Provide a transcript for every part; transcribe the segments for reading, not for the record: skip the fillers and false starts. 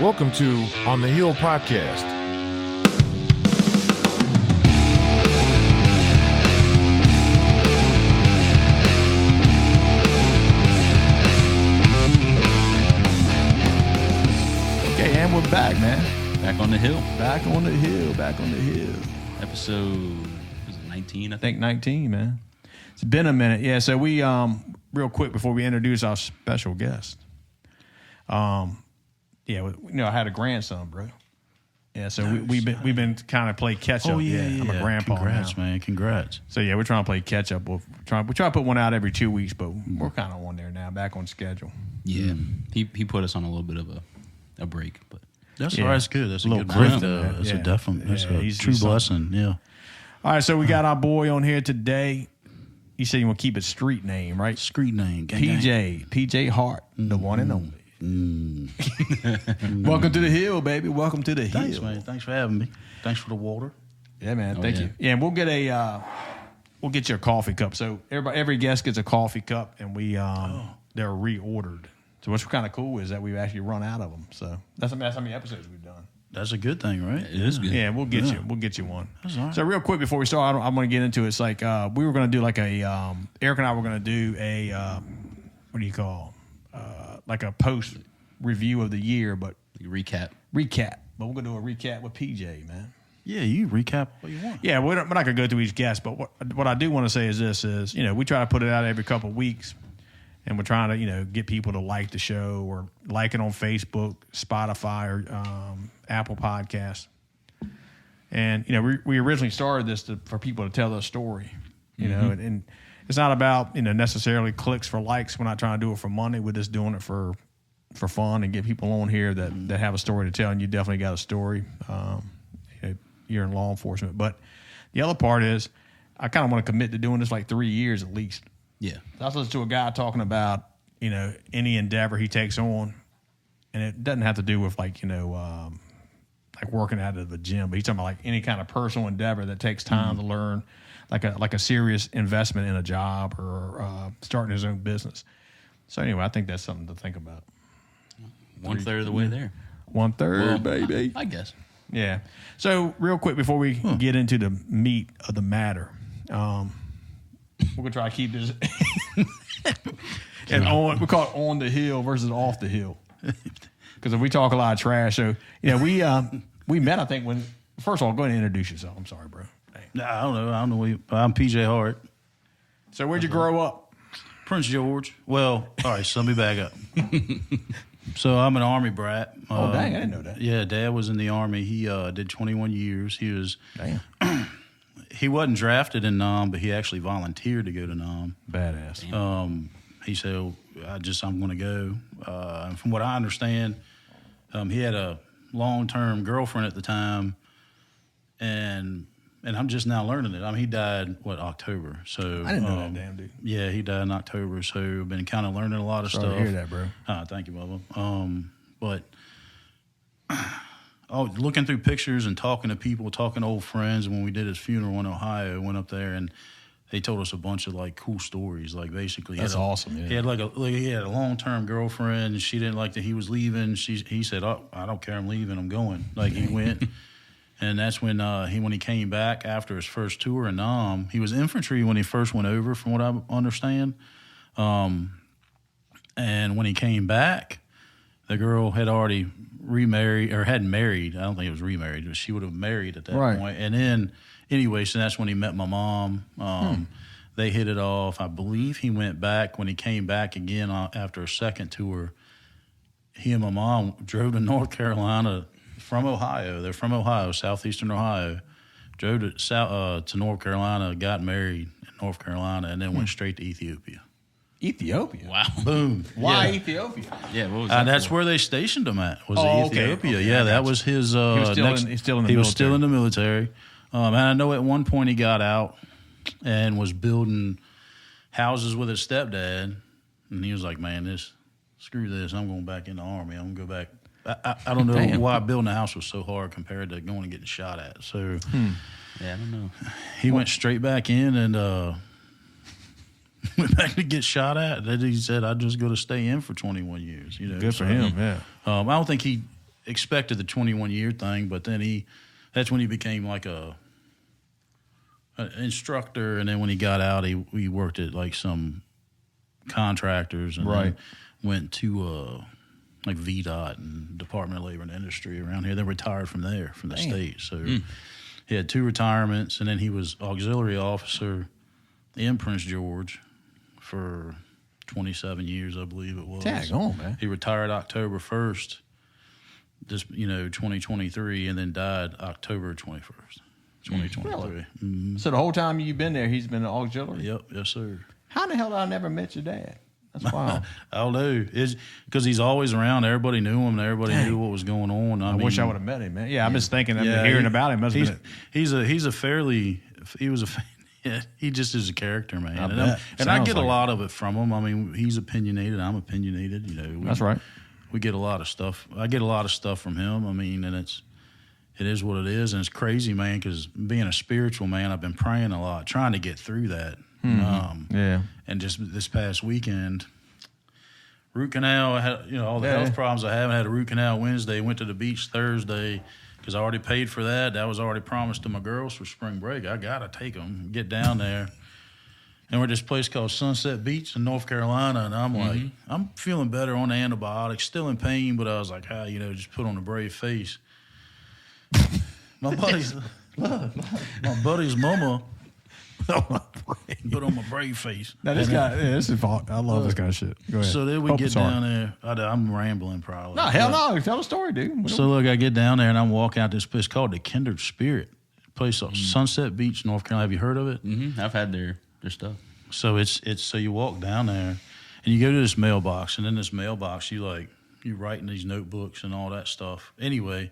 Welcome to On the Hill Podcast. Okay, and we're back, man. Back on the hill. Back on the hill. Back on the hill. Episode, was it 19? I think 19, man. It's been a minute. Yeah, so we, real quick before we introduce our special guest. I had a grandson, bro. Yeah, so we've been kind of play catch up. Oh, yeah. I'm a grandpa Congrats, now. man. Congrats. So yeah, we're trying to play catch up. We try to put one out every 2 weeks, but we're kind of on there now, back on schedule. Yeah. He put us on a little bit of a break, but That's Yeah. all right. That's good. That's a Little good break. gift, man. That's Yeah. a definite. That's Yeah, a he's true something. blessing. Yeah. All right, so we got our boy on here today. You said you want to keep it street name, right? Street name. Gang, gang. PJ Hart, the one and only. Welcome to the hill, baby. Welcome to the hill. Thanks, man. Thanks for having me. Thanks for the water. Yeah, man. Oh, Thank yeah. you. Yeah, and we'll get you a coffee cup. So every guest gets a coffee cup, and they're reordered. So what's kind of cool is that we've actually run out of them. So that's how many episodes we've done. That's a good thing, right? it is good. Yeah, we'll get you one. That's all right. So real quick before we start, I'm going to get into it. It's like we were going to do like Eric and I were going to do a what do you call like a post review of the year, but Recap. But we're going to do a recap with PJ, man. Yeah, you recap what you want. Yeah, we're not going to go through each guest, but what I do want to say is this: is we try to put it out every couple of weeks, and we're trying to get people to like the show or like it on Facebook, Spotify, or Apple Podcasts. And we originally started this for people to tell their story, and it's not about necessarily clicks for likes. We're not trying to do it for money. We're just doing it for fun and get people on here that have a story to tell. And you definitely got a story. You're in law enforcement, but the other part is I kind of want to commit to doing this like 3 years at least. Yeah. I was listening to a guy talking about, any endeavor he takes on, and it doesn't have to do with like working out of the gym, but he's talking about like any kind of personal endeavor that takes time to learn, like a serious investment in a job or starting his own business. So anyway, I think that's something to think about. 1/3 of the way there. 1/3, Well, baby. I guess. Yeah. So real quick before we get into the meat of the matter, we're gonna try to keep this. And we call it on the hill versus off the hill, because if we talk a lot of trash, so we met. I think when first of all, go ahead and introduce yourself. I'm sorry, bro. Dang. Nah, I don't know. I'm PJ Hart. So where'd you grow up? Prince George. Well, all right, so let me back up. So I'm an Army brat. Oh, dang, I didn't know that. Yeah, Dad was in the Army. He did 21 years. He was. Damn. He wasn't drafted in Nam, but he actually volunteered to go to Nam. Badass. He said, I'm going to go. And from what I understand, he had a long-term girlfriend at the time, and I'm just now learning it. I mean, he died, October? So I didn't know that, damn dude. Yeah, he died in October, so I've been kind of learning a lot of Sorry stuff. to hear that, bro. Thank you, Bubba. But looking through pictures and talking to people, talking to old friends, when we did his funeral in Ohio, went up there and they told us a bunch of like cool stories. Like basically, That's awesome. Yeah. He had he had a long-term girlfriend. And she didn't like that he was leaving. He said, "Oh, I don't care. I'm leaving. I'm going." Like he went, and that's when he came back after his first tour in Nam. He was infantry when he first went over, from what I understand. And when he came back, the girl had already remarried or hadn't married. I don't think it was remarried, but she would have married at that point. And then, anyway, so that's when he met my mom. They hit it off. I believe he went back when he came back again after a second tour. He and my mom drove to North Carolina from Ohio. They're from Ohio, southeastern Ohio. Drove to North Carolina, got married in North Carolina, and then went straight to Ethiopia. Ethiopia. Wow. Boom. Why Yeah. Ethiopia? Yeah, what was that That's for? where they stationed him at. Was Okay. Ethiopia? Okay, Yeah, I that got was his. He was still next, he's still in the he military. was still in the military, and I know at one point he got out and was building houses with his stepdad, and he was like, "Man, screw this. I'm going back in the Army. I'm gonna go back." I don't know Damn. why building a house was so hard compared to going and getting shot at. So Yeah, I don't know. he went straight back in and went back to get shot at. Then he said, "I'm just going to stay in for 21 years." Good for him. Yeah. I don't think he expected the 21-year thing, but then that's when he became like an instructor, and then when he got out, he worked at like some contractors, and then went to like VDOT and Department of Labor and Industry around here. Then retired from there, from the state. So he had 2 retirements, and then he was auxiliary officer in Prince George for 27 years, I believe it was. Tag on, man. He retired October 1st, 2023, and then died October 21st, 2023. Really? Mm-hmm. So the whole time you've been there, he's been an auxiliary? Yep, yes, sir. How the hell did I never met your dad? That's wild. I don't know. It's because he's always around. Everybody knew him, and everybody knew what was going on. I wish I would have met him, man. Yeah, I'm just thinking, hearing about him. He just is a character, man. I get a lot of it from him. I mean, he's opinionated. I'm opinionated. That's right. We get a lot of stuff. I get a lot of stuff from him. I mean, and it is what it is, and it's crazy, man. Because being a spiritual man, I've been praying a lot, trying to get through that. And just this past weekend, root canal. I had all the health problems I have. I had a root canal Wednesday. Went to the beach Thursday because I already paid for that. That was already promised to my girls for spring break. I gotta take them, get down there. And we're at this place called Sunset Beach in North Carolina, and I'm like, I'm feeling better on the antibiotics, still in pain, but I was like, just put on a brave face. My buddy's mama. Put on my brave face. Now this guy, this is I love this kind of shit. Go ahead. So then we get down there. I'm rambling probably. No, hell no. Tell a story, dude. So look, I get down there and I'm walking out this place called the Kindred Spirit. Place on Sunset Beach, North Carolina. Have you heard of it? Mm-hmm. I've had their stuff. So it's so you walk down there and you go to this mailbox, and in this mailbox you write in these notebooks and all that stuff. Anyway,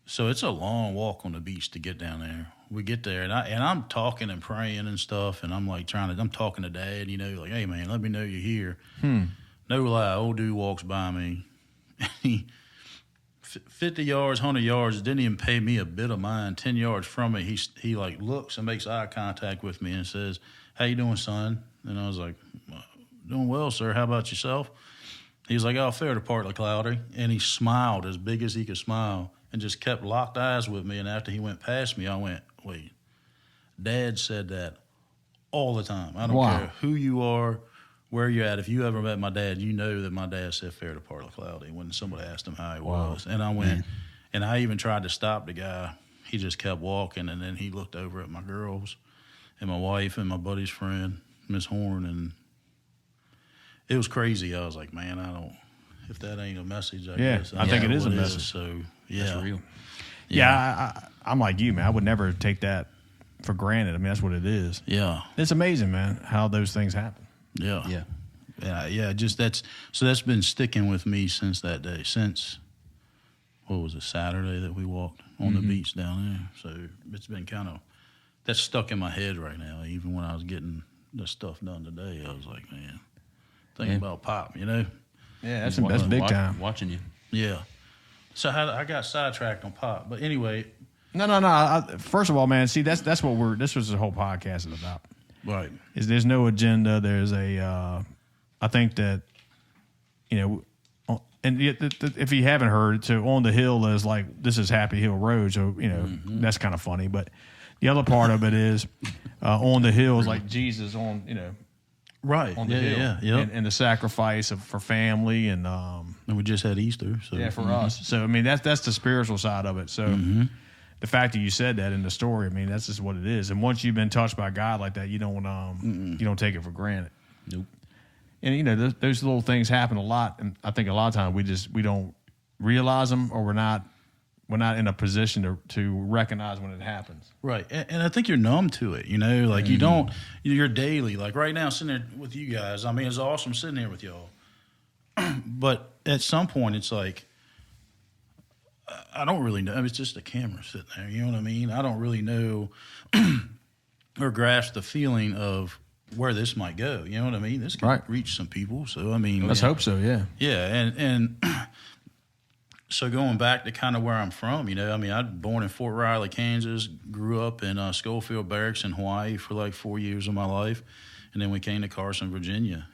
so it's a long walk on the beach to get down there. We get there, and I'm talking and praying and stuff, and I'm like I'm talking to Dad, like, hey man, let me know you're here. No lie, old dude walks by me, 50 yards, 100 yards, didn't even pay me a bit of mine. 10 yards from me, he like looks and makes eye contact with me and says, "How you doing, son?" And I was like, "Doing well, sir. How about yourself?" He was like, "Oh, fairly partly cloudy," and he smiled as big as he could smile and just kept locked eyes with me. And after he went past me, I went, wait, Dad said that all the time. I don't care who you are, where you're at. If you ever met my dad, you know that my dad said fair to partly cloudy when somebody asked him how he was. And I went, and I even tried to stop the guy. He just kept walking, and then he looked over at my girls and my wife and my buddy's friend, Miss Horn, and it was crazy. I was like, man, if that ain't a message, I guess. I think it is a message. So, yeah. That's real. Yeah, I'm like you, man. I would never take that for granted. I mean, that's what it is. Yeah. It's amazing, man, how those things happen. Yeah. That's been sticking with me since that day. Since, what was it, Saturday that we walked on the beach down there. So it's been that's stuck in my head right now. Even when I was getting the stuff done today, I was like, man, thinking about Pop, Yeah, that's big time. Watching you. Yeah. So I got sidetracked on Pop, but anyway. No. First of all, man, see, this was the whole podcast is about. Right. There's no agenda. There's I think that, and if you haven't heard, so on the hill is like, this is Happy Hill Road. So, that's kind of funny. But the other part of it is on the hill is like Jesus on, right. On the hill. Yeah. And the sacrifice for family and we just had Easter. So. For us. So, I mean, that's the spiritual side of it. So the fact that you said that in the story, I mean, that's just what it is. And once you've been touched by God like that, you don't take it for granted. Nope. And those little things happen a lot, and I think a lot of times we don't realize them, or we're not in a position to recognize when it happens. Right, and I think you're numb to it. Like you don't. You're daily. Like right now, sitting there with you guys. I mean, it's awesome sitting here with y'all. But at some point, it's like I don't really know. I mean, it's just a camera sitting there. You know what I mean? I don't really know or grasp the feeling of where this might go. You know what I mean? This could reach some people. So, I mean. Let's hope so, yeah. Yeah, and so going back to kind of where I'm from, I mean, I was born in Fort Riley, Kansas, grew up in Schofield Barracks in Hawaii for like 4 years of my life, and then we came to Carson, Virginia,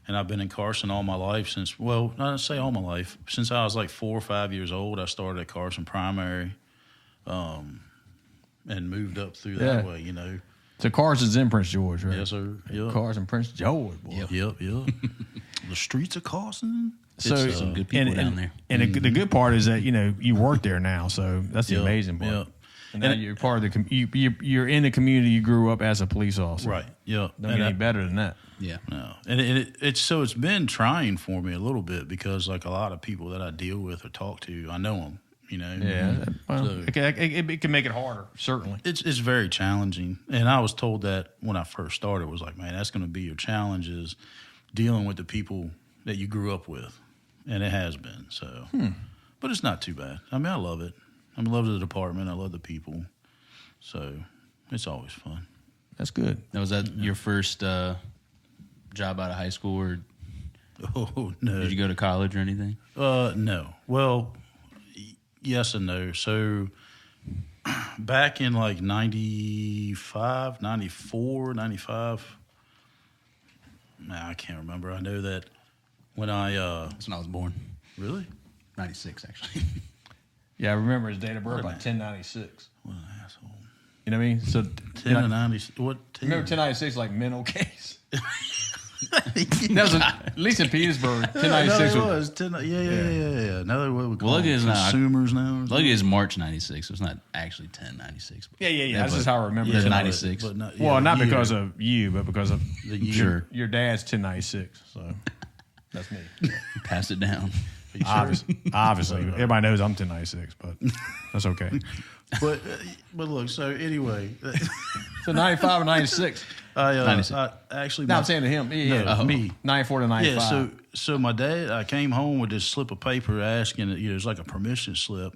And I've been in Carson all my life since, well, not to say all my life. Since I was like 4 or 5 years old, I started at Carson Primary and moved up through that way, you know. So Carson's in Prince George, right? Yes, sir. Yep. Carson, Prince George, boy. Yep. The streets of Carson. So It's some good people down there. And the good part is that, you know, you work there now. So that's the amazing part. Yep. And now you're part of the you're in the community you grew up as a police officer. Right. Yep. Don't get any better than that. Yeah. No, and it's been trying for me a little bit because like a lot of people that I deal with or talk to, I know them. You know. Yeah. Well, So- it can make it harder. Certainly. It's very challenging, and I was told that when I first started. It was like, man, that's going to be your challenge is dealing with the people that you grew up with, and it has been. So, but it's not too bad. I mean, I love it. I love the department. I love the people. So, it's always fun. That's good. Now, was that your first job out of high school, or Oh no! did you go to college or anything? No. Well, yes and no. So back in like 95, 94, 95, I can't remember. I know that when That's when I was born. really? 96, actually. Yeah, I remember his date of birth by 1096. What an asshole. You know what I mean? So 10 to 90, what? 10? remember 1096 like mental case. That was at least in Petersburg. 1096 no, it was. was 10, yeah. Now what we call Well, look, it's not- consumers now. Look, it's March 96. So it's not actually 1096. Yeah. That's but- just how I remember Yeah, it. 96. But not, Well, not year. because of you, but because of The year. Sure. your dad's 1096. So that's me. Pass it down. Obviously, everybody knows I'm 1096, but that's okay. But look, so anyway, So 95 and 96. 96. I actually, No, I'm saying to him. Yeah, me. 94 to 95. Yeah, so my dad, I came home with this slip of paper asking, it was like a permission slip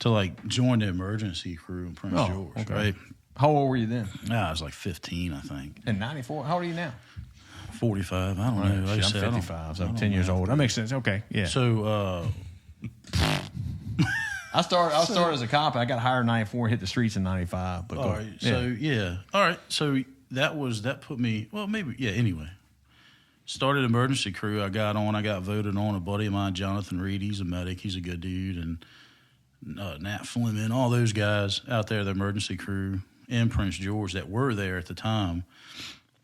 to like join the emergency crew in Prince George, okay. right? How old were you then? I was like 15, I think. In 94? How old are you now? 45, I don't know. Like I I'm said, I don't- 55, so I I'm don't 10 years know. old. That makes sense. Okay, yeah. So, I started as a cop, and I got hired in 94 and hit the streets in 95. But all right, so all right, so that put me, well, maybe, yeah, anyway. Started emergency crew. I got voted on. A buddy of mine, Jonathan Reed, he's a medic. He's a good dude. And Nat Fleming, all those guys out there, the emergency crew in Prince George that were there at the time.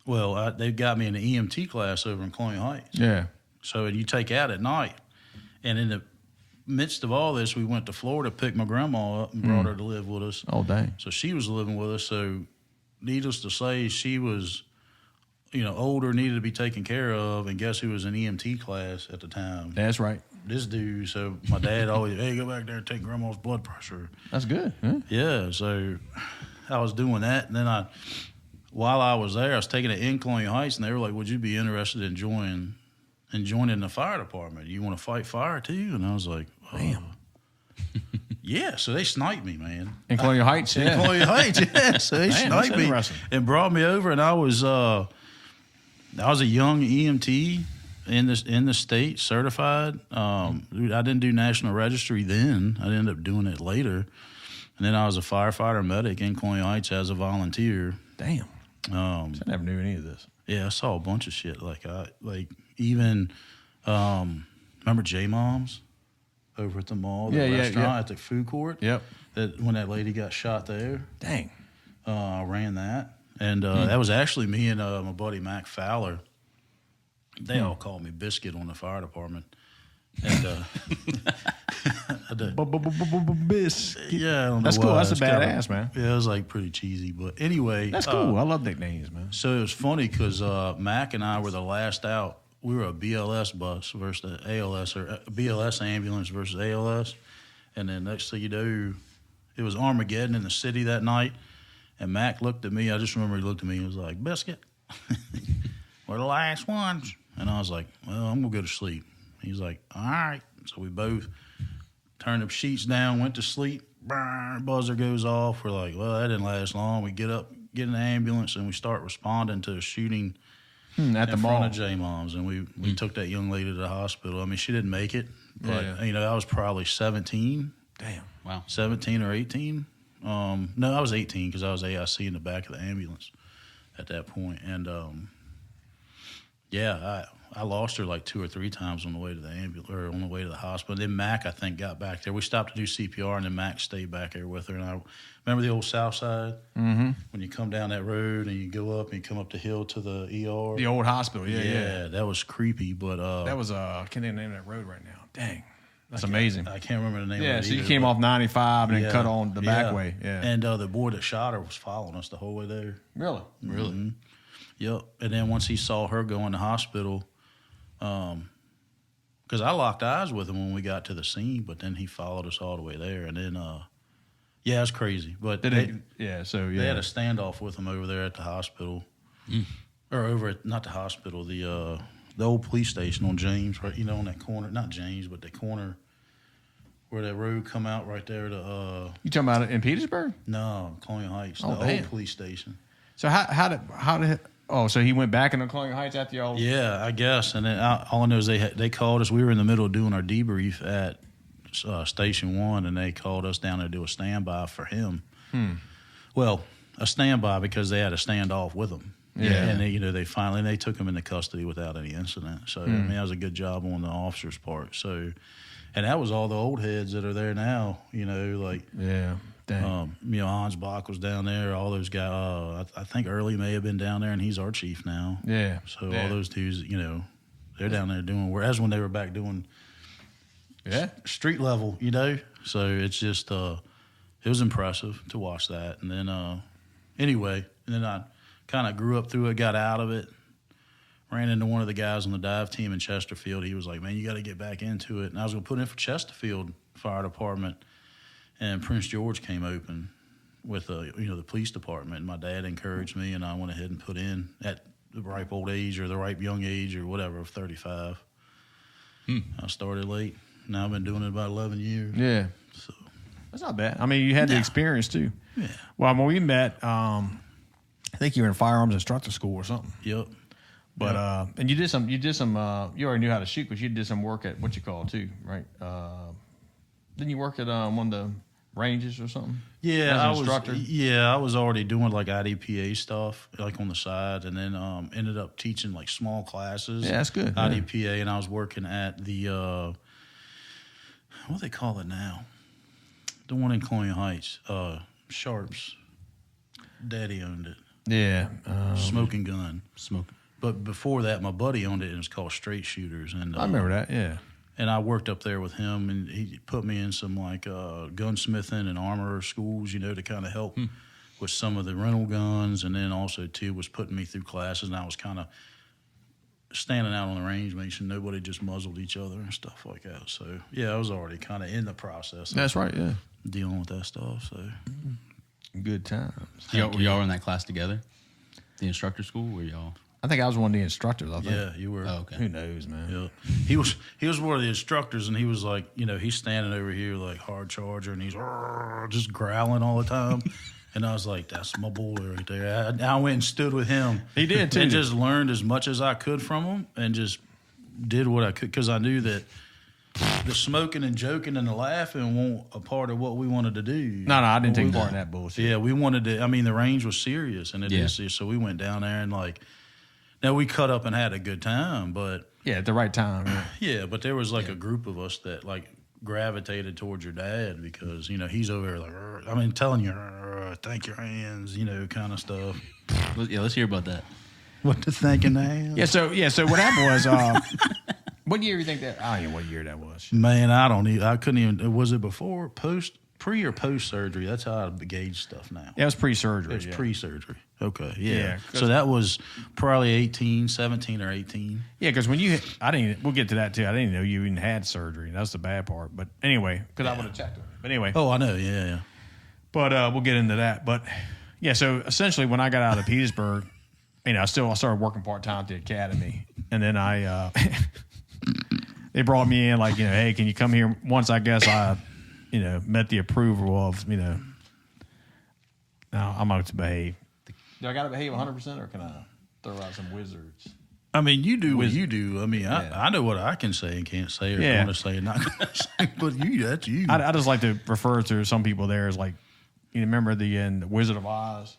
Well, they got me in the EMT class over in Colonial Heights. Yeah. So you take out at night. And in the midst of all this, we went to Florida, picked my grandma up and brought her to live with us. Oh, dang. So she was living with us. So needless to say, she was, older, needed to be taken care of. And guess who was in EMT class at the time? That's right. This dude. So my dad always, hey, go back there and take grandma's blood pressure. That's good. Huh? Yeah. So I was doing that. And then while I was there, I was taking it in Colonial Heights, and they were like, would you be interested in joining the fire department? You want to fight fire too? And I was like, damn. Yeah, so they sniped me, man. In Colonial Heights, yeah. Colonial Heights, yeah. So they Man, that's sniped me interesting. and brought me over, and I was a young EMT in the state, certified. I didn't do national registry then. I ended up doing it later, and then I was a firefighter medic in Colonial Heights as a volunteer. Damn. I never knew any of this. Yeah, I saw a bunch of shit. Even remember J Moms over at the mall, the restaurant at the food court. Yep. That when that lady got shot there, Dang. I ran that, and that was actually me and my buddy Mac Fowler. They all called me Biscuit on the fire department, and Biscuit. yeah, I don't know That's cool. why. That's a It's kinda- badass, man. Yeah, it was like pretty cheesy, but anyway, That's cool. I love nicknames, man. So it was funny because Mac and I were the last out. We were a BLS bus versus the ALS, or a BLS ambulance versus ALS. And then next thing you know, it was Armageddon in the city that night. And Mac looked at me. I just remember he looked at me and was like, Biscuit, we're the last ones. And I was like, well, I'm going to go to sleep. He was like, all right. So we both turned the sheets down, went to sleep. Brr, buzzer goes off. We're like, well, that didn't last long. We get up, get in the ambulance, and we start responding to a shooting At in the front mall. of J-Moms. And we took that young lady to the hospital. I mean, she didn't make it. But, I was probably 17. Damn. Wow. 17 or 18. No, I was 18 because I was AIC in the back of the ambulance at that point. And, I lost her like 2 or 3 times on the way to the ambulance or on the way to the hospital. Then Mac, I think, got back there. We stopped to do CPR, and then Mac stayed back there with her. And I remember the old South Side when you come down that road and you go up and you come up the hill to the ER. The old hospital, yeah. That was creepy, but that was I can't even name that road right now. Dang, that's amazing. I can't remember the name. Yeah, of it so you either, came off 95 and then cut on the back yeah. way. Yeah, And the boy that shot her was following us the whole way there. really. Mm-hmm. Yep. And then once he saw her go in the hospital, because I locked eyes with him when we got to the scene, but then he followed us all the way there. And then, yeah, it's crazy. But they had a standoff with him over there at the hospital, or over at not the hospital, the old police station on James, right? You know, on that corner, not James, but the corner where that road come out right there to. You talking about it in Petersburg? No, Colonial Heights, Oh, the damn. old police station. So how did oh, so he went back into Colonial Heights after y'all? Yeah, I guess. And then all I know is they called us. We were in the middle of doing our debrief at Station 1, and they called us down to do a standby for him. Well, a standby because they had a standoff with him. Yeah. And they took him into custody without any incident. So I mean, that was a good job on the officer's part. So, and that was all the old heads that are there now. You know, like Yeah. Dang. Hans Bach was down there. All those guys. I think Early may have been down there, and he's our chief now. Yeah. So all those dudes, they're down there doing. Whereas when they were back doing, street level, So it's just, it was impressive to watch that. And then, anyway, and then I kind of grew up through it, got out of it, ran into one of the guys on the dive team in Chesterfield. He was like, "Man, you got to get back into it." And I was going to put in for Chesterfield Fire Department. And Prince George came open with the police department. And my dad encouraged me, and I went ahead and put in at the ripe old age or the ripe young age or whatever of 35. I started late. Now I've been doing it about 11 years. Yeah. So That's not bad. I mean, you had the experience too. Yeah. Well, when we met, I think you were in firearms instructor school or something. Yep. But and you did some. You already knew how to shoot, but you did some work at what you call too, right? Didn't you work at one of the ranges or something? Yeah, as an instructor. I was already doing like IDPA stuff, like on the side, and then ended up teaching like small classes. Yeah, that's good. IDPA, and I was working at the what do they call it now? The one in Colonial Heights, Sharps. Daddy owned it. Yeah, Smoking Gun. Smoking. But before that, my buddy owned it, and it was called Straight Shooters. And I remember that. Yeah. And I worked up there with him, and he put me in some like gunsmithing and armor schools, to kind of help with some of the rental guns, and then also too was putting me through classes, and I was kind of standing out on the range, making sure nobody just muzzled each other and stuff like that. So yeah, I was already kind of in the process. That's right. Yeah. Dealing with that stuff. So Good times. Were y'all in that class together? The instructor school? Were y'all? I think I was one of the instructors. I think. yeah, you were. Oh, okay. Who knows, man? Yeah. He was one of the instructors, and he was like, he's standing over here like hard charger, and he's just growling all the time. And I was like, that's my boy right there. I went and stood with him. He did, too. And just learned as much as I could from him, and just did what I could, because I knew that the smoking and joking and the laughing weren't a part of what we wanted to do. No, I didn't take part in that bullshit. Yeah, we wanted to. I mean, the range was serious, and it is serious. So we went down there and now we cut up and had a good time, but Yeah, at the right time. Yeah. yeah, but there was like a group of us that gravitated towards your dad because he's over there telling you, thank your hands, kind of stuff. Yeah, let's hear about that. What the thanking hands? Yeah. So what happened was, what year do you think that? I don't know what year that was. Man, I couldn't even. Was it before, pre or post surgery? That's how I gauge stuff now. Yeah, it was pre-surgery. It was pre-surgery. Okay, Yeah, yeah. So that was probably 17 or 18. Yeah, because we'll get to that too. I didn't even know you even had surgery. That's the bad part. But anyway, because I would have checked it. But anyway. Oh, I know. Yeah. But we'll get into that. But yeah, so essentially when I got out of Petersburg, I started working part-time at the academy. And then they brought me in hey, can you come here? Once I guess I, met the approval of, now I'm out to behave. Do I got to behave 100% or can I throw out some wizards? I mean, you do what you do. I mean, I know what I can say and can't say or want to say and not going to say, but that's you. I just like to refer to some people there as you remember the Wizard of Oz?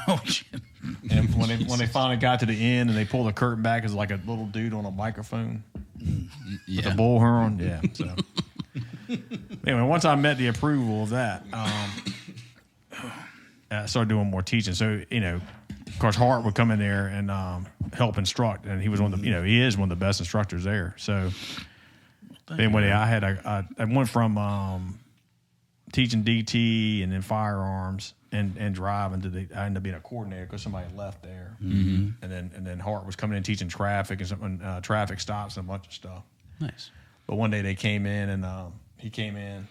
Oh shit! And when they finally got to the end and they pulled the curtain back, it's like a little dude on a microphone with a bullhorn. Yeah. So anyway, once I met the approval of that, I started doing more teaching. So of course, Hart would come in there and help instruct, and he was he is one of the best instructors there. So anyway, I went from teaching DT and then firearms and driving I ended up being a coordinator because somebody left there, and then Hart was coming in teaching traffic and some traffic stops and a bunch of stuff. Nice. But one day they came in and he came in.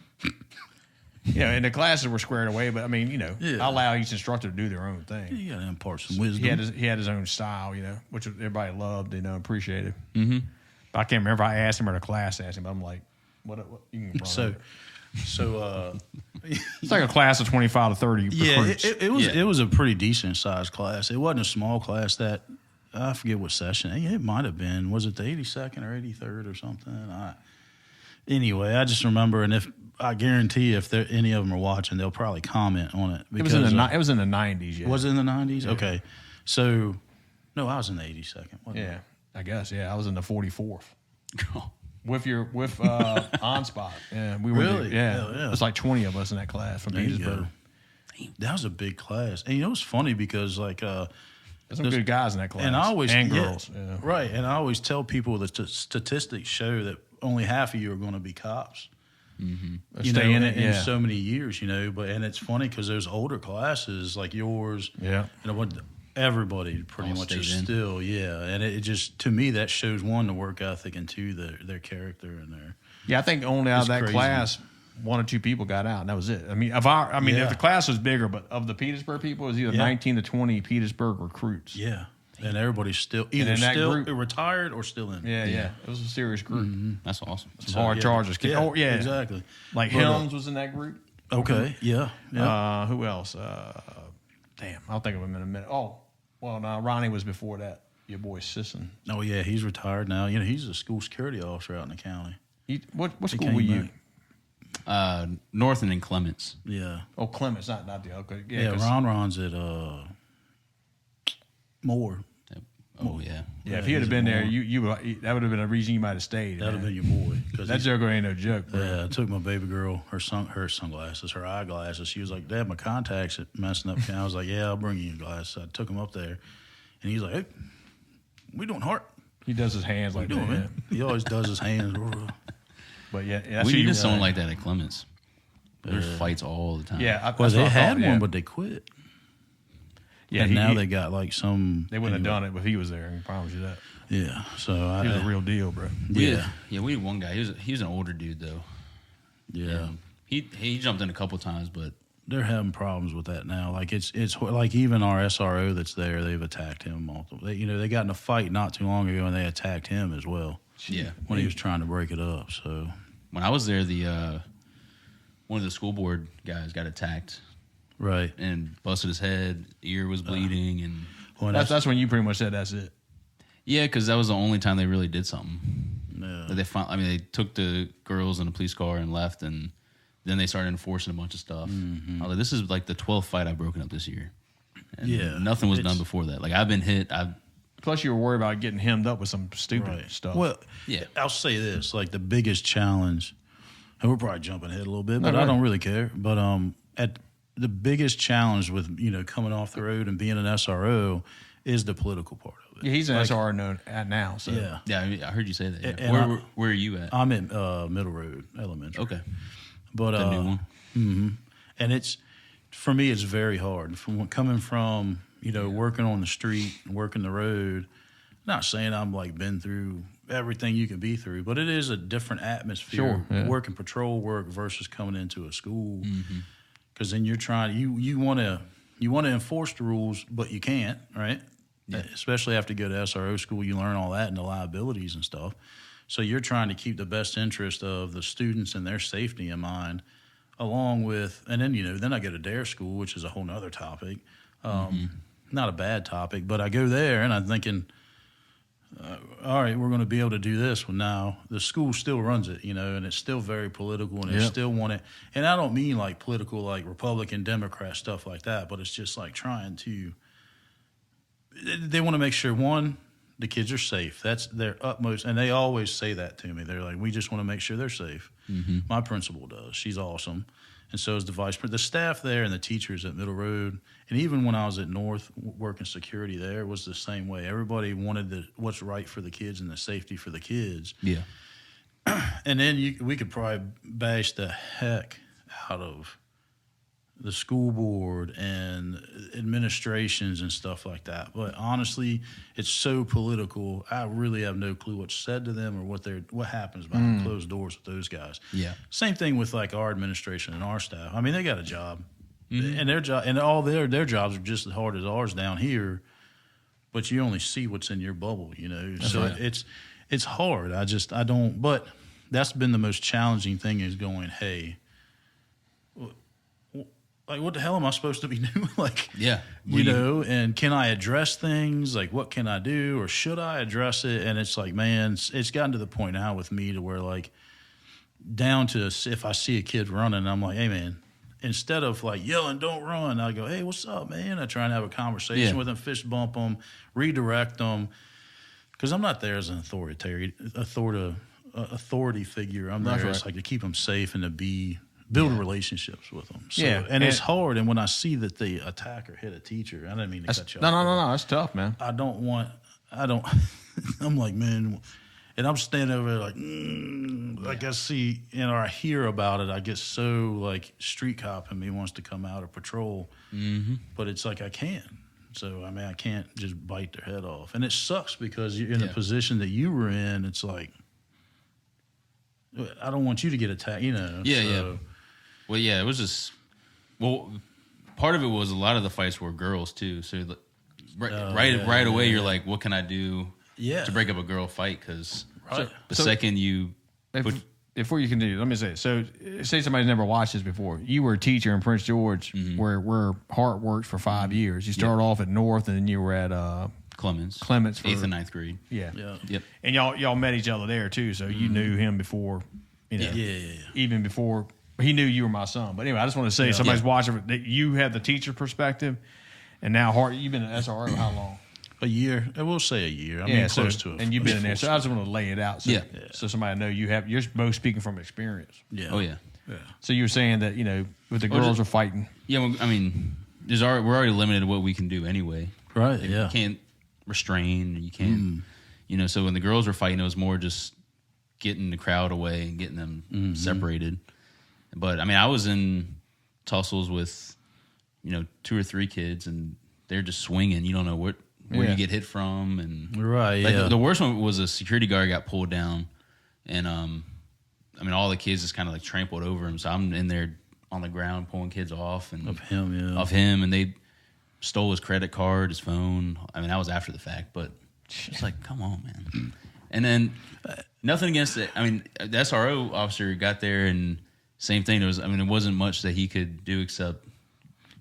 And the classes were squared away, but I mean, I allow each instructor to do their own thing. You got to impart some wisdom. He had his own style, which everybody loved, appreciated. Mm-hmm. But I can't remember if I asked him or the class asked him. But I'm like, what you can So it's like a class of 25 to 30 recruits. It was a pretty decent sized class. It wasn't a small class. That I forget what session. It might have been. Was it the 82nd or 83rd or something? Anyway, I just remember, and I guarantee if any of them are watching, they'll probably comment on it. Because, it was in the 90s. Yeah. Was it in the 90s? Yeah. Okay, so no, I was in the 82nd. Yeah, I guess. Yeah, I was in the 44th. With on spot. Yeah, we were. Really? Yeah. There's like 20 of us in that class from Petersburg. That was a big class, and it's funny because there's some good guys in that class, and girls. Yeah. Right, and I always tell people that statistics show that only half of you are going to be cops. Mm-hmm. Stay in it in so many years, and it's funny because there's older classes like yours. Yeah, everybody pretty much is still, and it just, to me, that shows one, the work ethic, and two, their character and their. Yeah, I think only out of that class, one or two people got out, and that was it. I mean, if the class was bigger, but of the Petersburg people, it was either 19 to 20 Petersburg recruits. Yeah. And everybody's still retired or still in. Yeah. It was a serious group. Mm-hmm. That's awesome. Some hard charges. Yeah, oh, yeah, exactly. Like Helms was in that group. Okay, yeah. Who else? Damn, I'll think of him in a minute. Oh, well, no, Ronnie was before that. Your boy Sisson. Oh, yeah, he's retired now. He's a school security officer out in the county. What school were you? Northern and Clements. Yeah. Oh, Clements, not the okay. Yeah, Ron's at Moore. Oh yeah. Yeah, if he had been there, that would have been a reason you might have stayed. That would have been your boy. That joker ain't no joke, bro. Yeah, I took my baby girl, her sunglasses, her eyeglasses. She was like, "Dad, my contacts are messing up." And I was like, "Yeah, I'll bring you your glasses." So I took him up there, and he's like, "Hey, we doing Hart?" He does his hands like that. Man. He always does his hands. But we needed someone like that at Clements. There's fights all the time. Yeah, they had one, but they quit. Yeah, and now they got like some. They wouldn't have done it if he was there. I can promise you that. Yeah, so he was a real deal, bro. Yeah. We had one guy. He was an older dude though. Yeah, he jumped in a couple times, but they're having problems with that now. Like it's like even our SRO that's there, they've attacked him multiple. They got in a fight not too long ago, and they attacked him as well. Yeah, when he was trying to break it up. So when I was there, one of the school board guys got attacked. Right. And busted his head, ear was bleeding, and that's when you pretty much said that's it. Yeah, because that was the only time they really did something. Yeah. They took the girls in a police car and left, and then they started enforcing a bunch of stuff. Mm-hmm. I was like, this is like the 12th fight I've broken up this year. And nothing was done before that. Like I've been hit. Plus, you were worried about getting hemmed up with some stupid stuff. Well, I'll say this: like the biggest challenge, and we're probably jumping ahead a little bit, but I don't really care. But the biggest challenge with coming off the road and being an SRO is the political part of it. Yeah, he's an SRO known at now. So yeah, I heard you say that. Yeah. Where are you at? I'm at Middle Road Elementary. Okay, but the new one. Mm-hmm. And for me, it's very hard. Coming from working on the street and working the road. Not saying I'm like been through everything you can be through, but it is a different atmosphere. Sure, working patrol work versus coming into a school. Mm-hmm. Because then you're trying, you want to enforce the rules, but you can't, right? Yeah. Especially after you go to SRO school, you learn all that and the liabilities and stuff. So you're trying to keep the best interest of the students and their safety in mind, along with, and then then I go to DARE school, which is a whole nother topic. Not a bad topic, but I go there and I'm thinking, all right, we're going to be able to do this. Well, now the school still runs it, and it's still very political, and they still want it. And I don't mean like political, like Republican, Democrat, stuff like that, but it's just like trying to, they want to make sure, one, the kids are safe. That's their utmost, and they always say that to me. They're like, we just want to make sure they're safe. Mm-hmm. My principal does. She's awesome. And so is the vice president. The staff there and the teachers at Middle Road, and even when I was at North working security there, it was the same way. Everybody wanted what's right for the kids and the safety for the kids. Yeah. And then we could probably bash the heck out of the school board and administrations and stuff like that. But honestly, it's so political. I really have no clue what's said to them or what happens behind closed doors with those guys. Yeah. Same thing with like our administration and our staff. I mean, they got a job, and their job and all their jobs are just as hard as ours down here. But you only see what's in your bubble, That's so right. it's hard. I don't. But that's been the most challenging thing is going, hey. Like, what the hell am I supposed to be doing? Like, Yeah. And can I address things? Like, what can I do? Or should I address it? And it's like, man, it's gotten to the point now with me to where, like, down to if I see a kid running, I'm like, hey, man, instead of, like, yelling, don't run, I go, hey, what's up, man? I try and have a conversation with them, fist bump them, redirect them. Because I'm not there as an authority figure. I'm there as, like, to keep them safe and to build relationships with them. So, and it's hard. And when I see that the attacker hit a teacher, I didn't mean to cut you off. No. That's tough, man. I'm like, man, and I'm standing over there like I see, or I hear about it. I get so like street cop in me wants to come out or patrol, but it's like I can't. So, I mean, I can't just bite their head off. And it sucks because you're in the position that you were in. It's like, I don't want you to get attacked, Yeah. Well, yeah, it was just, part of it was a lot of the fights were girls too. So right away, you're like, what can I do to break up a girl fight? Because second you before you continue, let me say, so say somebody's never watched this before. You were a teacher in Prince George where Hart worked for 5 years. You started off at North and then you were at Clements for 8th and 9th grade. Yeah. Yep. And y'all met each other there too, so you knew him before, even before he knew you were my son. But anyway, I just want to say somebody's watching that you had the teacher perspective, and now Hart, you've been at SRO how long? A year. I will say a year. I mean, close to it. And you've been in there, so I just want to lay it out. So somebody know you're both speaking from experience. Yeah. Oh yeah. Yeah. So you were saying that with the girls are fighting. Yeah. Well, I mean, we're already limited to what we can do anyway. Right. You can't restrain. You can't. So when the girls were fighting, it was more just getting the crowd away and getting them separated. But I mean, I was in tussles with 2 or 3 kids, and they're just swinging. You don't know where you get hit from, and the worst one was a security guard got pulled down, and I mean, all the kids just kind of like trampled over him. So I'm in there on the ground pulling kids off of him, and they stole his credit card, his phone. I mean, that was after the fact, but it's like, come on, man. And then nothing against it. I mean, the SRO officer got there, and same thing. It wasn't much that he could do except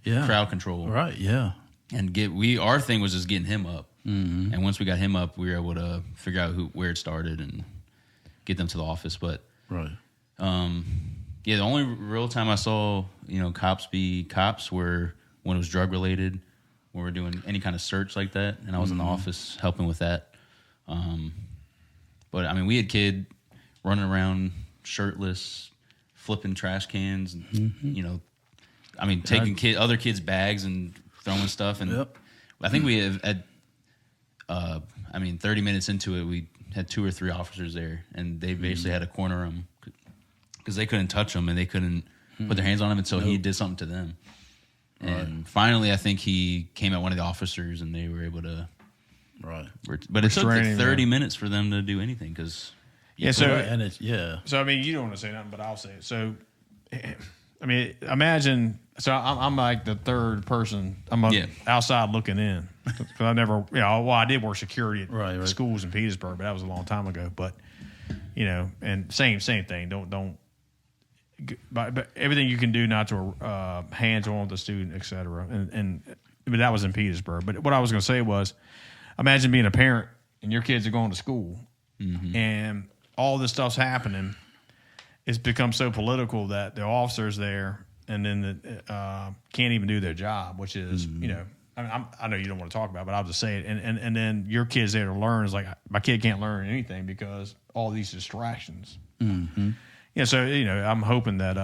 crowd control. Right. Yeah. And our thing was just getting him up. Mm-hmm. And once we got him up, we were able to figure out where it started and get them to the office. But the only real time I saw cops be cops were when it was drug related, when we were doing any kind of search like that, and I was in the office helping with that. But I mean, we had kid running around shirtless, flipping trash cans, and taking other kids' bags and throwing stuff. And I think we had 30 minutes into it, we had 2 or 3 officers there, and they basically had to corner them because they couldn't touch them and they couldn't put their hands on him until he did something to them. And finally, I think he came at one of the officers, and they were able to. Right. But it took like 30 minutes for them to do anything because. So I mean, you don't want to say nothing, but I'll say it. So, I mean, imagine. So I'm like the third person. I'm outside looking in because I never. I did work security at schools in Petersburg, but that was a long time ago. But and same thing. Don't. But everything you can do not to hands on with the student, et cetera. But that was in Petersburg. But what I was going to say was, imagine being a parent and your kids are going to school, and all this stuff's happening, it's become so political that the officers there and then can't even do their job, which is, you know, I know you don't want to talk about it, but I'll just say it. And then your kid's there to learn is like, my kid can't learn anything because all these distractions. Yeah, so, you know, I'm hoping that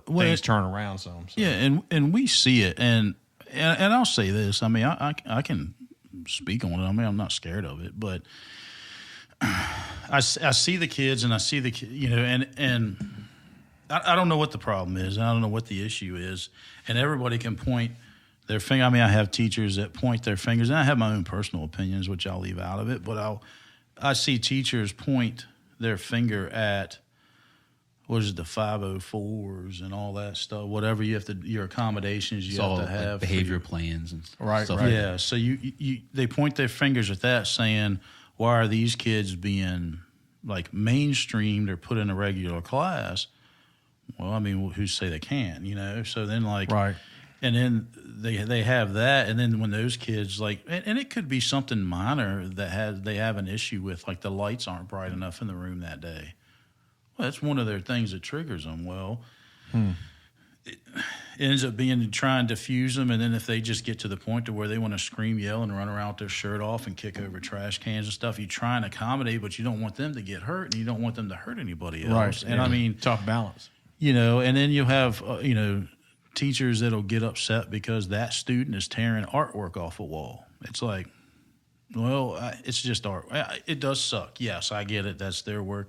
things turn around some. So. Yeah, and we see it. And I'll say this. I mean, I can speak on it. I mean, I'm not scared of it. But I see the kids and I see the, you know, and I don't know what the problem is. I don't know what the issue is. And everybody can point their finger. I mean, I have teachers that point their fingers. And I have my own personal opinions, which I'll leave out of it. But I see teachers point their finger at, what is it, the 504s and all that stuff, whatever you have to, your accommodations you have to have. Like behavior plans and stuff. Right. Yeah, so they point their fingers at that saying, why are these kids being like mainstreamed or put in a regular class? Well, I mean, who say they can, you know? So then like, right. And then they have that, and then when those kids like, and it could be something minor that they have an issue with, like the lights aren't bright enough in the room that day. Well, that's one of their things that triggers them. Well, it ends up being to try and diffuse them, and then if they just get to the point to where they want to scream, yell, and run around with their shirt off and kick over trash cans and stuff, you try and accommodate, but you don't want them to get hurt, and you don't want them to hurt anybody else. Right. And I mean, tough balance. You know, and then you have, you know, teachers that'll get upset because that student is tearing artwork off a wall. It's like, well, it's just art. It does suck. Yes, I get it. That's their work.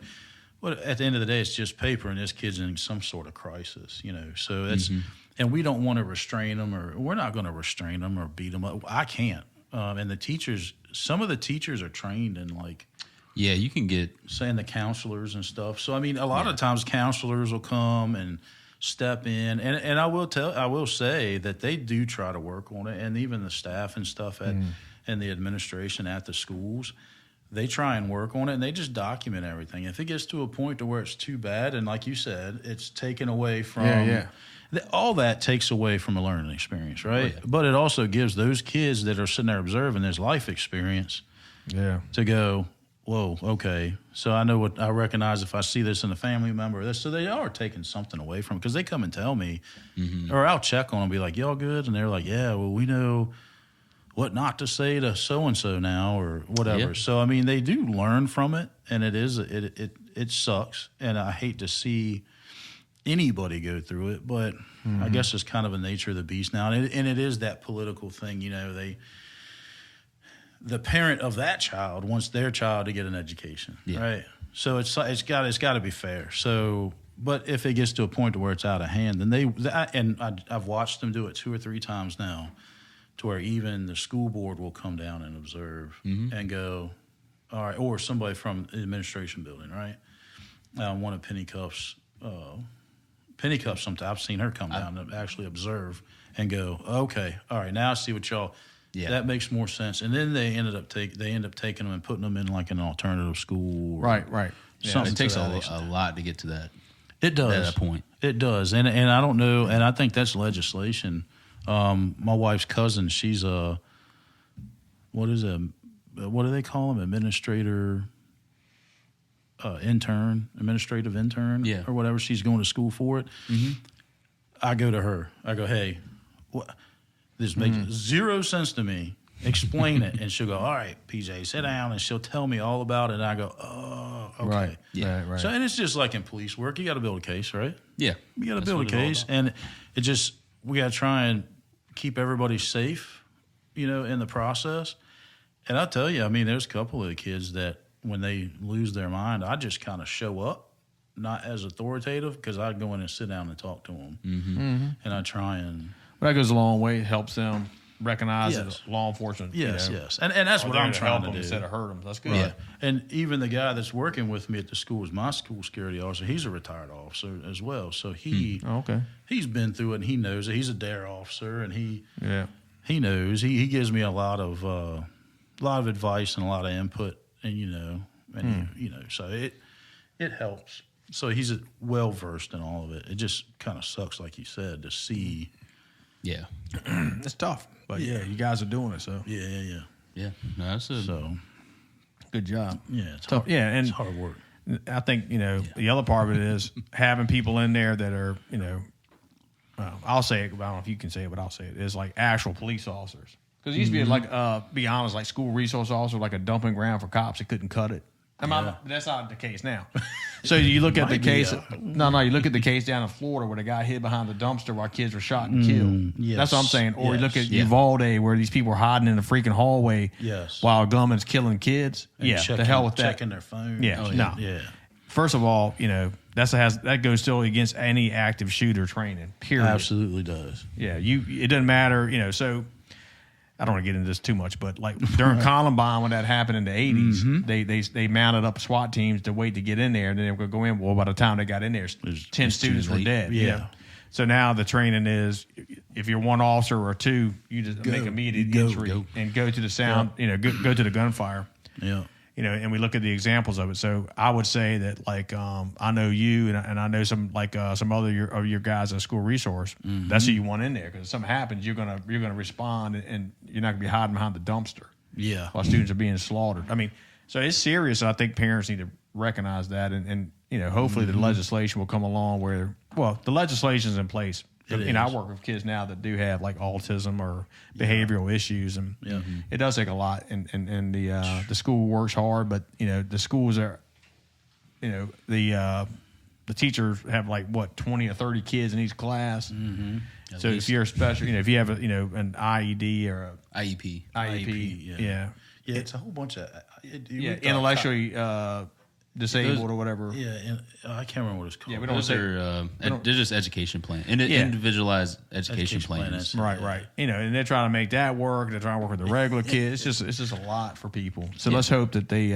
But at the end of the day, it's just paper, and this kid's in some sort of crisis, you know. So it's, and we don't want to restrain them, or we're not going to restrain them or beat them up. I can't. And the teachers, some of the teachers are trained in like, yeah, you can get saying the counselors and stuff. So I mean, a lot of times counselors will come and step in, and I will say that they do try to work on it, and even the staff and stuff and the administration at the schools. They try and work on it, and they just document everything. If it gets to a point to where it's too bad, and like you said, it's taken away from all that takes away from a learning experience, right? Oh, yeah. But it also gives those kids that are sitting there observing this life experience to go, whoa, okay. So I know what I recognize if I see this in a family member. This, so they are taking something away from it, because they come and tell me, or I'll check on them, be like, y'all good? And they're like, yeah, well, we know what not to say to so-and-so now or whatever. Yeah. So, I mean, they do learn from it, and it sucks, and I hate to see anybody go through it, but I guess it's kind of a nature of the beast now, and it is that political thing, you know, the parent of that child wants their child to get an education, right? So it's got to be fair. So, but if it gets to a point to where it's out of hand, then I've watched them do it 2 or 3 times now, to where even the school board will come down and observe and go, all right, or somebody from the administration building, right? One of Pennycuff's sometimes I've seen her come down and actually observe and go, okay, all right, now I see what y'all. Yeah, that makes more sense. And then they end up taking them and putting them in like an alternative school. Right. Yeah, it takes a lot to get to that. It does. At that point. It does. And I don't know, and I think that's legislation. My wife's cousin, she's what do they call them? Administrative intern, or whatever. She's going to school for it. I go to her. I go, hey, this makes zero sense to me. Explain it. And she'll go, all right, PJ, sit down. And she'll tell me all about it. And I go, oh, okay. Right. Yeah. Right. So, and it's just like in police work. You got to build a case, right? Yeah. You got to build a case. And we got to try and keep everybody safe, you know, in the process. And I'll tell you, I mean, there's a couple of the kids that when they lose their mind, I just kind of show up, not as authoritative, because I go in and sit down and talk to them. And I try and... That goes a long way. It helps them recognize that law enforcement. Yes. And that's what I'm trying to do. Instead of hurt them. That's good. Yeah. And even the guy that's working with me at the school is my school security officer. He's a retired officer as well. So he's been through it, and he knows it. He's a DARE officer, and he knows. He gives me a lot of advice and a lot of input, and so it helps. So he's well versed in all of it. It just kind of sucks, like you said, to see. Yeah, it's tough, but you guys are doing it. So yeah. No, Good job. Yeah, it's So, hard. yeah, and it's hard work. I think, the other part of it is having people in there that are, I'll say it, I don't know if you can say it, but I'll say it, is like actual police officers. Because it used to be like, be honest, like school resource officer, like a dumping ground for cops that couldn't cut it. That's not the case now. So you look at the case. You look at the case down in Florida where the guy hid behind the dumpster while kids were shot and killed. Yes. That's what I'm saying. Or you look at Yeah. Uvalde where these people are hiding in the freaking hallway Yes. while a gunman's killing kids. And The hell with that. Checking their phone. Yeah, Oh, no. Yeah. First of all, that goes still against any active shooter training. Period. Absolutely does. Yeah, it doesn't matter. So I don't want to get into this too much, but like during Columbine when that happened in the 80s, they mounted up SWAT teams to wait to get in there, and then they were going to go in. Well, by the time they got in there, 10 students were dead. Yeah. So now the training is, if you're one officer or two, you just make immediate entry and go to the sound. Go to the gunfire. Yeah. And we look at the examples of it. So I would say that, like, I know you, and I know some some other of your guys in school resource. That's who you want in there, because if something happens, you're gonna respond, and you're not gonna be hiding behind the dumpster. Yeah. While students are being slaughtered. I mean, so it's serious. And I think parents need to recognize that, and hopefully the legislation will come along where, the legislation's in place. I work with kids now that do have like autism or behavioral issues, and it does take a lot. And the school works hard, but the schools are, the teachers have like 20 or 30 kids in each class. So if you're a special, if you have an IED or a IEP. yeah, it's a whole bunch of intellectually disabled or whatever. Yeah, and I can't remember what it's called. Yeah, we don't Those say are they're just education plan, individualized education plans. Right. And they're trying to make that work. They're trying to work with the regular kids. It's just a lot for people. So let's hope that they,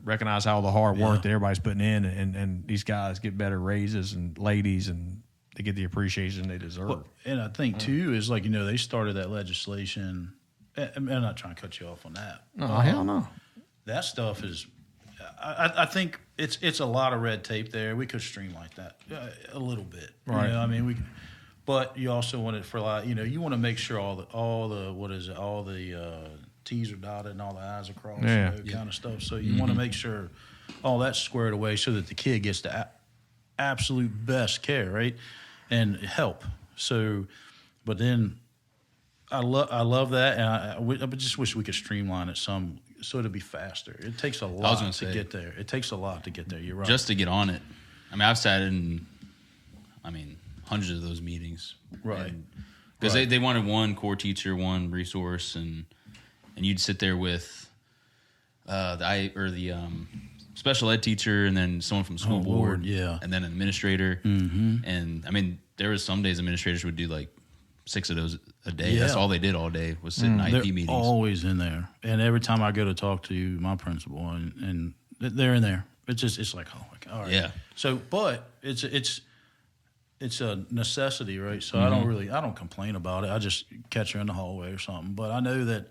recognize all the hard work that everybody's putting in, and these guys get better raises, and ladies, and they get the appreciation they deserve. Well, and I think too is like they started that legislation. I'm not trying to cut you off on that. No, hell no. That stuff is, I think it's a lot of red tape there. We could streamline that a little bit, right? But you also want it for you want to make sure all the T's are dotted and all the I's are crossed, kind of stuff. So you want to make sure all that's squared away so that the kid gets the absolute best care, right, and help. So, but then I love that, and I just wish we could streamline it some. So it'd be faster. It takes a lot to get there. It takes a lot to get there. You're right. Just to get on it. I've sat in, hundreds of those meetings. Right. Because they wanted one core teacher, one resource, and you'd sit there with the special ed teacher, and then someone from school board, and then an administrator. And there was some days administrators would do like 6 of those a day. Yeah. That's all they did all day was sit in IEP they're meetings. Always in there, and every time I go to talk to my principal, and they're in there. It's like, oh my God, all right. Yeah. So, but it's a necessity, right? So I don't complain about it. I just catch her in the hallway or something. But I know that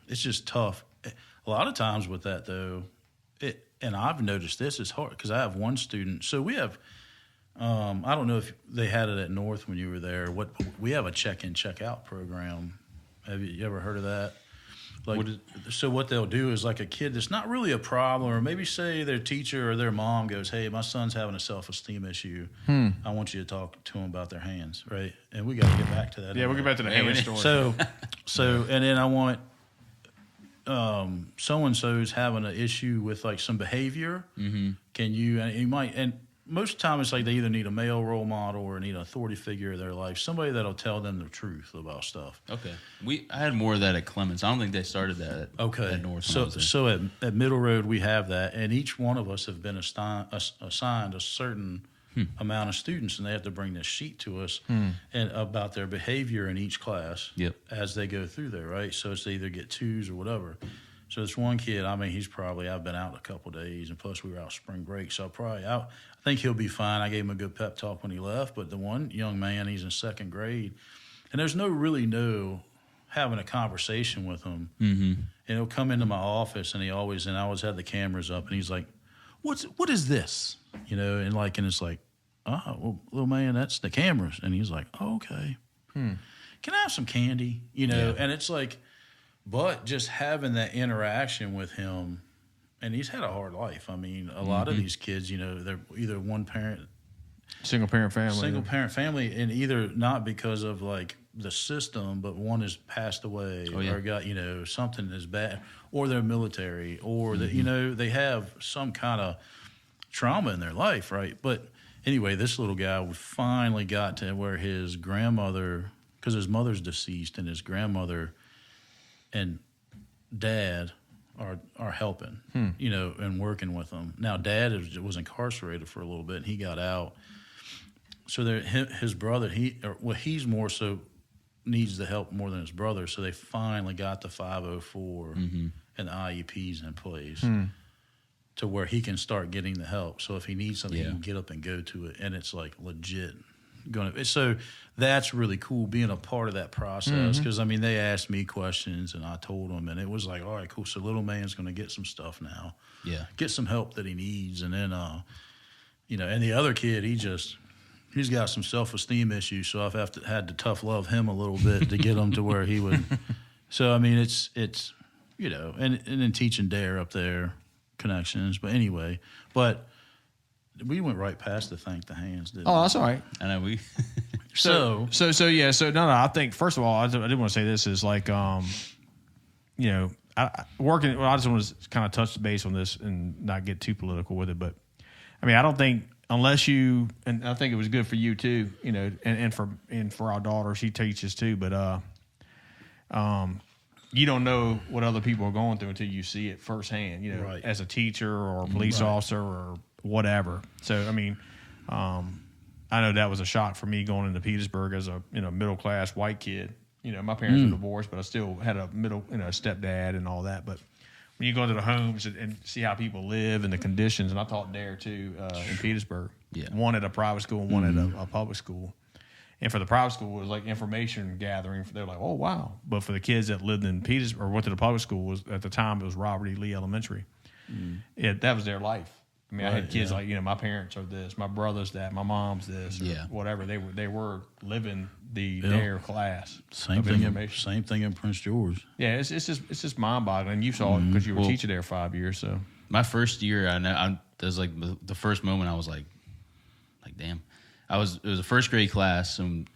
it's just tough. A lot of times with that though, and I've noticed this is hard because I have one student. So we have. I don't know if they had it at North when you were there. We have a check-in, check-out program. Have you ever heard of that? So what they'll do is like a kid that's not really a problem, or maybe say their teacher or their mom goes, "Hey, my son's having a self-esteem issue. I want you to talk to him about their hands," right? And we got to get back to that. Yeah, we'll get back to the hand story. So, and then I want so-and-so's having an issue with like some behavior. Can you? And you might and. Most of the time, it's like they either need a male role model or need an authority figure in their life, somebody that'll tell them the truth about stuff. Okay. I had more of that at Clemens. I don't think they started that at North. So at Middle Road, we have that, and each one of us have been assigned a certain amount of students, and they have to bring this sheet to us and about their behavior in each class as they go through there, right? So it's they either get 2s or whatever. So this one kid, I've been out a couple of days, and plus we were out spring break, so I think he'll be fine. I gave him a good pep talk when he left, but the one young man, he's in 2nd grade, and there's no having a conversation with him. And he'll come into my office, and I always had the cameras up, and he's like, what is this? And it's like, oh, well, little man, that's the cameras. And he's like, oh, okay. Can I have some candy? And it's like, But just having that interaction with him, and he's had a hard life. I mean, a lot of these kids, they're either one parent, single parent family, and either not because of like the system, but one has passed away or got something is bad, or they're military, or that they have some kind of trauma in their life, right? But anyway, this little guy finally got to where his grandmother, because his mother's deceased, and his grandmother and dad are helping, and working with them. Now, dad was incarcerated for a little bit, and he got out. So his brother, he's more so needs the help more than his brother. So they finally got the 504 and the IEPs in place to where he can start getting the help. So if he needs something, he can get up and go to it, and it's like legit. So that's really cool being a part of that process, because they asked me questions and I told them, and it was like, all right, cool. So little man's going to get some stuff now, get some help that he needs, and then and the other kid, he's got some self-esteem issues, so I've had to tough love him a little bit to get him to where he would. So it's and then teaching Dare up there connections, but anyway, we went right past the thank the hands. Didn't Oh, that's all right. I know we. So no. I think first of all, I did want to say this is like, I working. Well, I just want to kind of touch the base on this and not get too political with it, but I don't think unless you, and I think it was good for you too, and for our daughter, she teaches too, but you don't know what other people are going through until you see it firsthand, right. as a teacher or a police officer or whatever. So, I know that was a shock for me going into Petersburg as a middle class white kid. My parents were divorced, but I still had a stepdad and all that. But when you go into the homes and see how people live and the conditions, and I taught there too in Petersburg. Yeah. One at a private school and one at a public school. And for the private school, it was like information gathering. They're like, oh, wow. But for the kids that lived in Petersburg or went to the public school, at the time, it was Robert E. Lee Elementary. That was their life. I had kids like, my parents are this, my brother's that, my mom's this, or whatever. They were living their class. Same thing in Prince George. Yeah, it's just mind boggling. You saw it because you were teaching there 5 years. So my first year, that was like the first moment I was like damn. It was a first grade class, and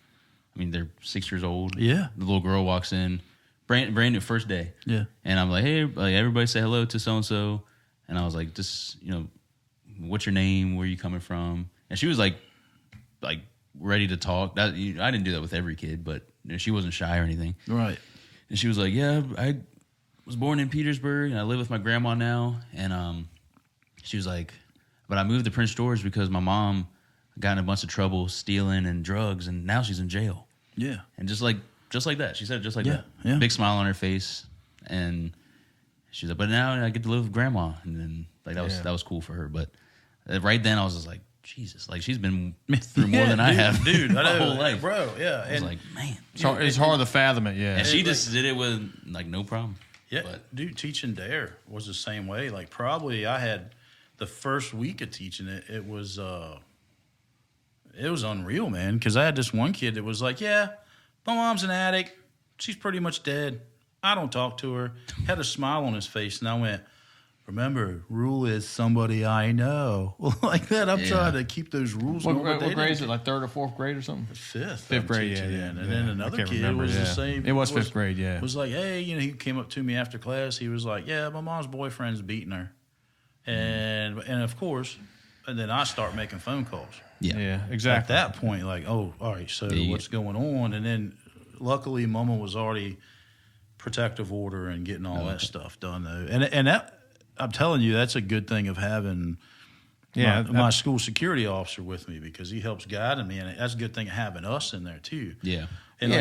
they're 6 years old. Yeah, the little girl walks in, brand new first day. Yeah, and I'm like, hey, everybody say hello to so and so, and I was like, just what's your name? Where are you coming from? And she was like ready to talk. I didn't do that with every kid, but she wasn't shy or anything. Right. And she was like, yeah, I was born in Petersburg and I live with my grandma now. And she was like, but I moved to Prince George because my mom got in a bunch of trouble stealing and drugs, and now she's in jail. Yeah. And just like that. She said it just like that. Yeah. Big smile on her face. And she's like, but now I get to live with grandma. And then that was cool for her. But right then I was just like, Jesus, she's been through more than I have, dude. My whole life, bro. Yeah, I was like, man, it's hard to fathom it. Yeah, and she just did it with no problem. Yeah, but dude, teaching Dare was the same way. Probably I had the first week of teaching it. It was unreal, man. Because I had this one kid that was like, yeah, my mom's an addict. She's pretty much dead. I don't talk to her. Had a smile on his face, and I went, remember, rule is somebody I know. Like that, I'm trying to keep those rules going. What grade is it, third or fourth grade or something? Fifth grade, yeah. And then another kid was the same. It was fifth grade, yeah. Was like, hey, he came up to me after class. He was like, yeah, my mom's boyfriend's beating her. And of course, and then I start making phone calls. Yeah, exactly. At that point, all right, so what's going on? And then luckily, Mama was already protective order and getting all that stuff done, though. And that, I'm telling you, that's a good thing of having my school security officer with me, because he helps guide me, and that's a good thing of having us in there too. Yeah, and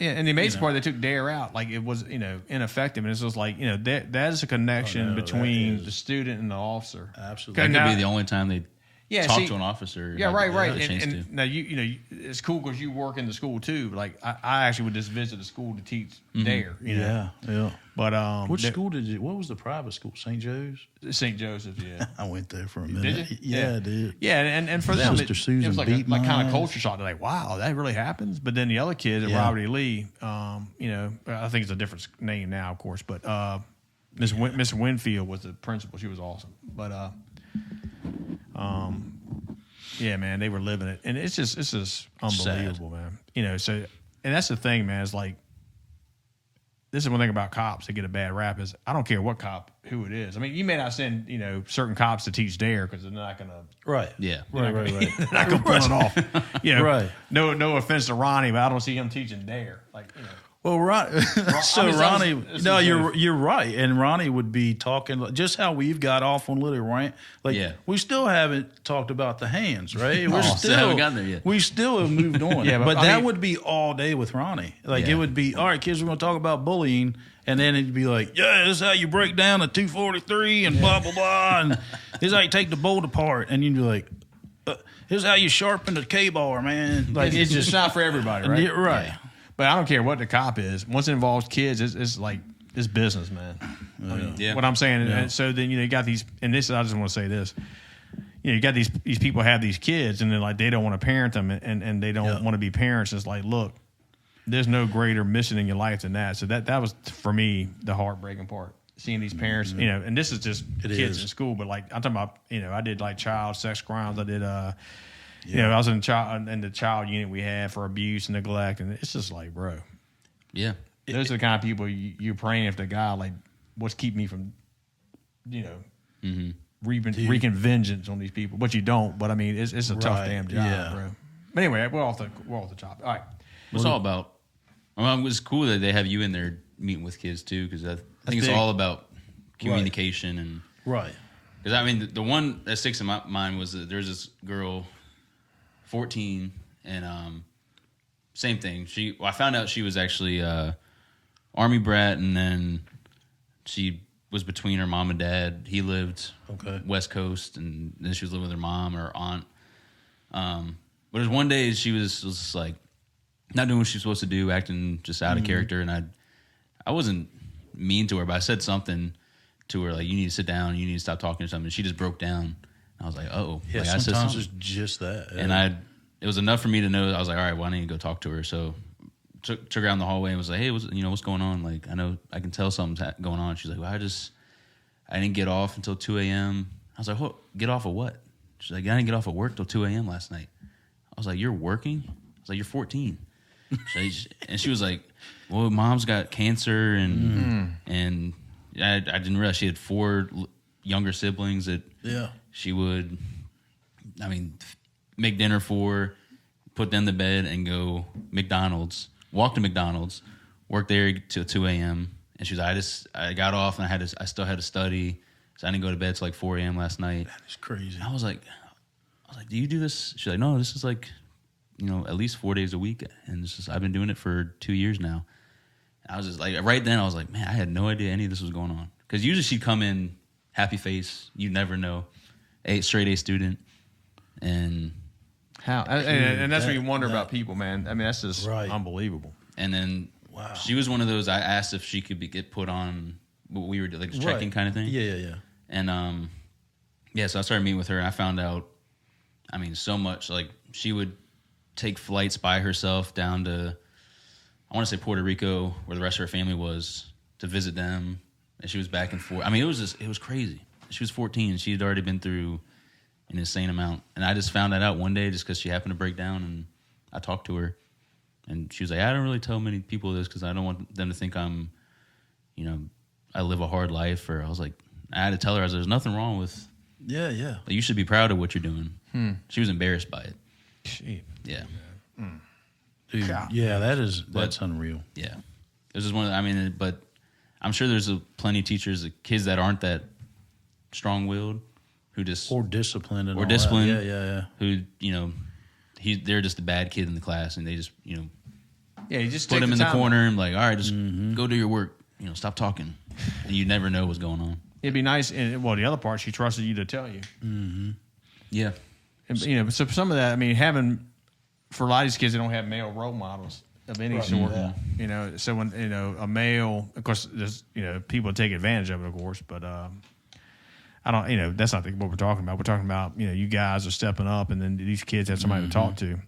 and the amazing part, they took Dare out it was ineffective, and it's just that is a connection between the student and the officer. Absolutely, that could be the only time they talk to an officer. Yeah, right. And now you it's cool because you work in the school too. I actually would just visit the school to teach Dare. But Which school did you? What was the private school? St. Joe's. St. Joseph's, yeah. I went there for a minute. Did you? Yeah, I did. Yeah, and for them, Sister it Susan was like beat like my kind of ass. culture shock. They're like, wow, that really happens. But then the other kids at Robert E. Lee, I think it's a different name now, of course. But Miss Winfield was the principal. She was awesome. But yeah, man, they were living it, and it's just unbelievable, man. So and that's the thing, man. It's like, this is one thing about cops that get a bad rap is I don't care what cop, who it is. I mean, you may not send, certain cops to teach DARE because they're not going to. Right. Yeah. Right. They're not going to pull it off. Right. No offense to Ronnie, but I don't see him teaching DARE. Well, Ronnie. You're right, and Ronnie would be talking just how we've got off on Little Rant. We still haven't talked about the hands, right? We're still haven't gotten there yet. We still have moved on. Yeah, but that would be all day with Ronnie. It would be, all right, kids, we're going to talk about bullying, and then it'd be like, yeah, this is how you break down a 243 and blah blah blah, and this is how you take the bolt apart, and you'd be like, this is how you sharpen the K-bar, man. It's just not for everybody, right? Yeah, right. Yeah. But I don't care what the cop is. Once it involves kids, it's like it's business, man. What I'm saying. Yeah. And so then you got these, and this I just want to say this. You got these people have these kids, and then they don't want to parent them, and they don't want to be parents. It's like, look, there's no greater mission in your life than that. So that was for me the heartbreaking part. Seeing these parents, and this is just kids in school, but I'm talking about, I did child sex crimes. I did. I was in the child unit we had for abuse and neglect, and it's just like, bro. Yeah. Those are the kind of people you're praying after God, what's keep me from, wreaking vengeance on these people. But you don't. But I mean, it's a tough damn job, bro. But anyway, we're off the top. All right. It's all about. It was cool that they have you in there meeting with kids too, because I think it's all about communication and right. Because I mean, the one that sticks in my mind was that there's this girl, 14, and same thing. I found out she was actually Army brat, and then she was between her mom and dad. He lived West Coast, and then she was living with her mom or her aunt. But there's one day she was just not doing what she was supposed to do, acting just out of character, and I wasn't mean to her, but I said something to her you need to sit down, you need to stop talking or something. And she just broke down. I was like, oh, yeah. I said sometimes it's just that, and it was enough for me to know. I was like, all right, well, I need to go talk to her. So took her down the hallway and was like, hey, what's going on? I know I can tell something's going on. She's like, well, I didn't get off until 2 a.m. I was like, get off of what? She's like, I didn't get off of work till 2 a.m. last night. I was like, you're working? I was like, you're 14. And she was like, well, mom's got cancer, and I didn't realize she had 4 younger siblings that she would, make dinner for, put them to bed, and go walk to McDonald's, work there till 2 a.m. And she was like, I got off and I still had to study, so I didn't go to bed till 4 a.m. last night. That is crazy. And I was like, do you do this? She's like, no, this is at least 4 days a week, and I've been doing it for 2 years now. I was just right then I was like, man, I had no idea any of this was going on, because usually she'd come in happy face, you never know, straight A student, and how and that's what you wonder about people, man. I mean, that's just unbelievable. And then she was one of those. I asked if she could get put on what we were doing, checking kind of thing. Yeah. And so I started meeting with her, and I found out, so much. She would take flights by herself down to, I want to say Puerto Rico, where the rest of her family was, to visit them. And she was back and forth. It was crazy. She was 14, and she had already been through an insane amount. And I just found that out one day just because she happened to break down, and I talked to her. And she was like, I don't really tell many people this because I don't want them to think I'm, I live a hard life. Or I was like, I had to tell her, there's nothing wrong with. Yeah. You should be proud of what you're doing. She was embarrassed by it. Shit. Yeah. Dude, that's unreal. Yeah. It was just one of but I'm sure there's plenty of teachers, kids that aren't that strong-willed, who just... Or disciplined. Yeah. Who, they're just the bad kid in the class, and they just, you just put him in the corner and all right, just go do your work. Stop talking. And you never know what's going on. It'd be nice. And, the other part, she trusted you to tell you. Mm-hmm. Yeah. And, so some of that, having... For a lot of these kids, they don't have male role models. of any sort. You know, so when a male, of course, there's people take advantage of it, of course, but I don't. That's not what we're talking about. We're talking about you guys are stepping up, and then these kids have somebody to talk to.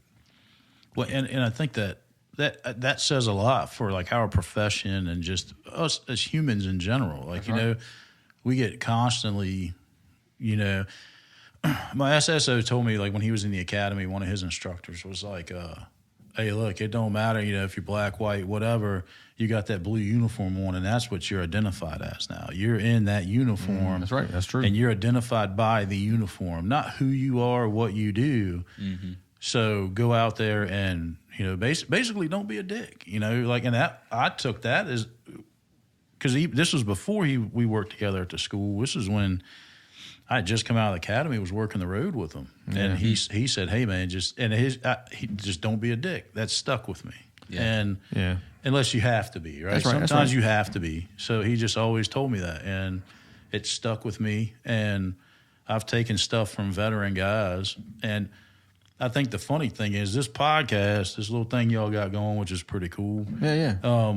Well, and I think that says a lot for like our profession and just us as humans in general. Like we get constantly, my SSO told me like when he was in the academy, one of his instructors was like, "Hey, look, it don't matter, if you're black, white, whatever, you got that blue uniform on, and that's what you're identified as now. You're in that uniform. That's right. That's true. And you're identified by the uniform, not who you are, or what you do. Mm-hmm. So go out there and basically don't be a dick. And that I took that as because this was before we worked together at the school. This is when I had just come out of the academy, was working the road with him, and he said, "Hey man, just don't be a dick." That stuck with me. Yeah. And unless you have to be, right? Sometimes you have to be. So he just always told me that, and it stuck with me. And I've taken stuff from veteran guys, and I think the funny thing is this podcast, this little thing y'all got going, which is pretty cool. Yeah.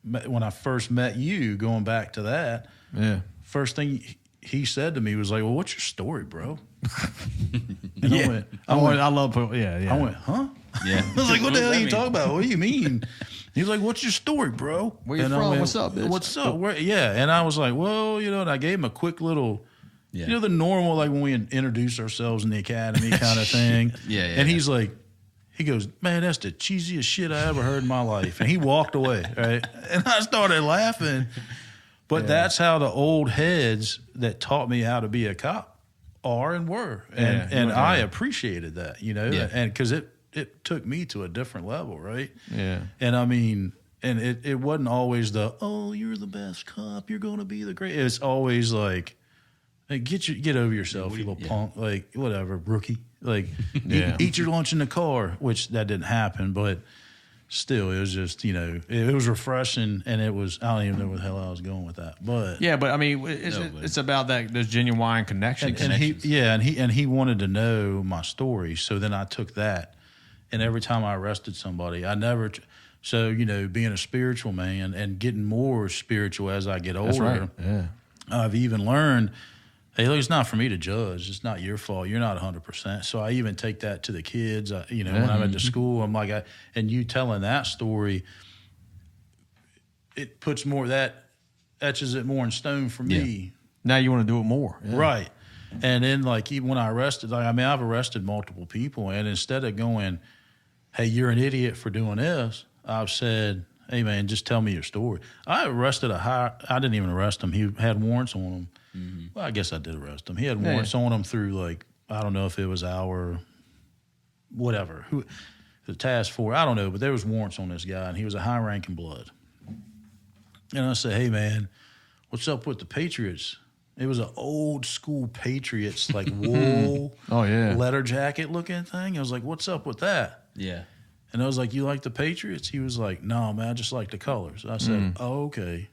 When I first met you, going back to that, first thing he said to me was like, "Well, what's your story, bro?" And I went, "Huh?" Yeah. I was like, "What the hell are you talking about? What do you mean?" He was like, "What's your story, bro?" Where you from? What's up, bitch? What's up? And I was like, "Well, and I gave him a quick little, the normal, like when we introduce ourselves in the academy kind of thing." And he's like, he goes, "Man, that's the cheesiest shit I ever heard in my life." And he walked away, right? And I started laughing. But that's how the old heads that taught me how to be a cop are and were. And I appreciated that, and because it took me to a different level, right? Yeah. And I mean, and it wasn't always oh, you're the best cop, you're going to be the great. It's always like, hey, get over yourself, you little punk, like whatever, rookie. Like, eat your lunch in the car, which that didn't happen, but still, it was just, it was refreshing, and it was, I don't even know where the hell I was going with that. But I mean, it's about those genuine connections. And he wanted to know my story, so then I took that, and every time I arrested somebody, being a spiritual man and getting more spiritual as I get older, that's right. Yeah. I've even learned, hey, look, it's not for me to judge. It's not your fault. You're not 100%. So I even take that to the kids. When I'm at the school, I'm like, and you telling that story, it puts etches it more in stone for me. Now you want to do it more. Yeah. Right. And then even when I arrested, I've arrested multiple people, and instead of going, hey, you're an idiot for doing this, I've said, hey man, just tell me your story. I didn't even arrest him. He had warrants on him. Mm-hmm. Well, I guess I did arrest him. He had warrants on him through I don't know if it was our whatever, the task force, I don't know, but there was warrants on this guy, and he was a high-ranking blood. And I said, hey man, what's up with the Patriots? It was an old school Patriots wool leather jacket looking thing. I was like, what's up with that? Yeah. And I was like, you like the Patriots? He was like, no, man, I just like the colors. I said, oh, okay.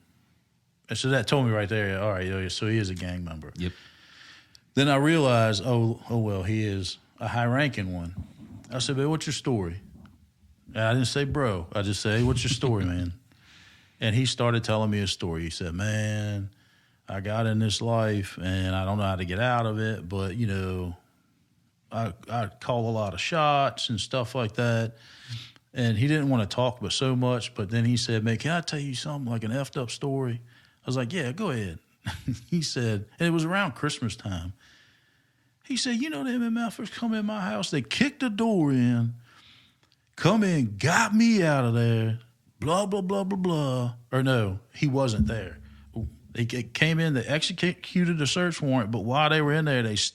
And so that told me right there, all right, so he is a gang member. Yep. Then I realized, oh well, he is a high-ranking one. I said, but what's your story? And I didn't say bro. I just said, hey, what's your story, man? And he started telling me his story. He said, man, I got in this life, and I don't know how to get out of it, but, I call a lot of shots and stuff like that. And he didn't want to talk about so much, but then he said, man, can I tell you something, like an effed up story? I was like, yeah, go ahead. He said, and it was around Christmas time. He said, them MFers come in my house, they kicked the door in, come in, got me out of there, blah, blah, blah, blah, blah. Or no, he wasn't there. They came in, they executed a search warrant, but while they were in there, at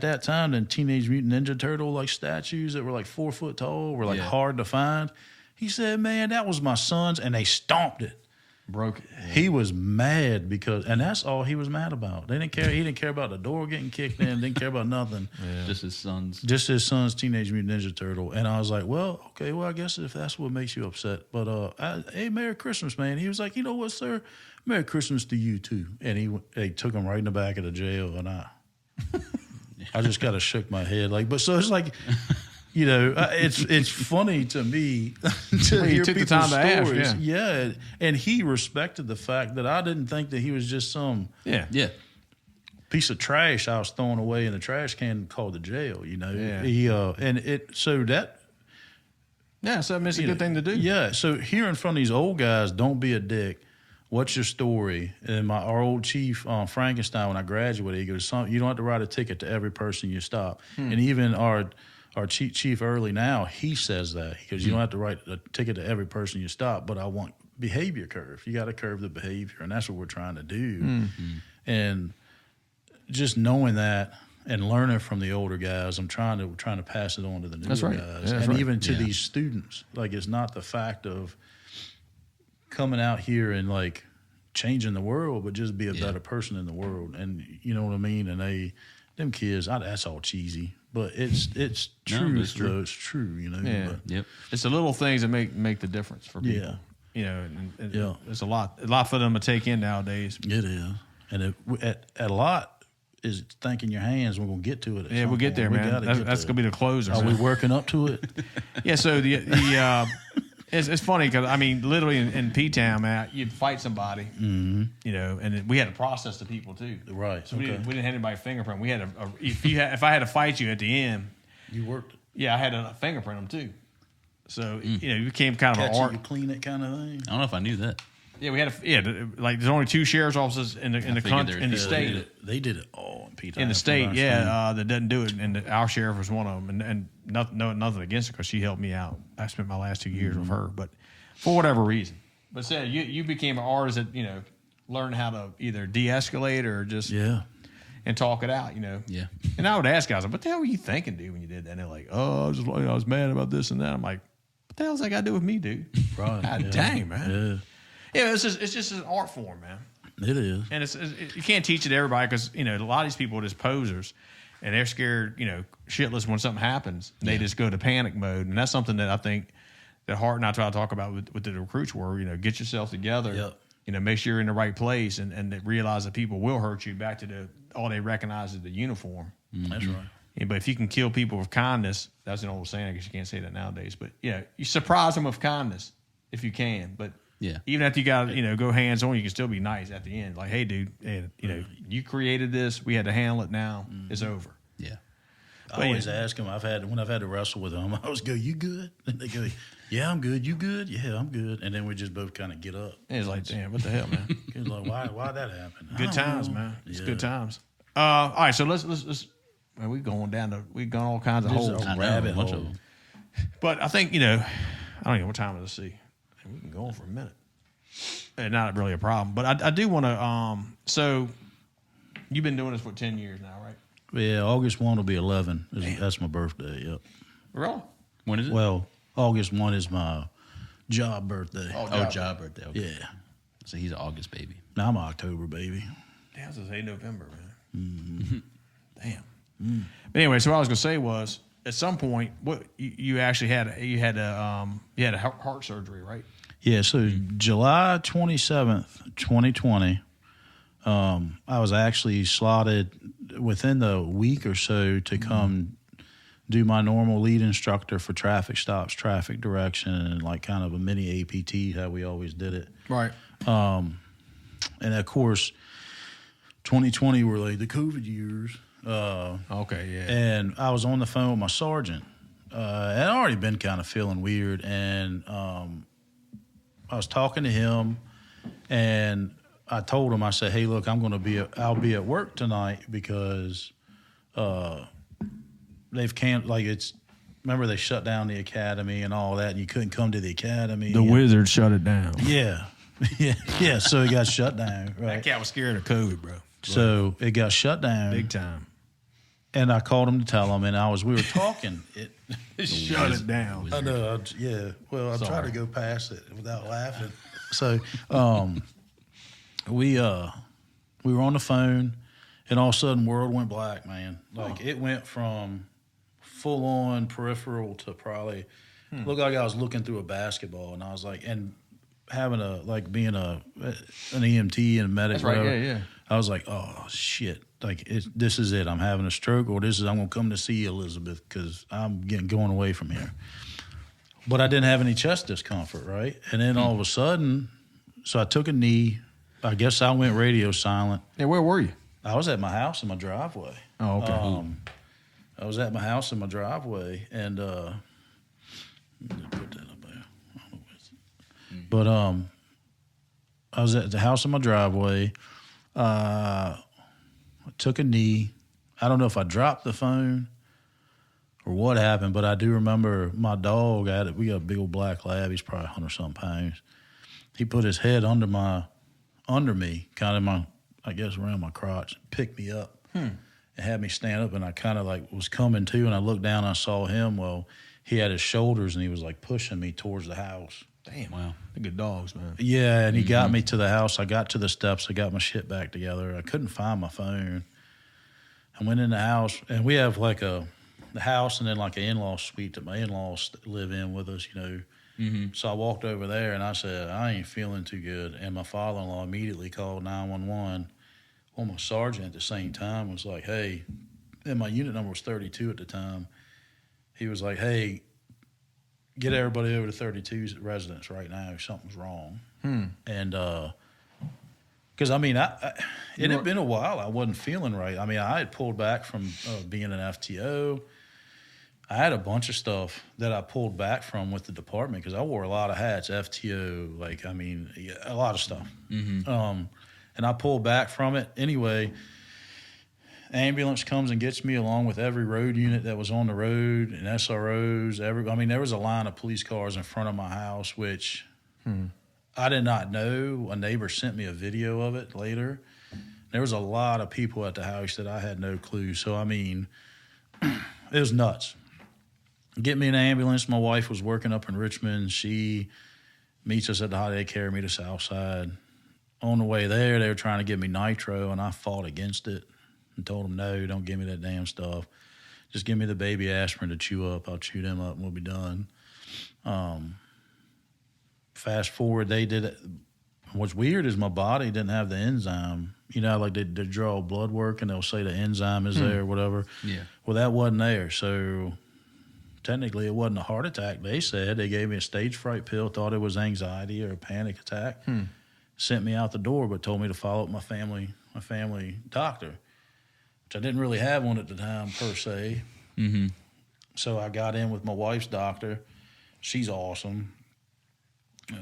that time, the Teenage Mutant Ninja Turtle statues that were 4 foot tall were hard to find. He said, man, that was my son's, and they stomped it. Broke it. Yeah. He was mad and that's all he was mad about. They didn't care. He didn't care about the door getting kicked in. Didn't care about nothing. Yeah. Just his son's Teenage Mutant Ninja Turtle. And I was like, well, okay, I guess if that's what makes you upset. But hey, Merry Christmas, man. He was like, you know what, sir? Merry Christmas to you too. And they took him right in the back of the jail, and I just kind of shook my head. But so it's like, You know, it's funny to me to Well, hear took the people's time to ask, stories. yeah. And he respected the fact that I didn't think that he was just some Yeah. Yeah. piece of trash I was throwing away in the trash can called the jail. You know, Yeah. So it's a good thing to do. Yeah, so hearing from these old guys, don't be a dick. What's your story? And our old chief, Frankenstein, when I graduated, he goes, you don't have to write a ticket to every person you stop. And even our chief early now, he says that. He goes, you don't have to write a ticket to every person you stop, but I want behavior curve. You got to curve the behavior, and that's what we're trying to do. And just knowing that and learning from the older guys, I'm trying to pass it on to the newer That's right. guys, Yeah, that's and right. even to these students. Like, it's not the fact of coming out here and like changing the world, but just be a better person in the world. And you know what I mean? And them kids, that's all cheesy, but it's true. it's true. Though. It's true, you know. Yeah. But, Yep. It's the little things that make the difference for people. Yeah. You know, and Yeah. there's a lot for them to take in nowadays. it is, and a lot is thinking your hands. We're gonna get to it. Yeah, we'll get there, man. That's gonna be the closer. Are we working up to it? Yeah. So it's funny because I mean, literally in P-Town, man, you'd fight somebody, you know, and we had to process the people too. Right. So we Okay. didn't have anybody fingerprint. We had if I had to fight you at the end, You worked it. yeah, I had to fingerprint them too. So you know, you became kind of Catch an art. it, you clean it, kind of thing. I don't know if I knew that. Yeah, we had like there's only 2 sheriff's offices in the figured country, there- in the yeah, state. They did it all in P-Town. In the from state, what I understand. that doesn't do it, and our sheriff was one of them. And nothing against her because she helped me out. I spent my last 2 years with her, but for whatever reason. But said you became an artist that learned how to either de-escalate or just and talk it out. Yeah. And I would ask guys, "What the hell were you thinking, dude, when you did that?" And they're like, "Oh, I was mad about this and that." I'm like, "What the hell's that got to do with me, dude?" Right. God dang, man. Yeah, Yeah, it's just an art form, man. it is. And you can't teach it to everybody because a lot of these people are just posers, and they're scared, shitless when something happens. And they just go to panic mode, and that's something that I think that Hart and I try to talk about with the recruits were, get yourself together, Yep. Make sure you're in the right place, and they realize that people will hurt you. Back to all they recognize is the uniform. That's right. Yeah, but if you can kill people with kindness, that's an old saying. I guess you can't say that nowadays. But you surprise them with kindness if you can. But Yeah. even after you got go hands on, you can still be nice at the end. Like, hey, dude, you created this. We had to handle it. Now it's over. Yeah. I always ask them. When I've had to wrestle with them, I always go, "You good?" And they go, "Yeah, I'm good. You good?" "Yeah, I'm good." And then we just both kind of get up. And it's like, damn, what the hell, man? It's like, why that happen? I Good don't times, know. man. It's Yeah. good times. All right, so let's. Man, we've gone all kinds of This is holes. a I know, rabbit a bunch hole. of them. But I think I don't know what time it is. See, we can go on for a minute. Not really a problem, but I do want to. So you've been doing this for 10 years now, right? Yeah, August 1 will be 11. That's my birthday. Yep. Really? When is it? Well, August 1 is my job birthday. Oh, job birthday. Okay. Yeah. So he's an August baby. Now I'm an October baby. Damn, I was gonna say November, man. Damn. But anyway, so what I was gonna say was, at some point, what you actually had a heart surgery, right? Yeah, so July 27th, 2020, I was actually slotted within the week or so to come do my normal lead instructor for traffic stops, traffic direction, and like kind of a mini APT, how we always did it. Right. And of course, 2020 were like the COVID years. Okay. Yeah. And I was on the phone with my sergeant. And I'd already been kind of feeling weird. And I was talking to him, and I told him, I said, "Hey, look, I'll be at work tonight because they've remember they shut down the academy and all that, and you couldn't come to the academy. The Wizards shut it down. Yeah. Yeah. So it got shut down. Right. That cat was scared of COVID, bro. So it got shut down. Big time. And I called him to tell him, and we were talking. Shut it down. I know. Yeah. Well, I try to go past it without laughing. So, we were on the phone, and all of a sudden, world went black, man. Like it went from full on peripheral to probably looked like I was looking through a basketball, and I was like, and having being an EMT and a medic. That's right. whatever, Yeah. I was like, oh, shit. Like, this is it. I'm having a stroke, or I'm going to come to see you, Elizabeth, because I'm going away from here. But I didn't have any chest discomfort, right? And then all of a sudden, so I took a knee. I guess I went radio silent. Yeah, where were you? I was at my house in my driveway. Oh, okay. I was at my house in my driveway, and put that up there. I don't know where it's at. But I was at the house in my driveway. I took a knee. I don't know if I dropped the phone or what happened, but I do remember my dog. We got a big old black lab. He's probably 100-something pounds. He put his head under me, kind of I guess around my crotch, picked me up and had me stand up, and I kind of like was coming to, and I looked down and I saw him. Well, he had his shoulders and he was like pushing me towards the house. Damn. Wow. They're good dogs, man. Yeah, and he got me to the house. I got to the steps. I got my shit back together. I couldn't find my phone. I went in the house, and we have like the house and then like an in-law suite that my in-laws live in with us, you know. So I walked over there, and I said, I ain't feeling too good. And my father-in-law immediately called 911. Well, my sergeant at the same time was like, hey, and my unit number was 32 at the time. He was like, hey, get everybody over to 32's residence right now. Something's wrong. And because, I mean, it had been a while. I wasn't feeling right. I mean, I had pulled back from being an FTO. I had a bunch of stuff that I pulled back from with the department because I wore a lot of hats, FTO, like, I mean, a lot of stuff. And I pulled back from it. Anyway, ambulance comes and gets me along with every road unit that was on the road and SROs. I mean, there was a line of police cars in front of my house, which I did not know. A neighbor sent me a video of it later. There was a lot of people at the house that I had no clue. So, I mean, it was nuts. Get me an ambulance. My wife was working up in Richmond. She meets us at the holiday, carry me to Southside. On the way there, they were trying to give me nitro, and I fought against it and told them, no, don't give me that damn stuff. Just give me the baby aspirin to chew up. I'll chew them up and we'll be done. Fast forward, they did it. What's weird is my body didn't have the enzyme. You know, like they draw blood work and they'll say the enzyme is there or whatever. Yeah. Well, that wasn't there. So technically it wasn't a heart attack. They said they gave me a stage fright pill, thought it was anxiety or a panic attack. Sent me out the door, but told me to follow up my family doctor, which I didn't really have one at the time per se. So I got in with my wife's doctor. She's awesome.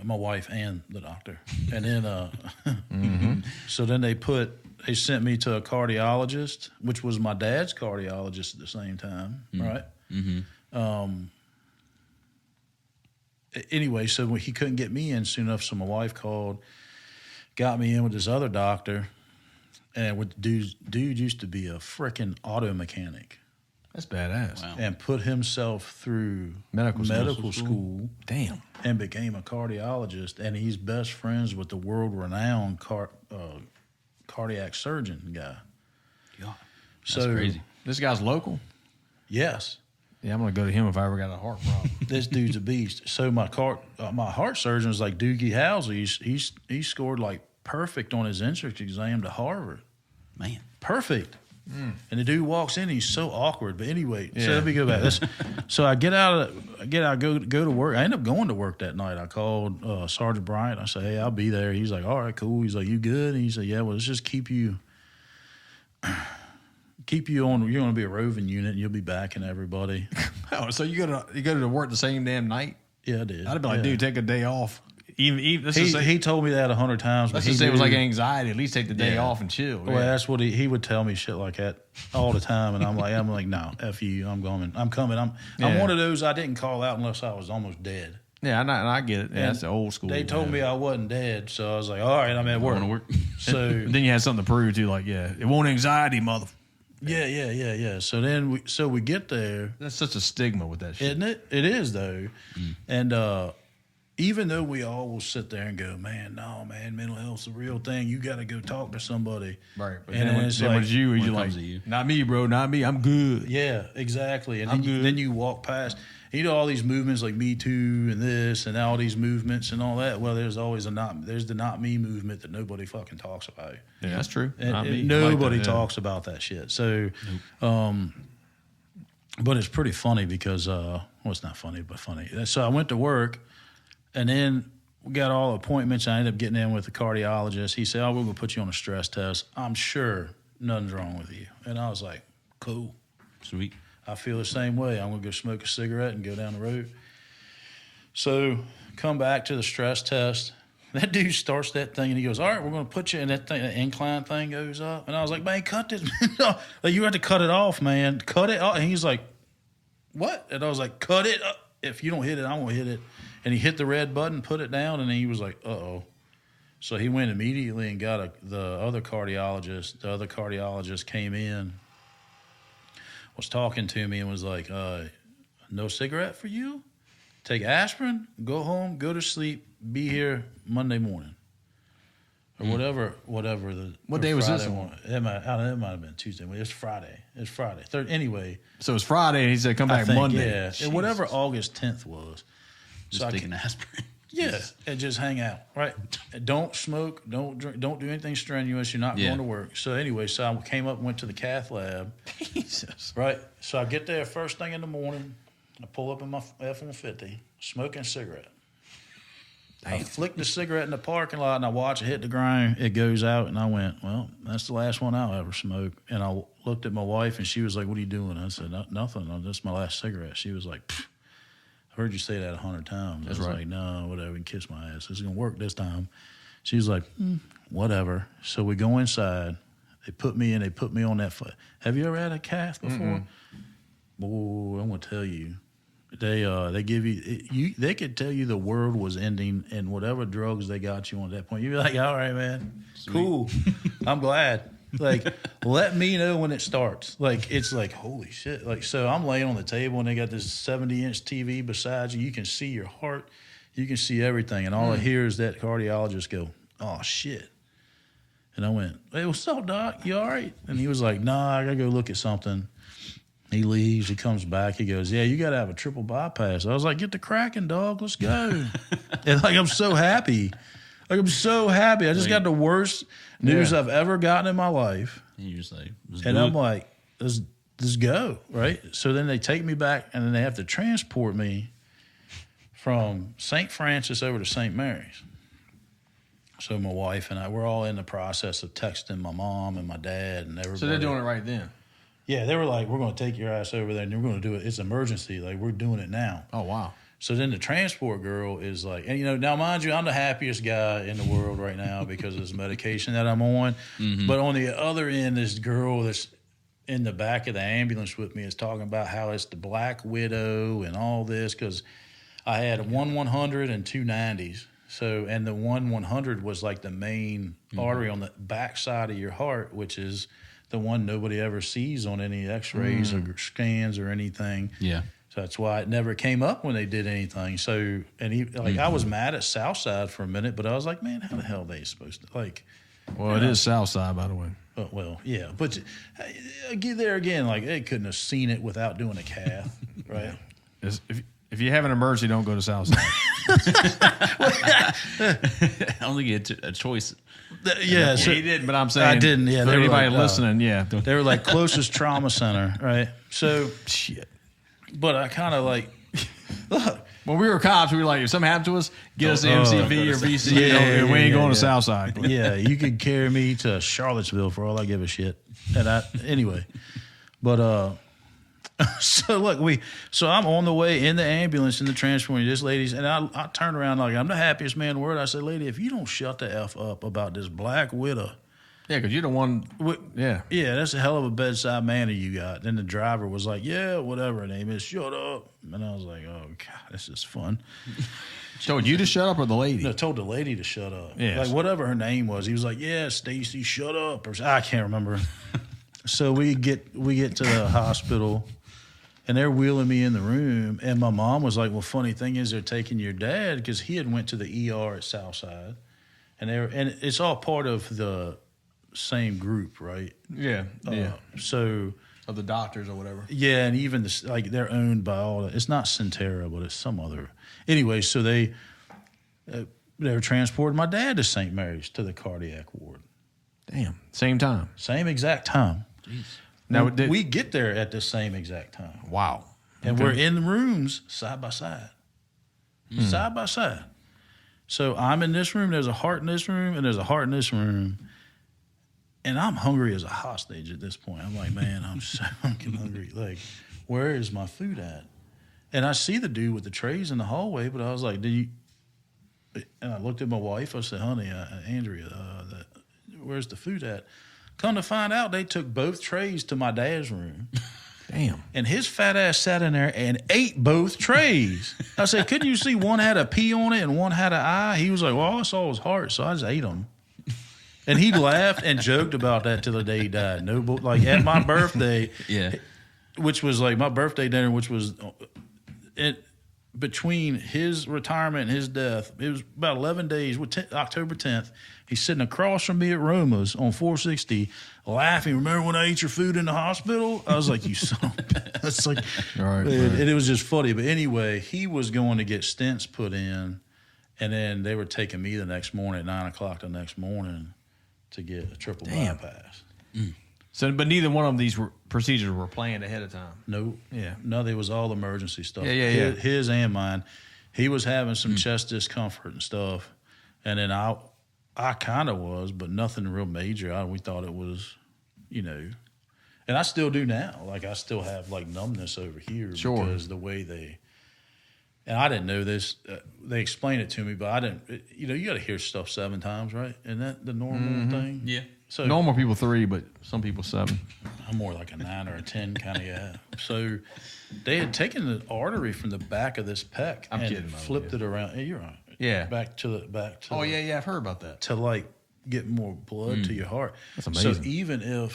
My wife and the doctor. And then, so then they sent me to a cardiologist, which was my dad's cardiologist at the same time, right? Anyway, so he couldn't get me in soon enough, so my wife called, got me in with this other doctor, and dude used to be a freaking auto mechanic. That's badass. Wow. And put himself through medical school. Damn. And became a cardiologist, and he's best friends with the world-renowned cardiac surgeon guy. God, that's crazy. This guy's local? Yes. Yeah, I'm going to go to him if I ever got a heart problem. This dude's a beast. So my heart surgeon was like Doogie Howsey. He scored like perfect on his entrance exam to Harvard. Man. Perfect. And the dude walks in, he's so awkward. But anyway, so let me go back. So I go to work. I end up going to work that night. I called Sergeant Bryant. I said, hey, I'll be there. He's like, all right, cool. He's like, you good? And he said, yeah, well, let's just keep you on. You're going to be a roving unit, and you'll be backing everybody. Oh, so you go to work the same damn night? Yeah, I did. I'd be like, dude, take a day off. Even he told me that 100 times. Let's just say it was like anxiety. At least take the day off and chill. Well, that's what he would tell me shit like that all the time, and I'm like, no, F you, I'm coming. I'm one of those I didn't call out unless I was almost dead. Yeah, and I get it. Yeah, that's the old school. They told me I wasn't dead, so I was like, all right, I'm at work. So then you had something to prove too, like, it won't anxiety, mother. Yeah. So then we get there. That's such a stigma with that shit, isn't it? It is though, and even though we all will sit there and go, man, no, man, mental health's a real thing. You got to go talk to somebody. Right. But And then when it's then like, when it's you, when you're it like, comes to you. not me, bro, not me. I'm good. yeah, exactly. And I'm then good. you walk past, you know, all these movements like Me Too and this and all these movements and all that. Well, there's always the not me movement that nobody fucking talks about. Yeah, that's true. And, Not me. and I like nobody that, yeah. talks about that shit. So, but it's pretty funny because, well, it's not funny, but funny. So I went to work, and then we got all appointments. I ended up getting in with the cardiologist. He said, "Oh, we're going to put you on a stress test. I'm sure nothing's wrong with you." And I was like, "Cool. Sweet. I feel the same way. I'm going to go smoke a cigarette and go down the road." So come back to the stress test. That dude starts that thing and he goes, "All right, we're going to put you in that thing." The incline thing goes up. And I was like, "Man, cut this." Like, you have to cut it off, man. Cut it off. And he's like, "What?" And I was like, "Cut it up. If you don't hit it, I won't hit it." And he hit the red button, put it down, and then he was like, "Uh-oh." So he went immediately and got the other cardiologist. The other cardiologist came in, was talking to me and was like, "No cigarette for you? Take aspirin, go home, go to sleep, be here Monday morning." Or whatever. What Or day was this Friday on? one. It might have been Tuesday. It's Friday. It's Friday. Anyway, So it's Friday, and he said, come I back think, Monday. yeah. And whatever August 10th was. Just I take an aspirin. Yeah, and just hang out, right? Don't smoke, don't drink, don't do anything strenuous. You're not Yeah. going to work. So anyway, so I came up and went to the cath lab. Jesus. Right. So I get there first thing in the morning. I pull up in my F-150, smoking a cigarette. I flick the cigarette in the parking lot and I watch it hit the ground. It goes out and I went, "Well, that's the last one I'll ever smoke." And I looked at my wife and she was like, "What are you doing?" I said, "Nothing. That's my last cigarette." She was like, "Pfft, I heard you say that 100 times." That's I was right. like, "No, whatever, and kiss my ass. It's going to work this time." She was like, "Whatever." So we go inside. They put me on that foot. Have you ever had a cath before? Boy, I'm going to tell you. They give you they could tell you the world was ending and whatever drugs they got you on at that point. You'd be like, "All right, man, cool. I'm glad." Like, let me know when it starts. Like, it's like, holy shit. Like, so I'm laying on the table and they got this 70-inch TV beside you. You can see your heart. You can see everything. And all I hear is that cardiologist go, "Oh, shit." And I went, "Hey, what's up, doc? You all right?" And he was like, "Nah, I got to go look at something." He leaves. He comes back. He goes, "Yeah, you got to have a triple bypass." I was like, "Get the cracking, dog. Let's go." And like, I'm so happy. Like, I'm so happy. I just got the worst news I've ever gotten in my life. And you're just like, And I'm like, let's go, right? So then they take me back, and then they have to transport me from St. Francis over to St. Mary's. So my wife and I, we're all in the process of texting my mom and my dad and everybody. So they're doing it right then. Yeah, they were like, "We're going to take your ass over there, and we're going to do it. It's emergency. Like, we're doing it now." Oh, wow. So then the transport girl is like, and now mind you, I'm the happiest guy in the world right now because of this medication that I'm on. But on the other end, this girl that's in the back of the ambulance with me is talking about how it's the Black Widow and all this because I had 100 and 90s. So, and the 100 was like the main artery on the back side of your heart, which is the one nobody ever sees on any x-rays or scans or anything. yeah. So that's why it never came up when they did anything. So, and I was mad at Southside for a minute, but I was like, man, how the hell are they supposed to, like, Well, it is Southside, by the way. well, yeah. But get there again, like, they couldn't have seen it without doing a cath, right? If you have an emergency, don't go to Southside. I don't think you had a choice. Yeah. So he didn't, but I'm saying I didn't, yeah, for they were anybody like, listening, yeah. they were like closest trauma center, right? So, Shit. but I kind of like, look. When we were cops, we were like, if something happened to us, get us to MCV or VC. Yeah, we ain't going to yeah. Southside. Yeah, you could carry me to Charlottesville for all I give a shit. And anyway, but so look, so I'm on the way in the ambulance in the transport. This lady's, and I turned around like I'm the happiest man in the world. I said, "Lady, if you don't shut the F up about this Black Widow." Yeah, because you're the one. Yeah. Yeah, that's a hell of a bedside manner you got. Then the driver was like, "Yeah, whatever her name is, shut up." And I was like, "Oh God, this is fun." Told you to shut up or the lady? No, told the lady to shut up. Yes. Like whatever her name was. He was like, "Yeah, Stacy, shut up." Or I can't remember. So we get to the hospital, And they're wheeling me in the room, and my mom was like, "Well, funny thing is, they're taking your dad because he had went to the ER at Southside, and it's all part of the same group, right? Yeah. So Of the doctors or whatever. yeah, and even this, like they're owned by all. It's not Centera, but it's some other. Anyway, so they were transporting my dad to St. Mary's to the cardiac ward. Damn. Same time. Same exact time. Jeez. Now, We get there at the same exact time. wow. And we're in the rooms side by side. Side by side. So I'm in this room, there's a heart in this room, and there's a heart in this room. And I'm hungry as a hostage at this point. I'm like, man, I'm so fucking hungry. Like, where is my food at? And I see the dude with the trays in the hallway, but I was like, and I looked at my wife. I said, honey, Andrea, where's the food at? Come to find out, they took both trays to my dad's room. Damn. And his fat ass sat in there and ate both trays. I said, couldn't you see one had a P on it and one had an I? He was like, well, all I saw was heart, so I just ate them. And he laughed and joked about that till the day he died. No, like at my birthday, Yeah. which was like my birthday dinner, which was between his retirement and his death, it was about 11 days. October 10th, he's sitting across from me at Roma's on 460, laughing. Remember when I ate your food in the hospital? I was like, you son of a bitch. It's like, Right. and it was just funny. But anyway, he was going to get stents put in, and then they were taking me the next morning at 9 o'clock the next morning to get a triple bypass. So, but neither one of these procedures were planned ahead of time. Nope. Yeah. No, there was all emergency stuff. Yeah. His and mine. He was having some chest discomfort and stuff. And then I kind of was, but nothing real major. We thought it was, and I still do now. Like, I still have, like, numbness over here. Sure. Because the way and I didn't know this. They explained it to me, but I didn't. You got to hear stuff 7 times, right? Isn't that the normal thing? Yeah. So Normal people 3, but some people 7. I'm more like a 9 or a 10 kind of guy. So they had taken the artery from the back of this pec I'm and kidding, by the flipped way. it around. Hey, you're right. Yeah. Back to the. Oh, yeah, I've heard about that. To like get more blood to your heart. That's amazing. So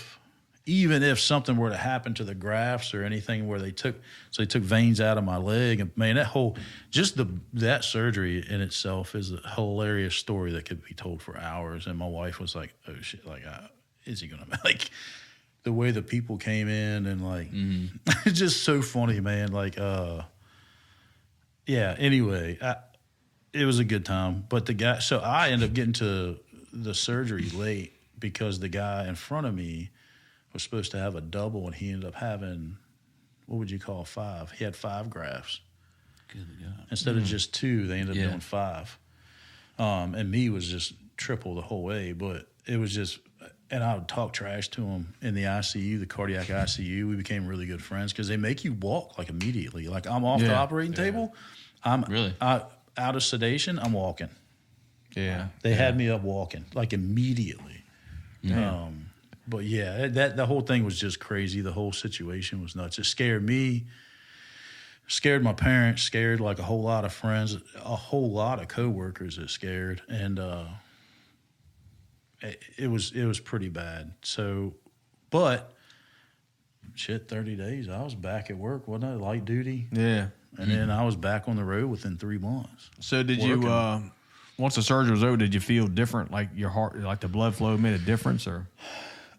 even if something were to happen to the grafts or anything where they took veins out of my leg, and man, that surgery in itself is a hilarious story that could be told for hours. And my wife was like, oh shit, like, is he gonna, like, the way the people came in and like, it's just so funny, man. Like, yeah, anyway, it was a good time, but so I ended up getting to the surgery late because the guy in front of me was supposed to have a double, and he ended up having, what would you call 5? He had 5 grafts. Good God. Instead of just 2, they ended up Yeah. doing 5. And me was just triple the whole way, but it was just, and I would talk trash to him in the ICU, the cardiac ICU. We became really good friends because they make you walk like immediately. Like, I'm off the operating table. I'm Really? out of sedation. I'm walking. Yeah. They had me up walking like immediately. But yeah, the whole thing was just crazy. The whole situation was nuts. It scared me, scared my parents, scared like a whole lot of friends, a whole lot of coworkers. It scared, and it was pretty bad. So, but shit, 30 days, I was back at work, wasn't I? Light duty, Yeah. and then I was back on the road within 3 months. So did you, once the surgery was over, did you feel different? Like your heart, like the blood flow made a difference, or?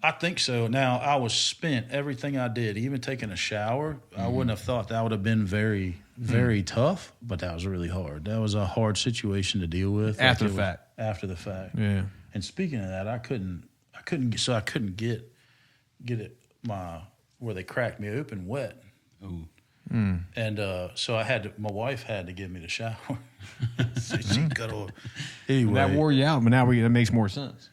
I think so. Now, I was spent. Everything I did, even taking a shower, I wouldn't have thought that would have been very, very tough, but that was really hard. That was a hard situation to deal with. After the fact. After the fact. Yeah. And speaking of that, I couldn't get it, where they cracked me open wet. Ooh. And so my wife had to give me the shower. So she got all, anyway. That wore you out, but now that makes more sense.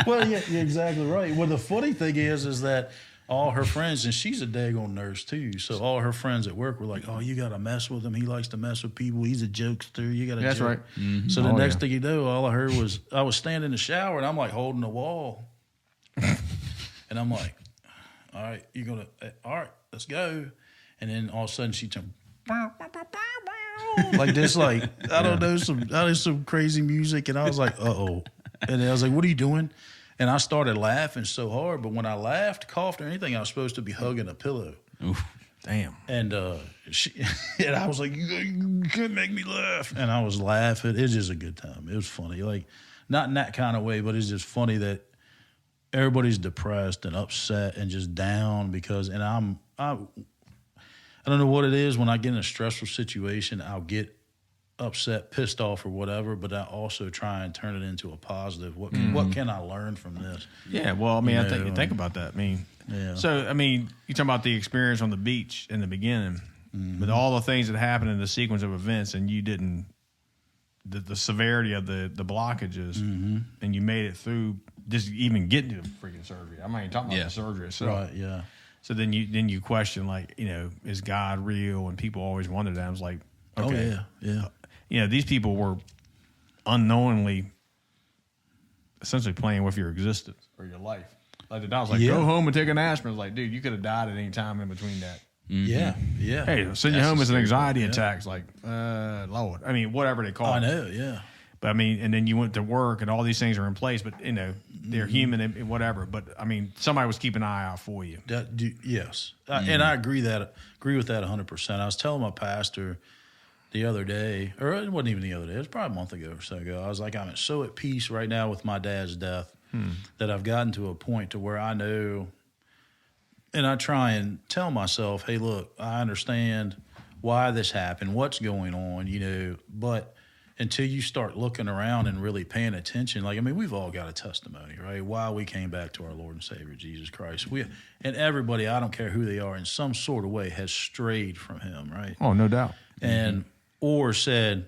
Well, yeah, you're exactly right. Well, the funny thing is that all her friends, and she's a daggone nurse too, so all her friends at work were like, oh, you got to mess with him. He likes to mess with people. He's a jokester. You got to That's joke. right. Mm-hmm. So the next thing you know, all I heard was, I was standing in the shower, and I'm like holding the wall. And I'm like, all right, all right, let's go. And then all of a sudden she turned, like this, like, I don't know, some crazy music. And I was like, uh-oh. And I was like, what are you doing? And I started laughing so hard. But when I laughed, coughed, or anything, I was supposed to be hugging a pillow. Oof. Damn. And and I was like, you couldn't make me laugh. And I was laughing. It was just a good time. It was funny. Like, not in that kind of way, but it's just funny that everybody's depressed and upset and just down because, and I don't know what it is. When I get in a stressful situation, I'll get upset, pissed off, or whatever. But I also try and turn it into a positive. What can I learn from this? Yeah. Well, I mean, I think you think about that. I mean, Yeah. so I mean, you talking about the experience on the beach in the beginning, with all the things that happened in the sequence of events, and you didn't the severity of the blockages, and you made it through just even getting to the freaking surgery. I'm not even talking about the surgery itself. Right. Yeah. So then you question, like, is God real? And people always wondered that. I was like, okay, these people were unknowingly, essentially playing with your existence or your life. Like the doctor was like, go home and take an aspirin. I was like, dude, you could have died at any time in between that. Yeah. Yeah. Hey, send you home with an anxiety attack. It's like, Lord. I mean, whatever they call it. I know. Yeah. But I mean, and then you went to work and all these things are in place, but they're human and whatever. But I mean, somebody was keeping an eye out for you. Yes. And I agree with that 100%. I was telling my pastor the other day, or it wasn't even the other day, it was probably a month ago or so ago. I was like, I'm so at peace right now with my dad's death that I've gotten to a point to where I know, and I try and tell myself, hey, look, I understand why this happened, what's going on, but until you start looking around and really paying attention, like, I mean, we've all got a testimony, right? Why we came back to our Lord and Savior, Jesus Christ. And everybody, I don't care who they are, in some sort of way has strayed from him, right? Oh, no doubt. And, or said,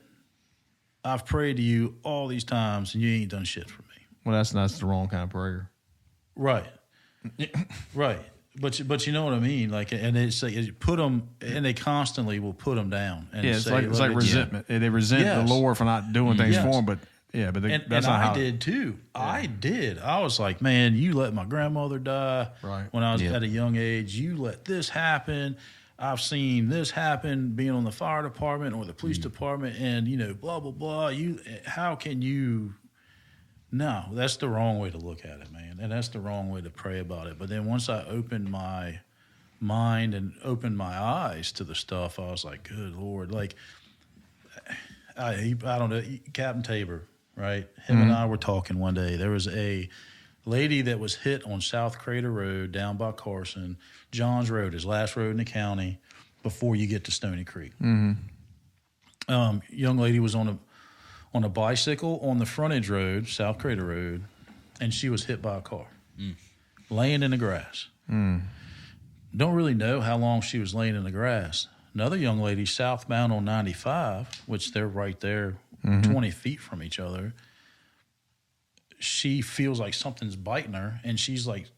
I've prayed to you all these times and you ain't done shit for me. Well, that's the wrong kind of prayer. Right. Right. But you know what I mean? Like, and it's like, put them, and they constantly will put them down. And it's like resentment. They resent the Lord for not doing things for them, but that's not how. I did too. Yeah. I did. I was like, man, you let my grandmother die when I was at a young age. You let this happen. I've seen this happen being on the fire department or the police department, and blah blah blah. How can you? No, that's the wrong way to look at it, man. And that's the wrong way to pray about it. But then once I opened my mind and opened my eyes to the stuff, I was like, good Lord. Like, I don't know, Captain Tabor, right? Him and I were talking one day. There was a lady that was hit on South Crater Road down by Carson, Johns Road, his last road in the county, before you get to Stony Creek. Young lady was on a bicycle on the frontage road, South Crater Road, and she was hit by a car, laying in the grass. Don't really know how long she was laying in the grass. Another young lady southbound on 95, which they're right there 20 feet from each other, she feels like something's biting her, and she's like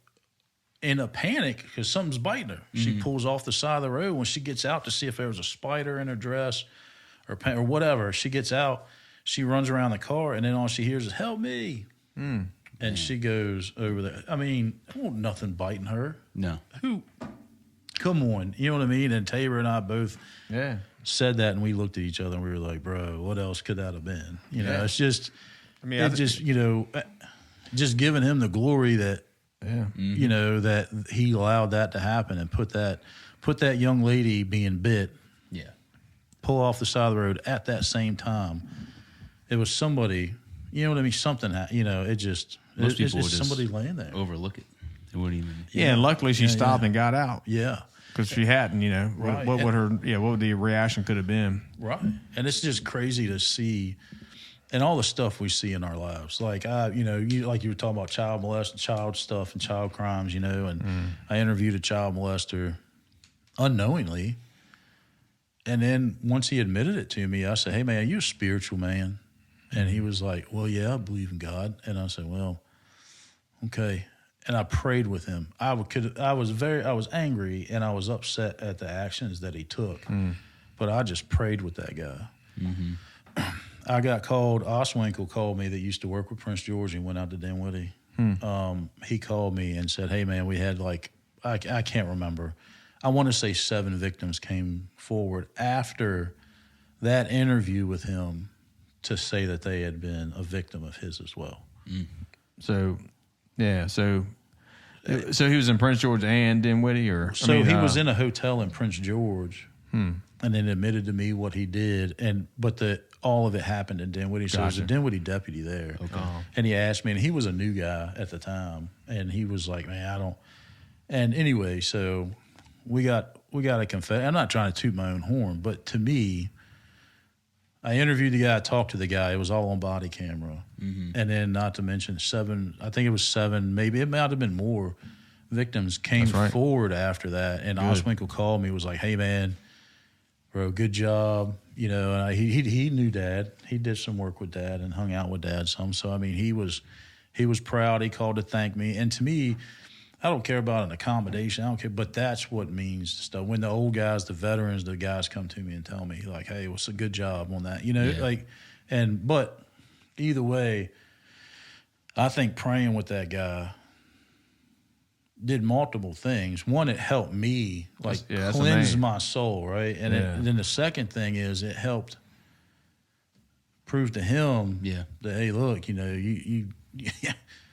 in a panic because something's biting her. She pulls off the side of the road. When she gets out to see if there was a spider in her dress or whatever, she gets out. She runs around the car, and then all she hears is, help me. And she goes over there. I mean, there wasn't nothing biting her. No. Who? Come on. You know what I mean? And Tabor and I both said that, and we looked at each other, and we were like, bro, what else could that have been? It's just, just giving him the glory that, that he allowed that to happen and put that young lady being bit, pull off the side of the road at that same time. It was somebody, you know what I mean? Something, it just, most people it's would just somebody laying there. Overlook it. It wouldn't even. Yeah, and luckily she stopped and got out. Yeah. Because she hadn't, Right. what would the reaction could have been? Right. And it's just crazy to see, and all the stuff we see in our lives. Like, like you were talking about child molesting, child stuff and child crimes, and I interviewed a child molester unknowingly. And then once he admitted it to me, I said, hey, man, you a spiritual man? And he was like, well, yeah, I believe in God. And I said, well, okay. And I prayed with him. I was angry and I was upset at the actions that he took. But I just prayed with that guy. I got called, Oswinkle called me that used to work with Prince George and went out to Dinwiddie. He called me and said, hey, man, we had I can't remember. I want to say 7 victims came forward after that interview with him to say that they had been a victim of his as well. So, yeah. So So he was in Prince George and Dinwiddie, or he was in a hotel in Prince George, and then admitted to me what he did, but all of it happened in Dinwiddie. So there was a Dinwiddie deputy there, and he asked me, and he was a new guy at the time, and he was like, "Man, I don't." And anyway, so we got a confession. I'm not trying to toot my own horn, but to me, I interviewed the guy, I talked to the guy. It was all on body camera. And then not to mention 7, I think it was 7, maybe it might have been more victims came forward after that. And Oswinkle called me, was like, "Hey, man, bro, good job." You know, and he knew Dad. He did some work with Dad and hung out with Dad some. So, I mean, he was proud. He called to thank me. And to me, I don't care about an accommodation. I don't care, but that's what means stuff. When the old guys, the veterans, the guys come to me and tell me like, "Hey, what's a good job on that?" You know, but either way, I think praying with that guy did multiple things. One, it helped me cleanse my soul, right? And then the second thing is it helped prove to him that, hey, look, you know,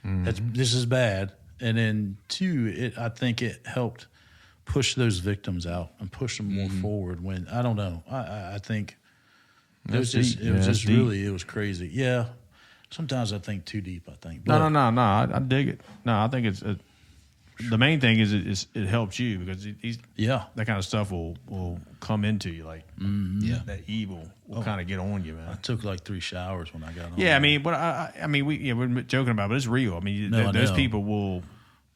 this is bad. And then 2, I think it helped push those victims out and push them more forward. When I don't know, I think it was crazy. Yeah, sometimes I think too deep. I think. But, No. I dig it. No, I think it's the main thing is it helps you because that kind of stuff will come into you like that evil will kind of get on you, man. I took like 3 showers when I got home. Yeah, I mean, but I mean, we're joking about it, but it's real. I mean, those people will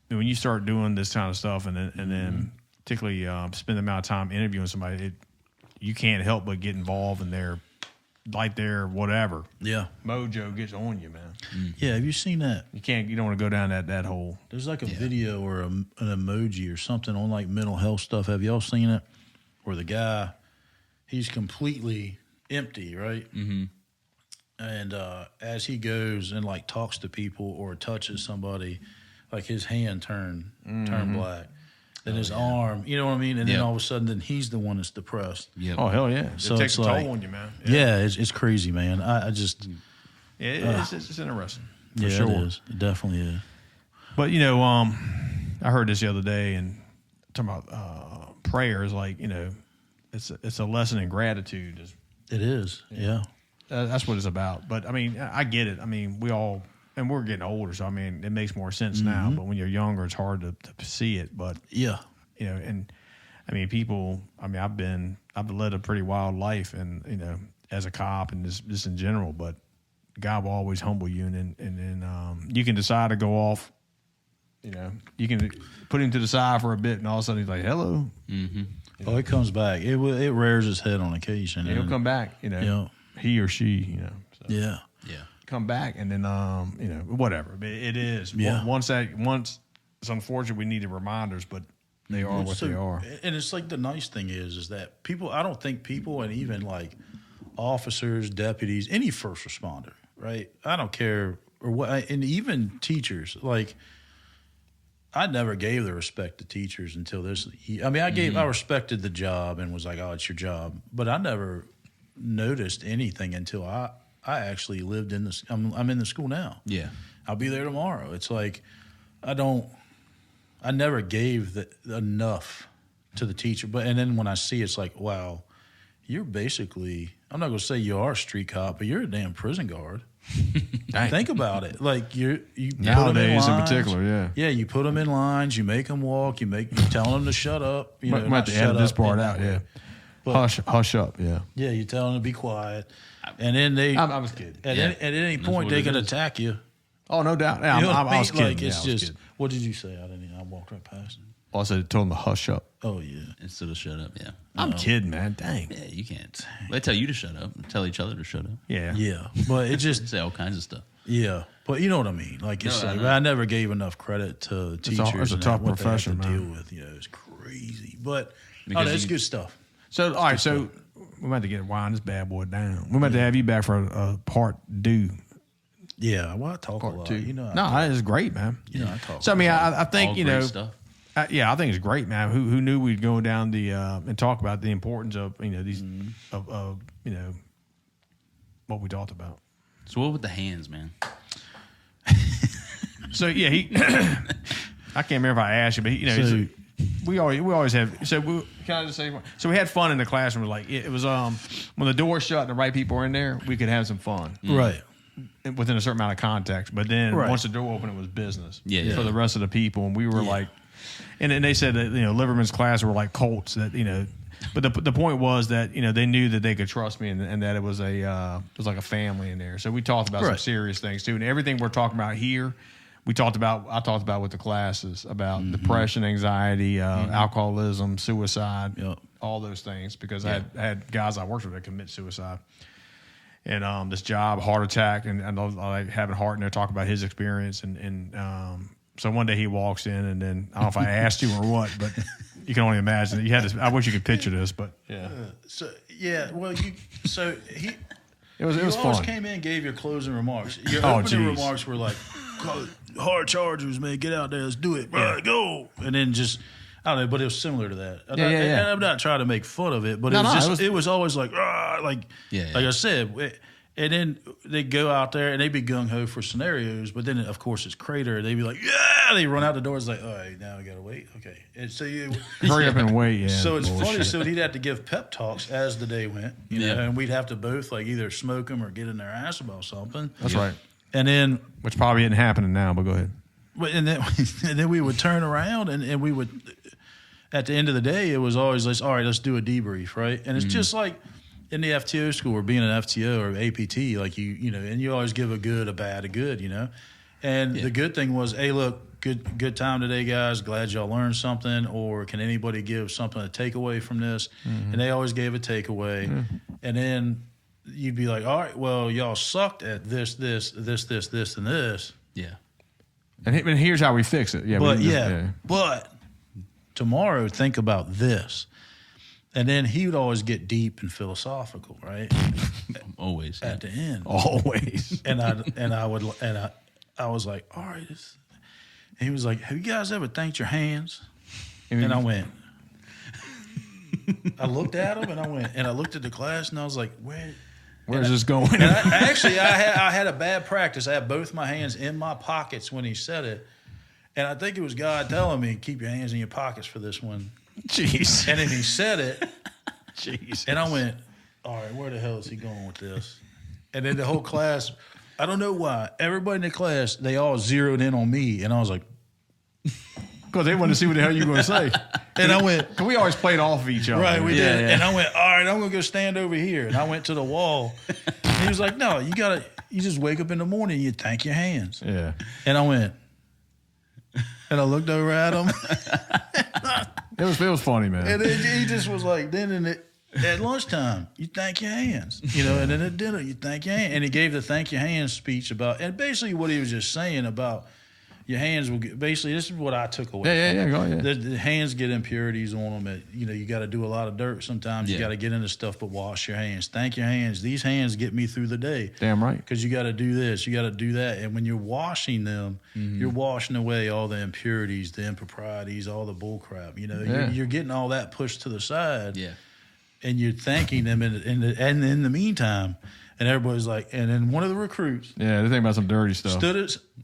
when you start doing this kind of stuff, and then particularly spend the amount of time interviewing somebody, you can't help but get involved in their whatever. Yeah, mojo gets on you, man. Yeah, have you seen that? You don't want to go down that hole. There's like a video or an emoji or something on like mental health stuff. Have y'all seen it? Where the guy, he's completely empty, right? And as he goes and like talks to people or touches somebody, like his hand turn black. Then his arm, you know what I mean? And then all of a sudden, then he's the one that's depressed. Yep. Oh, hell yeah. So it takes it's a like, toll on you, man. Yeah, it's crazy, man. I just... it's interesting. For sure. It is. It definitely is. But, you know, I heard this the other day, and talking about prayers, like, you know, it's a lesson in gratitude. It is, yeah. That's what it's about. But, I mean, I get it. I mean, and we're getting older, so I mean, it makes more sense now. But when you're younger, it's hard to see it. But you know, and I mean, people. I mean, I've led a pretty wild life, and you know, as a cop and just in general. But God will always humble you, and then you can decide to go off. You know, you can put him to the side for a bit, and all of a sudden he's like, "Hello." Oh, it comes back. It rears its head on occasion. He'll come back. You know, he or she. You know. So. Yeah. Come back, and then you know, whatever it is. Once it's unfortunate, we need reminders, but they are what they are. And it's like the nice thing is that people. I don't think people, and even like officers, deputies, any first responder, right? I don't care or what, and even teachers. Like I never gave the respect to teachers until this. I mean, I respected the job and was like, "Oh, it's your job," but I never noticed anything until I actually lived in this. I'm in the school now. Yeah, I'll be there tomorrow. It's like I never gave enough to the teacher. And then when I see, it's like, wow, you're basically. I'm not going to say you are a street cop, but you're a damn prison guard. Think about it. Like you nowadays in particular, yeah. You put them in lines. You make them walk. You tell them to shut up. You know, might have to edit this part out. Yeah, but, hush up. Yeah, you tell them to be quiet. And then I was kidding. At any point, they can attack you. Oh, no doubt. Yeah, you know I was kidding. Like, it's just, what did you say? I walked right past it. Oh, I said, told them to hush up. Oh, yeah. Instead of shut up, yeah. I'm kidding, man. Dang. Yeah, you can't. They tell you to shut up. Tell each other to shut up. Yeah. Yeah. But it just. Say all kinds of stuff. Yeah. But you know what I mean? Like, it's I never gave enough credit to teachers. It's a tough profession, what they have to man. deal with. You know, it's crazy. But, that's good stuff. So, all right. So, we might have to get wind this bad boy down. We might have to have you back for a part 2. Yeah, well, I talk a lot. 2. You know, it's great, man. You know, I talk. So I mean, I think all you know, stuff. I think it's great, man. Who knew we'd go down the and talk about the importance of these of you know what we talked about. So what with the hands, man? So yeah, I can't remember if I asked you, but we always have. So can I just say? So we had fun in the classroom. Like it was when the door shut and the right people were in there, we could have some fun, Right. within a certain amount of context. But then Right. once the door opened, it was business. Yeah. For the rest of the people, and we were like, and they said that Liverman's class were like cults that But the point was that they knew that they could trust me and that it was like a family in there. So we talked about some serious things too, and everything we're talking about here. I talked about with the classes about depression, anxiety, alcoholism, suicide, all those things, because I had guys I worked with that commit suicide. And this job, heart attack, and I like having Hart in there talk about his experience. And so one day he walks in, and then I don't know if I asked you or what, but you can only imagine. You had this. I wish you could picture this, but yeah. It was always fun. came in and gave your closing remarks. Your opening remarks were like, hard Chargers, man, get out there, let's do it, bro, go. And then just, I don't know, but it was similar to that. And I'm not trying to make fun of it, but it was always like I said. And then they go out there and they be gung-ho for scenarios, but then, of course, it's Crater. They be like, they run out the door. It's like, all right, now we got to wait. Okay. And so hurry up and wait, So it's funny. So he'd have to give pep talks as the day went, you know, and we'd have to both like either smoke them or get in their ass about something. That's right. And then, which probably isn't happening now, but go ahead. And then we would turn around and we would, at the end of the day, it was always like, all right, let's do a debrief, right? And it's just like in the FTO school or being an FTO or APT, like and you always give a good, a bad, a good, And the good thing was, hey, look, good time today, guys. Glad y'all learned something. Or can anybody give something to take away from this? And they always gave a takeaway. And then you'd be like, all right, well, y'all sucked at this, and this. Yeah. And here's how we fix it. Yeah, but tomorrow, think about this. And then he would always get deep and philosophical, right? Always. At the end. Always. And I was like, all right. And he was like, have you guys ever thanked your hands? And I went. I looked at him and I looked at the class and I was like, where's this going? And I had a bad practice. I had both my hands in my pockets when he said it. And I think it was God telling me, keep your hands in your pockets for this one. Jeez. And then he said it. Jeez. And I went, all right, where the hell is he going with this? And then the whole class, I don't know why, everybody in the class, they all zeroed in on me. And I was like, because they wanted to see what the hell you were going to say. And I went, because we always played off of each other. Right, we did. Yeah. And I went, all right, I'm going to go stand over here. And I went to the wall. And he was like, no, you just wake up in the morning and you thank your hands. Yeah. And I went, and I looked over at him. It was funny, man. And he just was like, at lunchtime, you thank your hands, and then at dinner, you thank your hands. And he gave the thank your hands speech and basically what he was just saying about your hands will get, basically, this is what I took away. Go ahead. The hands get impurities on them. You got to do a lot of dirt sometimes. You got to get into stuff, but wash your hands. Thank your hands. These hands get me through the day. Damn right. Because you got to do this, you got to do that. And when you're washing them, you're washing away all the impurities, the improprieties, all the bull crap. You're getting all that pushed to the side. Yeah. And you're thanking them in the meantime. And everybody's like, and then one of the recruits. Yeah, they're thinking about some dirty stuff.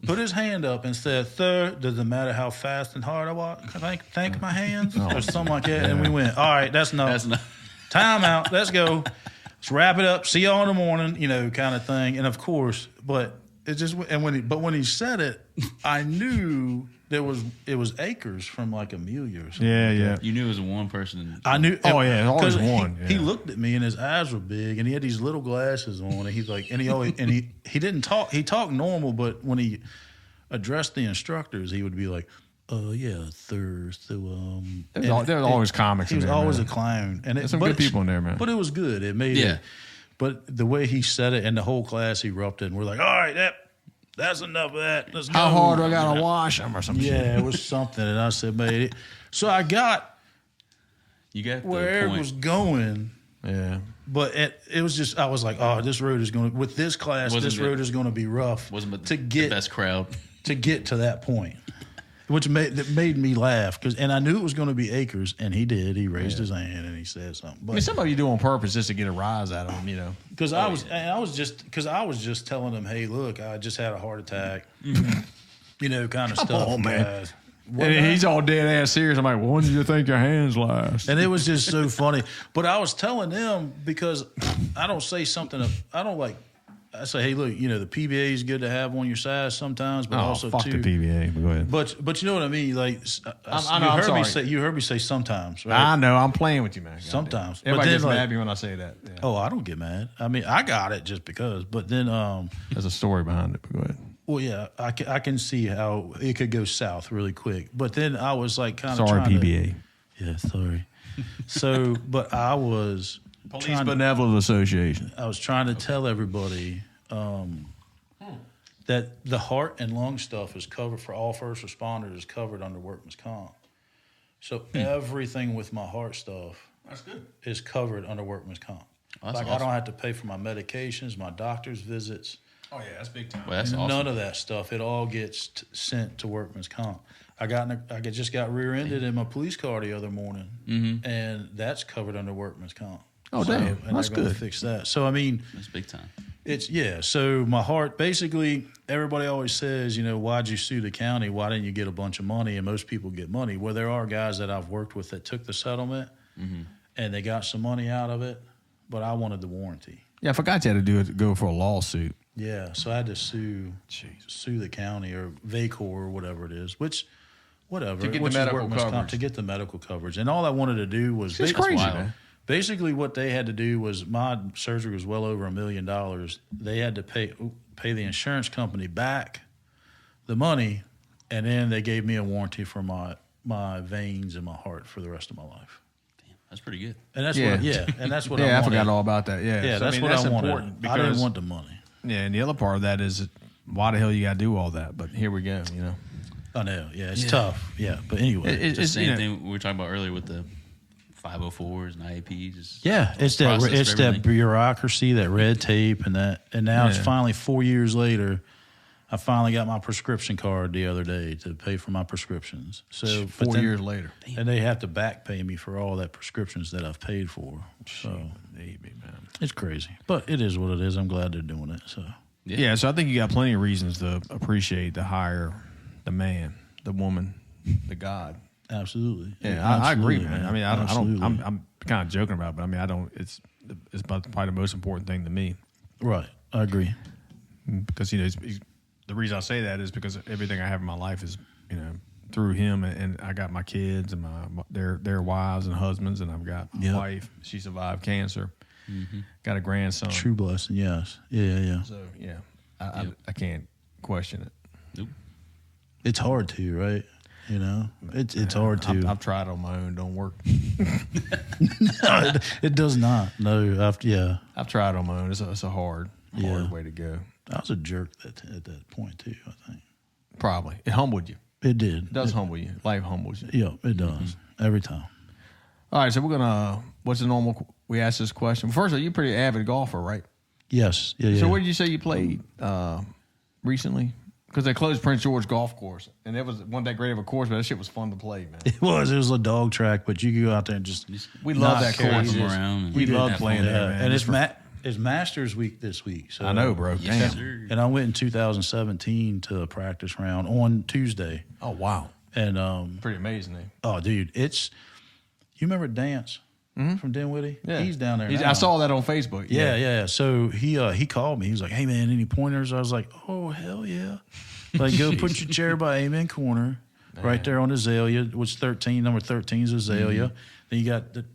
Put his hand up and said, "Sir, does it matter how fast and hard I walk? Can I thank my hands?" Or something like that. And we went, all right, that's enough. Time out. Let's go. Let's wrap it up. See y'all in the morning, kind of thing. And of course, but it just, when he said it, I knew it was acres from like Amelia or something. Yeah. You knew it was one person. I knew. Oh yeah, always one. He looked at me and his eyes were big and he had these little glasses on and he's like, and he didn't talk. He talked normal, but when he addressed the instructors, he would be like, yeah, sir. So there was always comics. He was in there, always man. a clown, and there's some good people in there, man. But it was good. It made it. But the way he said it, and the whole class erupted, and we're like, all right, that's enough of that. Let's go. How hard do I got to wash them or something? Yeah, it was something. And I said, man, so I got where it was going. Yeah. But it was just, I was like, oh, this road is going to, with this class, road is going to be rough. Wasn't the best crowd. To get to that point. Which made me laugh. And I knew it was going to be acres, and he did. He raised his hand and he said something. But, some of you do on purpose just to get a rise out of them, Because I was just telling them, hey, look, I just had a heart attack. Kind of stuff. On, man. And he's all dead ass serious. I'm like, well, when do you think your hands last? And it was just so funny. But I was telling them because I don't say something. I say, hey, look, the PBA is good to have on your side sometimes, but also fuck too. the PBA. But go ahead. But you know what I mean? Like you heard me say sometimes. Right? I know. I'm playing with you, man. Sometimes. Everybody but gets then, mad at me when I say that. Yeah. Oh, I don't get mad. I mean, I got it just because. But then, There's a story behind it. But go ahead. well, yeah, I can see how it could go south really quick. But then I was like kind of Sorry, trying PBA. Yeah, sorry. So, but I was Police Benevolent Association. I was trying to tell everybody that the heart and lung stuff is covered for all first responders is covered under workman's comp. So everything with my heart stuff is covered under workman's comp. Well, like awesome. I don't have to pay for my medications, my doctor's visits. Oh, yeah, that's big time. Well, that's awesome. None of that stuff. It all gets sent to workman's comp. I just got rear-ended in my police car the other morning, and that's covered under workman's comp. Oh, damn. And That's they're gonna good. fix that. So, I mean, That's big time. So my heart, basically, everybody always says, why'd you sue the county? Why didn't you get a bunch of money? And most people get money. Well, there are guys that I've worked with that took the settlement, and they got some money out of it, but I wanted the warranty. Yeah, I forgot you had to go for a lawsuit. Yeah, so I had to sue the county or VACOR or whatever it is, whatever. To get the which is medical workman's comp, coverage. to get the medical coverage. And all I wanted to do was It's crazy, wild. man. basically what they had to do was my surgery was well over $1 million. They had to pay the insurance company back the money, and then they gave me a warranty for my veins and my heart for the rest of my life. That's pretty good. And that's Yeah. what Yeah, I I wanted. forgot all about that. Yeah, Yeah, So, that's what that's I wanted. important I didn't because want the money. yeah, and the other part of that is why the hell you got to do all that? But here we go. I know. Yeah, it's tough. Yeah, but anyway. It's the same you know- thing we were talking about earlier with the 504s and IAPs. Yeah, it's that process for that everything. bureaucracy, that red tape, and now it's Yeah. finally 4 years later. I finally got my prescription card the other day to pay for my prescriptions. So 4 years later. and they have to back pay me for all that prescriptions that I've paid for. So Maybe, man. it's crazy, but it is what it is. I'm glad they're doing it. So Yeah, so I think you got plenty of reasons to appreciate the man, the woman, the God. absolutely, Yeah, I agree, Absolutely, man. I mean, I don't. Absolutely. I'm kind of joking about it, but I mean, I don't. It's probably the most important thing to me right. I agree. because the reason I say that is because everything I have in my life is through him, and I got my kids and their wives and husbands, and I've got my Yep. wife. She survived cancer. Got a grandson. True blessing. Yes. Yeah. So yeah, I can't question it. Nope. It's hard to, right? It's hard to. I've tried on my own. Don't work. No, it does not. No, I've tried on my own. It's a hard way to go. I was a jerk at that point too. I think Probably it humbled you. it did. It does humble you. Life humbles you. Yeah, it does every time. All right, so we're gonna. What's the normal? We asked this question. First of all, you're a pretty avid golfer, right? Yes. Yeah. So where did you say you played recently? Because they closed Prince George Golf Course, and it wasn't that great of a course, but that shit was fun to play, man. It was a dog track, but you could go out there and just We love not that care. course. Them around and We have love fun. playing there, man. And Just it's Masters week this week. So I know, bro. Yes, Damn. sir. And I went in 2017 to a practice round on Tuesday, Oh wow, and pretty amazing. dude, you remember Dance from Dinwiddie? Yeah, He's down there. Now. I saw that on Facebook. Yeah. So he called me. He was like, "Hey man, any pointers?" I was like, "Oh hell yeah!" Like go put your chair by Amen Corner, right there on Azalea, which number 13 is Azalea. Then you got the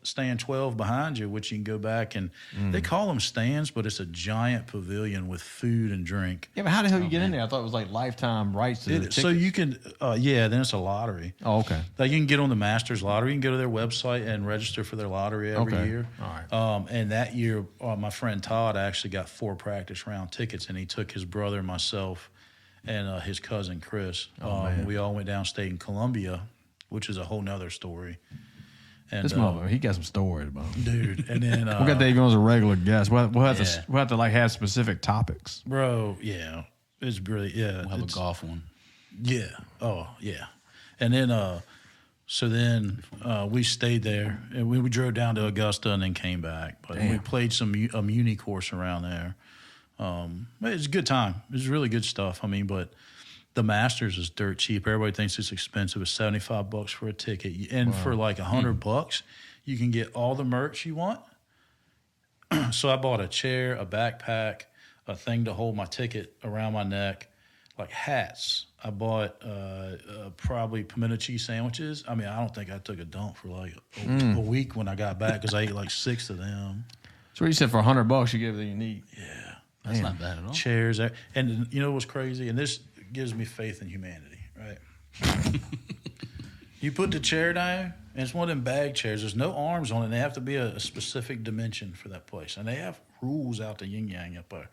stand 12 behind you, which you can go back and they call them stands, but it's a giant pavilion with food and drink. Yeah, but how the hell you get in there? I thought it was like lifetime rights to the tickets. So you can, then it's a lottery. Oh, okay. Like you can get on the Masters lottery. You can go to their website and register for their lottery every Okay. year. All right. And that year, my friend Todd actually got 4 practice round tickets, and he took his brother, myself, and his cousin Chris. man. We all went downstate in Columbia, which is a whole nother story. And This motherfucker, he got some stories about him. dude, and then We got Dave on as a regular guest. We'll have Yeah. to like have specific topics. bro, yeah, it's really We'll have a golf one. Yeah. Oh, yeah. And then, so then we stayed there, and we drove down to Augusta and then came back. But we played a muni course around there. It's a good time. It was really good stuff. I mean, but The Masters is dirt cheap. Everybody thinks it's expensive. It's $75 for a ticket, and for like $100, you can get all the merch you want. So I bought a chair, a backpack, a thing to hold my ticket around my neck, like hats. I bought probably pimento cheese sandwiches. I mean, I don't think I took a dump for like a week when I got back because I ate like 6 of them. So what you said, for $100 you get everything you need. Yeah. That's not bad at all. Chairs. And you know what's crazy? And this gives me faith in humanity, right? You put the chair down, and it's one of them bag chairs. There's no arms on it. They have to be a specific dimension for that place. And they have rules out the yin-yang up there.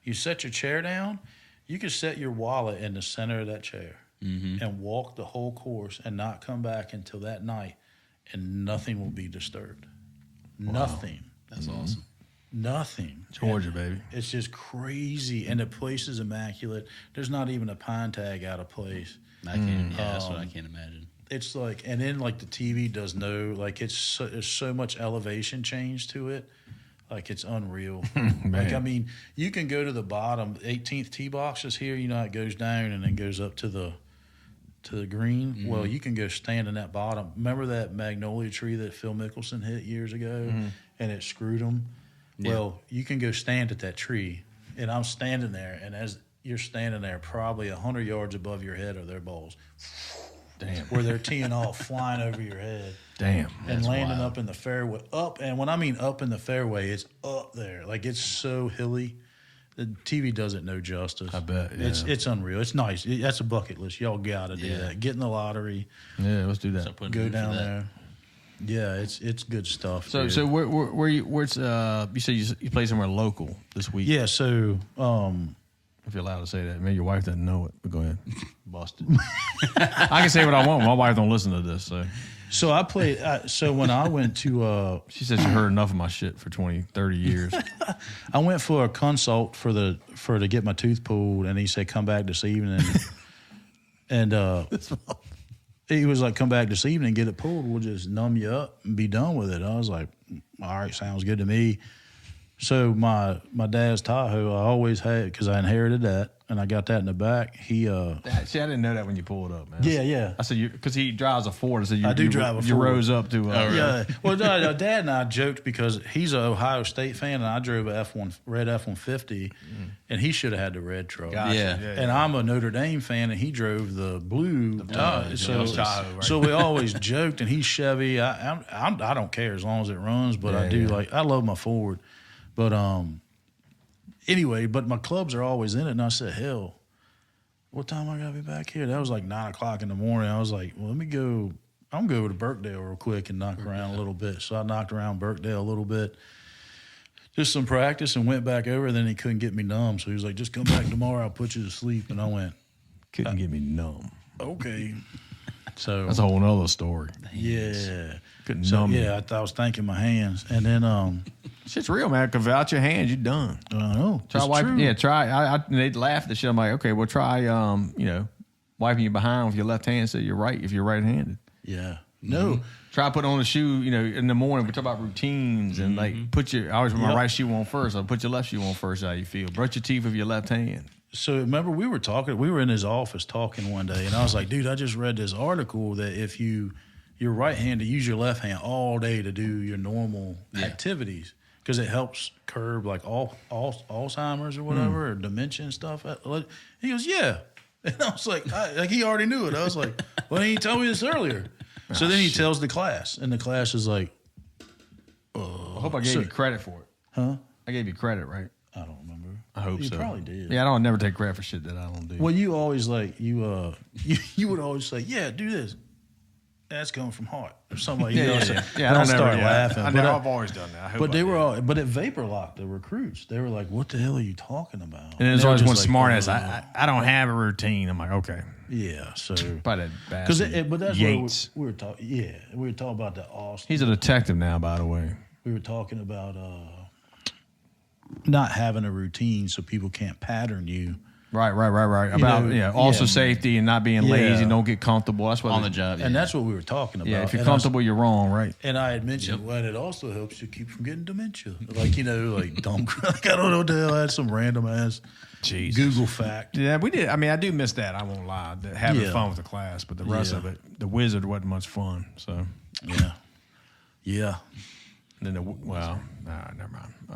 You set your chair down, you can set your wallet in the center of that chair and walk the whole course and not come back until that night, and nothing will be disturbed. Wow. Nothing. That's awesome. Nothing. Georgia, baby. It's just crazy. And the place is immaculate. There's not even a pine tag out of place. I can't. Yeah, that's what I can't imagine. It's like, and then like the TV does like there's so much elevation change to it. Like it's unreal. Like, I mean, you can go to the bottom, 18th tee box is here. You know, it goes down and then goes up to the green. Mm-hmm. Well, you can go stand in that bottom. Remember that magnolia tree that Phil Mickelson hit years ago and it screwed him? Yeah. Well, you can go stand at that tree, and I'm standing there, and as you're standing there, probably 100 yards above your head are their balls. Damn. Where they're teeing off, flying over your head. Damn. And landing up in the fairway. And when I mean up in the fairway, it's up there. Like, it's so hilly. The TV does it no justice. I bet, yeah. It's unreal. It's nice. That's a bucket list. Y'all got to do that. Get in the lottery. Yeah, let's do that. So go down there. Yeah, it's good stuff. So dude. so where you said you play somewhere local this week? Yeah, so if you're allowed to say that, maybe your wife doesn't know it, but go ahead, busted. I can say what I want. My wife don't listen to this, so I played. So when I went to, she said she heard enough of my shit for 20, 30 years. I went for a consult to get my tooth pulled, and he said come back this evening, and he was like, come back this evening, get it pulled. We'll just numb you up and be done with it. I was like, all right, sounds good to me. So my dad's Tahoe, I always had, because I inherited that, and I got that in the back. See, I didn't know that when you pulled up, man. Yeah. I said, because he drives a Ford. I said, I do drive a Ford. You rose up to... Yeah. Well, Dad and I joked because he's an Ohio State fan, and I drove a red F-150, and he should have had the red truck. Gotcha. Yeah. And I'm a Notre Dame fan, and he drove the blue. So we always joked, and he's Chevy. I don't care as long as it runs, but I love my Ford. But anyway, but my clubs are always in it, and I said, hell, what time I gotta be back here? That was like 9 o'clock in the morning. I was like, well, let me go. I'm gonna go to Birkdale real quick and knock around a little bit. So I knocked around Birkdale a little bit, just some practice, and went back over. Then he couldn't get me numb, so he was like, just come back tomorrow. I'll put you to sleep. And I went, couldn't get me numb. Okay. So that's a whole nother story. Yeah. Couldn't numb me. Yeah, I was thanking my hands, and then shit's real, man. Because without your hands, you're done. I know. Try wiping. Yeah, try. They'd laugh at the shit. I'm like, okay, well, try. Wiping your behind with your left hand. So you're right if you're right-handed. Yeah. No. Try putting on a shoe. In the morning we talk about routines and like I always put my right shoe on first. I'll put your left shoe on first. How you feel? Brush your teeth with your left hand. So remember we were in his office talking one day, and I was like, dude, I just read this article that if you're right-handed, use your left hand all day to do your normal activities, because it helps curb like Alzheimer's or whatever, or dementia and stuff. He goes, yeah. And I was like, he already knew it. I was like, well, he didn't tell me this earlier. So then he tells the class, and the class is like, I hope I gave you credit for it. Huh? I gave you credit, right? I don't remember. I hope so. You probably did. Yeah, I don't never take credit for shit that I don't do. Well, you always you would always say, yeah, do this. That's coming from Hart or something like that. Yeah, I don't start laughing. I've always done that. But they were all, but it vapor locked the recruits. They were like, "What the hell are you talking about?" And there's always one smart ass. I don't have a routine. I'm like, okay. Yeah, so by that bastard. But that's Yates. What we were talking. Yeah, we were talking about the Austin. He's a detective now, by the way. We were talking about not having a routine so people can't pattern you. Right. About also safety and not being lazy, don't get comfortable. That's what on the job. And that's what we were talking about. Yeah, if you're comfortable, you're wrong, right? And I had mentioned, well, it also helps you keep from getting dementia. Like, like dumb, like I don't know what the hell, I had some random ass. Jesus. Google fact. Yeah, we did. I mean, I do miss that. I won't lie. Having Yeah. fun with the class, but the rest Yeah. of it, the wizard wasn't much fun. So, Yeah. and then never mind. All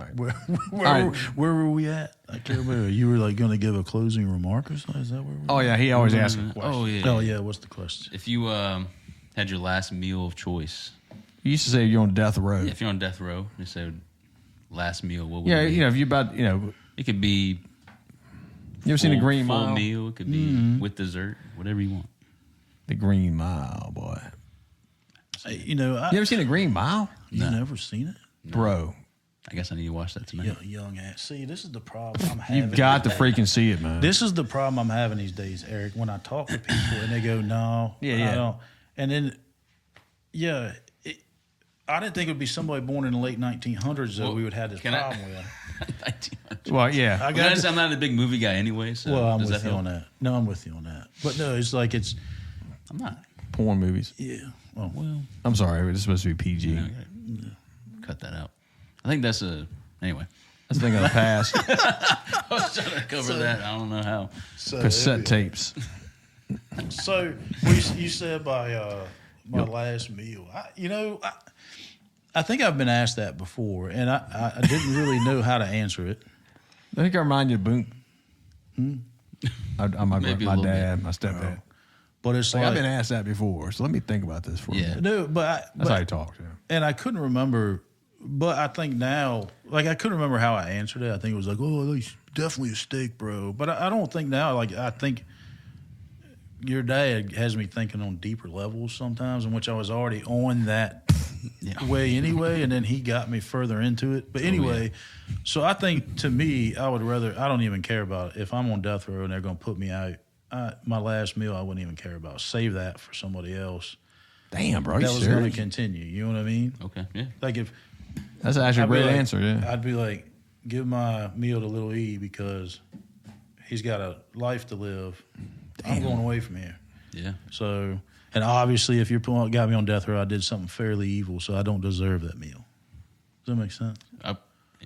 right. Where were we at? I can't remember. You were like going to give a closing remark or something? Is that where we were? Oh yeah, he always asks a question. Oh yeah. Oh, yeah. What's the question? If you had your last meal of choice, You used to say you're on death row. if you're on death row, you say last meal. What would Yeah, it be? if you about It could be you ever seen the Green full Mile? meal. It could be with dessert, whatever you want. The Green Mile, boy. You know, You ever seen the Green Mile, you never seen it? bro? I guess I need to watch that tonight. Young ass. See, this is the problem I'm having. You've got to freaking see it, man. This is the problem I'm having these days, Eric. When I talk to people and they go, "No, Yeah. I don't," and then, I didn't think it would be somebody born in the late 1900s that we would have this can I- problem with. Well, yeah. I I'm got. not a big movie guy anyway. So Well, I'm does with that you help? on that. No, I'm with you on that. But no, it's like it's I'm not. Porn movies. yeah. Oh, Well, I'm sorry, it's supposed to be PG. you know, cut that out. I think that's anyway. That's a thing of the past. I was trying to cover that. I don't know how. so Cassette tapes. So you said by my last meal. I think I've been asked that before, and I didn't really know how to answer it. I think I remind you of Boone. My Maybe a my little dad, my stepdad. But it's Like, like I've been asked that before, so let me think about this for a Yeah. minute. no, but That's how he talks. Yeah. and I couldn't remember. But I think now, like I couldn't remember how I answered it. I think it was like, "Oh, it's definitely a steak, bro." But I don't think now. Like I think your dad has me thinking on deeper levels sometimes, in which I was already on that way anyway, and then he got me further into it. But anyway, so I think to me, I would rather. I don't even care about it. If I'm on death row and they're going to put me out. My last meal, I wouldn't even care about. Save that for somebody else. Damn, bro, That you was going to serious? continue. You know what I mean? Okay. Yeah. Like if. That's actually a I'd be great like- answer. Yeah. I'd be like, give my meal to Little E because he's got a life to live. I'm going away from here. Yeah. So, and obviously, if you got me on death row, I did something fairly evil, so I don't deserve that meal. Does that make sense?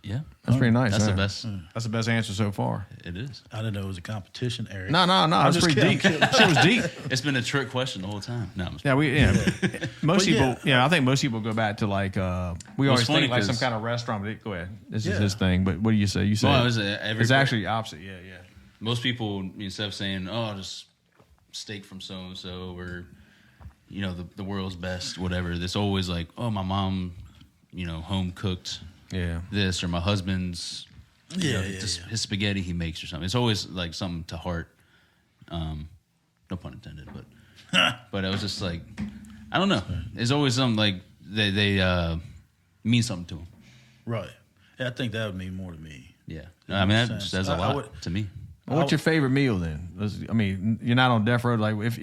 Yeah. That's pretty nice. That's man. the best. That's the best answer so far. It is. I didn't know it was a competition, Eric. No, that's just pretty kidding, deep. Shit was deep. It's been a trick question the whole time. No, I'm just- Most But people, yeah. I think most people go back to like we always funny think like some 'cause- kind of restaurant. But go ahead, this is Yeah. his thing. But what do you say? You say Well, it was every- it's actually opposite. Yeah. most people, instead of saying, "Oh, just steak from so and so," or the world's best, whatever. It's always like, "Oh, my mom, home cooked Yeah. this," or my husband's, Yeah, his spaghetti he makes or something. It's always like something to heart. No pun intended, but it was just like, I don't know. It's always something like they mean something to them. Right. Yeah, I think that would mean more to me. Yeah, I mean that makes says sense. a I lot would- to me. Well, what's your favorite meal then? I mean, you're not on death row. Like if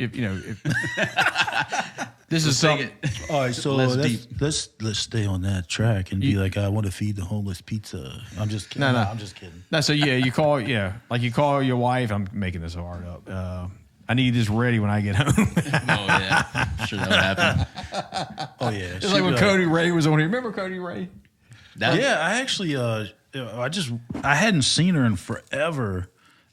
this is something. All right, so Less let's stay on that track and be like, I want to feed the homeless pizza. I'm just kidding. No. I'm just kidding. No, so you call your wife. I'm making this hard up. I need this ready when I get home. Oh yeah, I'm sure that would happen. Oh yeah, It's like when Cody Ray was on here. Remember Cody Ray? Yeah, I actually, I hadn't seen her in forever,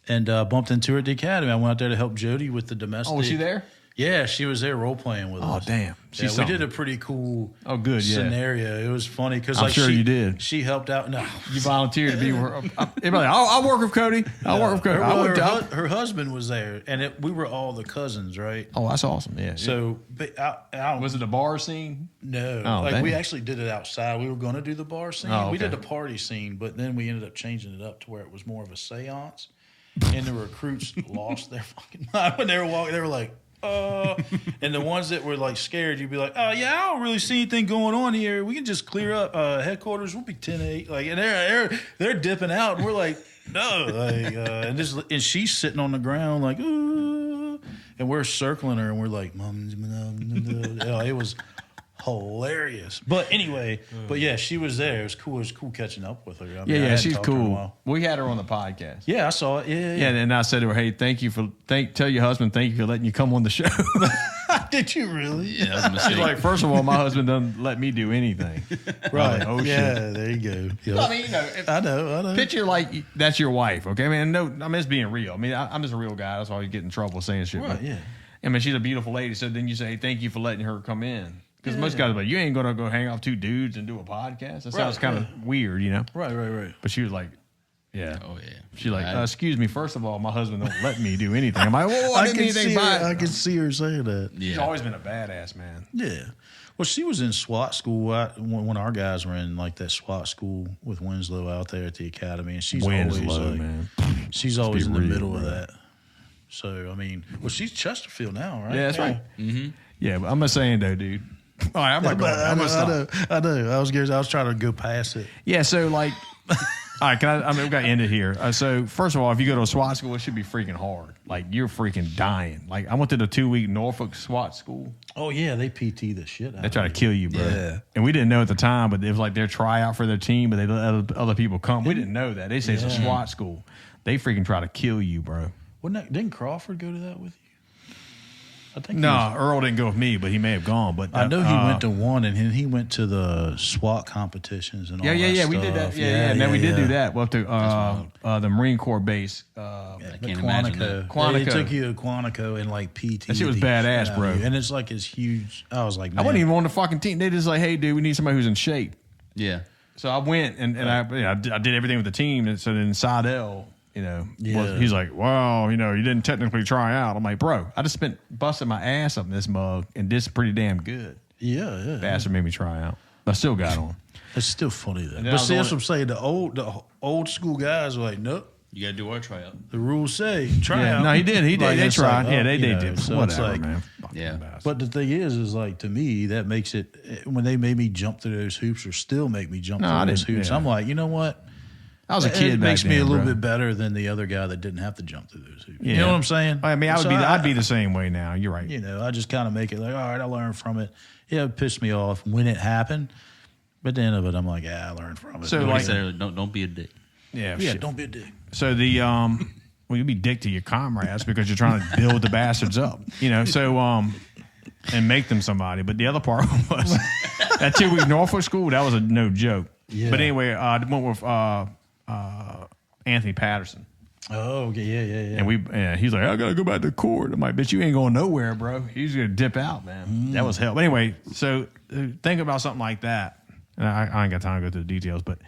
and bumped into her at the academy. I went out there to help Jody with the domestic. Oh, was she there? Yeah, she was there role playing with Oh, us. damn. Yeah, She's we did something. a pretty cool. Oh, good, yeah. Scenario. It was funny because I'm sure you did. She helped out. No, You volunteered to be. Everybody, I'll work with Cody. I'll work with Cody. I would tell. her husband was there, and we were all the cousins, right? Oh, that's awesome. Yeah. So, but I was it a bar scene? No, Oh, like we damn. actually did it outside. We were going to do the bar scene. Oh, We okay. did the party scene, but then we ended up changing it up to where it was more of a seance. And the recruits lost their fucking mind when they were walking. They were like, and the ones that were like scared, you'd be like, "Oh yeah, I don't really see anything going on here. We can just clear up headquarters. We'll be 10-8." Like, and they're dipping out, and we're like, "No," like, and she's sitting on the ground like, "Ooh," and we're circling her, and we're like, "Mom," it was hilarious. But anyway, but yeah, she was there. It was cool. It was cool catching up with her. I mean, I Yeah, hadn't she's talked to her in a cool. while. We had her on the podcast. Yeah, I saw it. Yeah. Yeah, and I said to her, "Hey, thank you tell your husband thank you for letting you come on the show." Did you really? Yeah, that was a mistake. She's like, first of all, my husband doesn't let me do anything. Right. Like, oh, yeah, shit. there you go. Yep. I mean, you know, I know. picture like that's your wife, okay? I mean, no, I'm just being real. I mean, I'm just a real guy. That's why you get in trouble saying shit. Right, but, yeah. I mean, she's a beautiful lady. So then you say, thank you for letting her come in. Because most guys are like, you ain't going to go hang out with two dudes and do a podcast. That sounds kind of weird, you know? Right. But she was like, yeah. Oh yeah. She's like, excuse me. First of all, my husband don't let me do anything. I'm like, well, I didn't do anything by it. I can see her saying that. Yeah. She's always been a badass, man. Yeah. Well, she was in SWAT school when our guys were in like that SWAT school with Winslow out there at the academy, and she's always like, man. she's always in the real, middle of bro. that. So I mean, well, she's Chesterfield now, right? Yeah, that's right. Mm-hmm. Yeah, but I'm not saying though, dude. All right, I'm not going. I'm gonna stop. I know. I was trying to go past it. Yeah, so like, all right, I mean, we got to end it here. So first of all, if you go to a SWAT school, it should be freaking hard. Like you're freaking dying. Like I went to the 2-week Norfolk SWAT school. Oh yeah, they PT the shit out. They try to kill you, bro. Yeah. And we didn't know at the time, but it was like their tryout for their team, but they let other people come. We didn't know that. They say it's a SWAT school. They freaking try to kill you, bro. Didn't Crawford go to that with you? I think No, Earl didn't go with me, but he may have gone. But I know he went to one, and he went to the SWAT competitions and all that yeah. stuff. We did that. Yeah. And then we did do that. Well, to the Marine Corps base. I can't imagine that. Quantico. They took you to Quantico and like PT. That shit was badass, bro. And it's like it's huge. I was like, man. I wasn't even on the fucking team. They just like, hey, dude, we need somebody who's in shape. Yeah. So I went and I did everything with the team. And so then Seidel, he's like, wow, you didn't technically try out. I'm like, bro, I just spent busting my ass up in this mug and did pretty damn good. Yeah. Bastard made me try out. But I still got on. It's still funny though. then But I was see, that's on what I'm saying. The old school guys are like, nope. You gotta do our tryout. The rules say try Yeah, out. no, he did. Like, They it's tried. like, Yeah, they you know, did. So Whatever, it's like, man. Yeah. But the thing is like to me, that makes it when they made me jump through those hoops, or still make me jump I through those didn't- hoops. yeah. I'm like, you know what? I was a kid. It back makes me then, a little bro. bit better than the other guy that didn't have to jump through those hoops. Yeah. You know what I'm saying? I mean, So I'd be the same way now. You're right. You know, I just kind of make it like, all right, I learned from it. Yeah, it pissed me off when it happened, but at the end of it, I'm like, I learned from it. So, Like like- I said, don't be a dick. Yeah, yeah, shit. don't be a dick. So well, you be dick to your comrades because you're trying to build the bastards up, So and make them somebody. But the other part was that 2-week Norfolk school. That was a no joke. Yeah. But anyway, I went with Anthony Patterson, Oh, okay, yeah. and he's like, I gotta go back to court. I'm like, bitch, you ain't going nowhere, bro. He's gonna dip out, man. That was hell. But anyway, so think about something like that. And I ain't got time to go through the details, but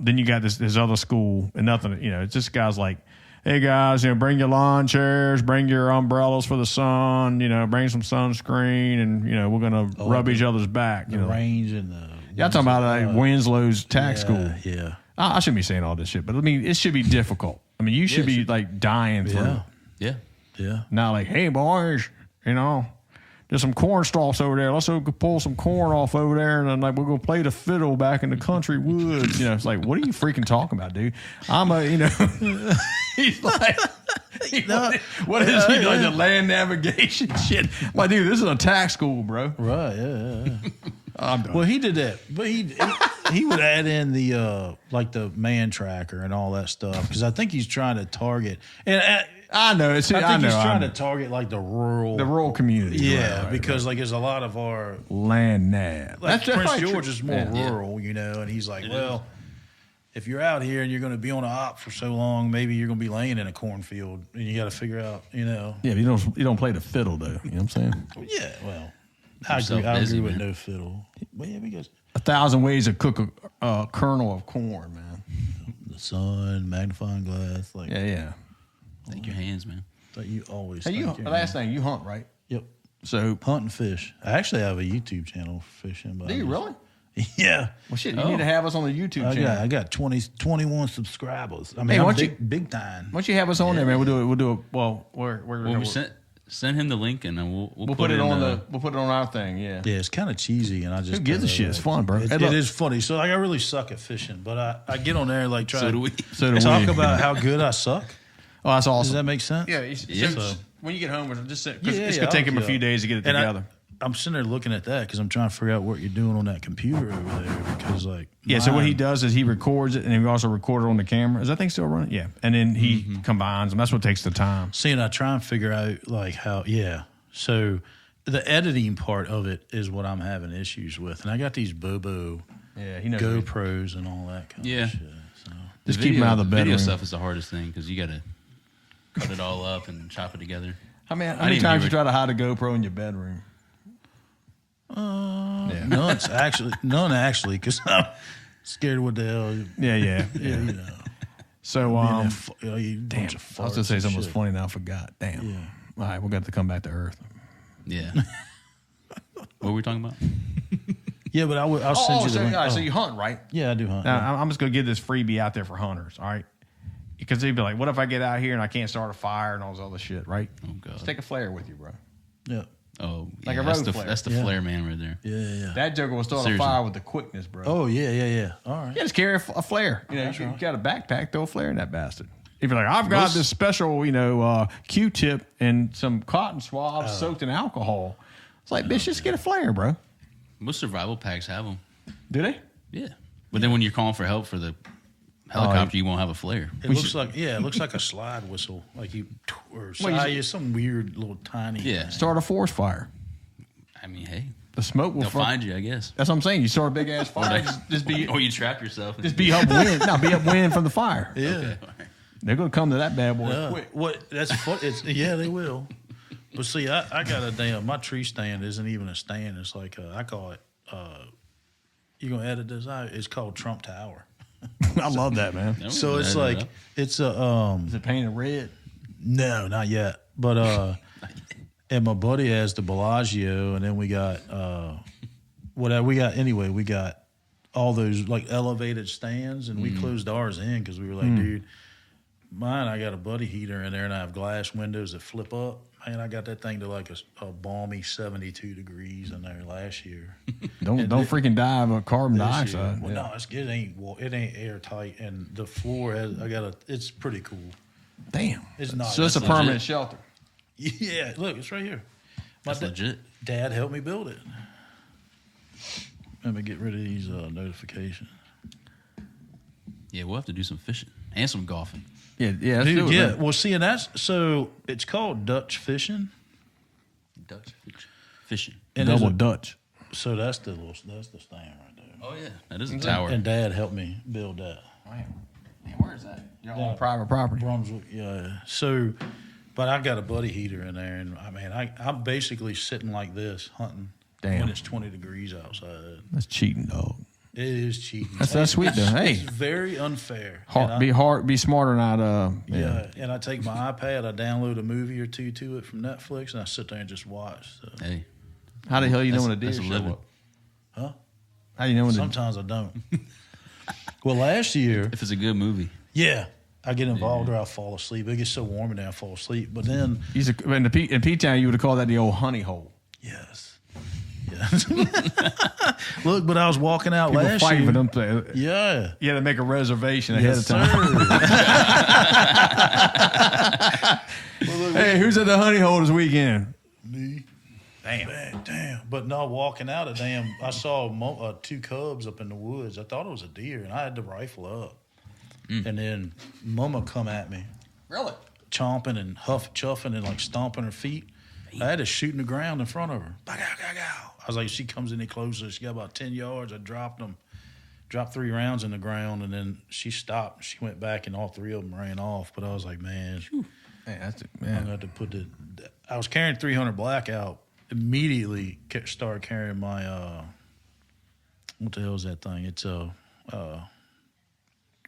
then you got this other school and nothing. It's just guys like, hey guys, bring your lawn chairs, bring your umbrellas for the sun, bring some sunscreen, and we're gonna rub each other's back. The range and the Yeah, I'm talking about like Winslow's tax school. Yeah. I shouldn't be saying all this shit, but I mean, it should be difficult. I mean, you should be like dying through. Yeah. Yeah. Not like, hey boys, there's some corn stalks over there. Let's go pull some corn off over there, and then like we're gonna play the fiddle back in the country woods. It's like, what are you freaking talking about, dude? He's like, what is he like the land navigation shit? I'm like, dude, this is a tax school, bro. Right, yeah. I'm done. Well, he did that, but he would add in the like the man tracker and all that stuff because I think he's trying to target and I know. I think he's trying to target like the rural community. Yeah, right, because like there's a lot of our land nav. like That's Prince right. George is more Yeah. rural, and he's like, well, if you're out here and you're going to be on an op for so long, maybe you're going to be laying in a cornfield, and you got to figure out, Yeah, but you don't play the fiddle though. You know what I'm saying? Yeah, well, yourself I busy, agree with man. no fiddle. But yeah, because 1,000 ways to cook a kernel of corn, man. the sun, magnifying glass, like Yeah. Thank your hands, man. that you always. Hey, think you're- last thing, you hunt, right? Yep. So, Hunt and fish. I actually have a YouTube channel for fishing. But do you really? Yeah. Well, shit, you need to have us on the YouTube channel. I got 21 subscribers. I mean, Hey, I'm why don't big time. Why don't you have us on there, man? We'll do it. Well, Well, send him the link and then we'll put it in on the we'll put it on our thing. Yeah. Yeah, it's kind of cheesy, and I just Who gives a kinda, shit? It's fun, bro. Hey, It look. is funny. So like, I really suck at fishing, but I get on there and like try So do to we. So do talk we. about how good I suck. Oh, that's awesome. Does that make sense? Yeah. Yeah. So, when you get home, just sit, Yeah, it's yeah, gonna take him a I'll- few days to get it And together. I'm sitting there looking at that because I'm trying to figure out what you're doing on that computer over there because like Yeah, so what he mine- does is he records it, and he also records it on the camera. Is that thing still running? Yeah, and then he combines them. That's what takes the time. See, and I try and figure out like how. Yeah, so the editing part of it is what I'm having issues with, and I got these Bobo he knows GoPros and all that kind of shit. So. Just keep them out of the bedroom. Video stuff is the hardest thing because you got to cut it all up and chop it together. How many times you try to hide a GoPro in your bedroom? None actually, because I'm scared what the hell. Yeah. You know. So, damn, I was going to say something was funny now I forgot. Damn. Yeah. All right, we'll have to come back to earth. Yeah. What were we talking about? Yeah, but I'll send you the link. All right, so you hunt, right? Yeah, I do hunt. Now, I'm just going to give this freebie out there for hunters, all right? Because they'd be like, what if I get out here and I can't start a fire and all this other shit, right? Oh, God. Just take a flare with you, bro. Yeah. Oh, Like a that's road the flare. That's the flare man right there. Yeah. That joker will start Seriously. a fire with the quickness, bro. Oh, yeah. All right. Yeah, just carry a flare. You know, That's you right. got a backpack, throw a flare in that bastard. If you're like, I've got this special, Q-tip and some cotton swabs soaked in alcohol. It's like, bitch, just get a flare, bro. Most survival packs have them. Do they? Yeah. But then when you're calling for help for the helicopter, you won't have a flare. It looks like a slide whistle, like some weird little tiny. Yeah. Start a forest fire. I mean, hey, The smoke will they'll find you, I guess. That's what I'm saying. You start a big ass fire, just be Or you trap yourself. be upwind. No, be upwind from the fire. Yeah. Okay. They're gonna come to that bad boy Yeah. quick. What? That's fun. They will. But see, I got a damn. My tree stand isn't even a stand. It's like I call it. You gonna edit this out? It's called Trump Tower. I love that, man. No, So it's no, like no. it's a Is it painted red? No, not yet. But and my buddy has the Bellagio, and then we got whatever we got. Anyway, we got all those like elevated stands, and we closed ours in because we were like, dude, mine. I got a buddy heater in there, and I have glass windows that flip up. Man, I got that thing to like a balmy 72 degrees in there last year. Don't freaking die of a carbon This year. dioxide. Well, no, it ain't airtight, and the floor has. It's pretty cool. Damn. It's not. So it's a That's permanent legit. shelter. Yeah, look, it's right here. My That's legit. Dad helped me build it. Let me get rid of these notifications. Yeah, we'll have to do some fishing and some golfing. Yeah, let's Dude, do it. yeah. man. Well, see, and it's called Dutch fishing. Dutch fishing. And Double there's Dutch. so that's the stand right there. Oh, yeah. That is a tower. And Dad helped me build that. Man, where is that? You're on private property. Brunswick, yeah. So, but I got a buddy heater in there, and I'm basically sitting like this hunting Damn. when it's 20 degrees outside. That's cheating, dog. It is cheating. That's sweet though. Hey, It's very unfair. And be smarter, not yeah, and I take my iPad, I download a movie or two to it from Netflix, and I sit there and just watch. So. Hey, How the hell you know when a deer that's a show living. up? Huh? How do you know when? Sometimes I don't. Well, last year, if it's a good movie. yeah, I get involved or I fall asleep. It gets so warm and then I fall asleep. But then, In P-Town, you would have called that the old honey hole. yes. Look, but I was walking out People last fighting year. for them. Yeah. You had to make a reservation ahead Yes, of time. sir. Hey, who's at the honey hole this weekend? Me. Damn. But no, walking out of I saw two cubs up in the woods. I thought it was a deer, and I had to rifle up. And then Mama come at me, Really? chomping and chuffing and like stomping her feet. I had to shoot in the ground in front of her. I was like, she comes any closer. She got about 10 yards. I dropped 3 rounds in the ground, and then she stopped. She went back, and all 3 of them ran off. But I was like, man, I'm gonna have to put I was carrying 300 blackout. Immediately started carrying my what the hell is that thing? It's a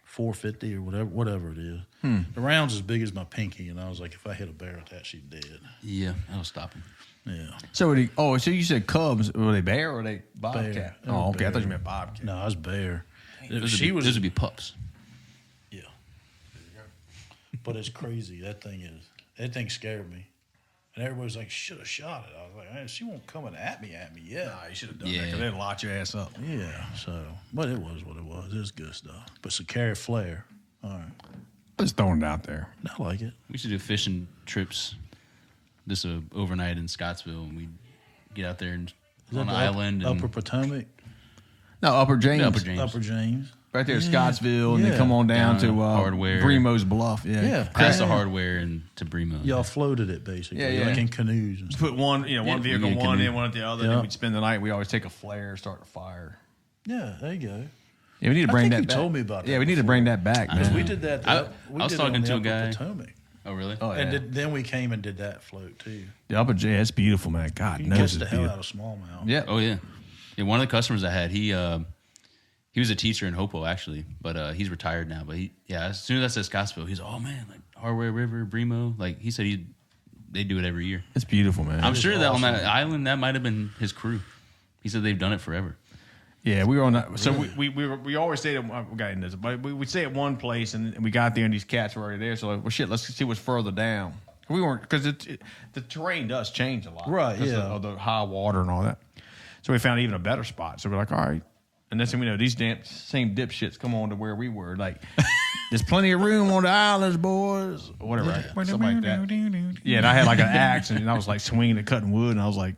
450 or whatever it is. The round's as big as my pinky, and I was like, if I hit a bear with that, she's dead. Yeah, that'll stop him. Yeah. So so you said cubs? Were they bear or were they bobcat? Bear. Oh, okay. I Bear. thought you meant bobcat. No, I was bear. Those would be pups. Yeah. But it's crazy. That thing scared me. And everybody's like, should have shot it. I was like, man, she won't coming at me yet. Nah, you should have done Yeah. that because they'd lock your ass up. Yeah, so, but it was what it was. It was good stuff. But so carry a flare. All right. Just throwing it out there. I like it. We should do fishing trips just overnight in Scottsville, and we get out there and on an island. And Upper Potomac, No, Upper James. Upper James. Upper James. Right there at Scottsville, and Yeah. then come on down Down to Hardware. Bremo's Bluff. Yeah. Past the hardware and to Bremo. Y'all floated it basically, Yeah. like in canoes and stuff. Put one vehicle we one can- in, one at the other. Yeah. And we'd spend the night. We always take a flare, start a fire. Yeah, there you go. Yeah, we need to I bring think that you back. told me about that Yeah, we need to before. bring that back, Because man. we did that. I we was did it talking on the to a Upper guy. Potomac. Oh, really? Oh, yeah. And then we came and did that float too. The Upper J, it's beautiful, man. God You knows catch it's the hell beautiful. out of smallmouth. Yeah. Oh, yeah. Yeah, one of the customers I had, he was a teacher in Hopewell, actually, but he's retired now. But as soon as I said Scottsville, he's oh, man, like Hardware River, Bremo. Like, he said they do it every year. It's beautiful, man. I'm sure that on awesome. that island, that might have been his crew. He said they've done it forever. Yeah, we were on that. So we always stayed at we got into this, but we'd stay at one place, and we got there, and these cats were already there. So like, well, shit, let's see what's further down. We weren't because the terrain does change a lot, Right, 'cause yeah. of the high water and all that. So we found even a better spot. So we're like, all right. And next thing we know, these same dipshits come on to where we were. Like, there's plenty of room on the islands, boys, or whatever, something like that. Yeah, and I had like an axe, and I was like swinging and cutting wood, and I was like,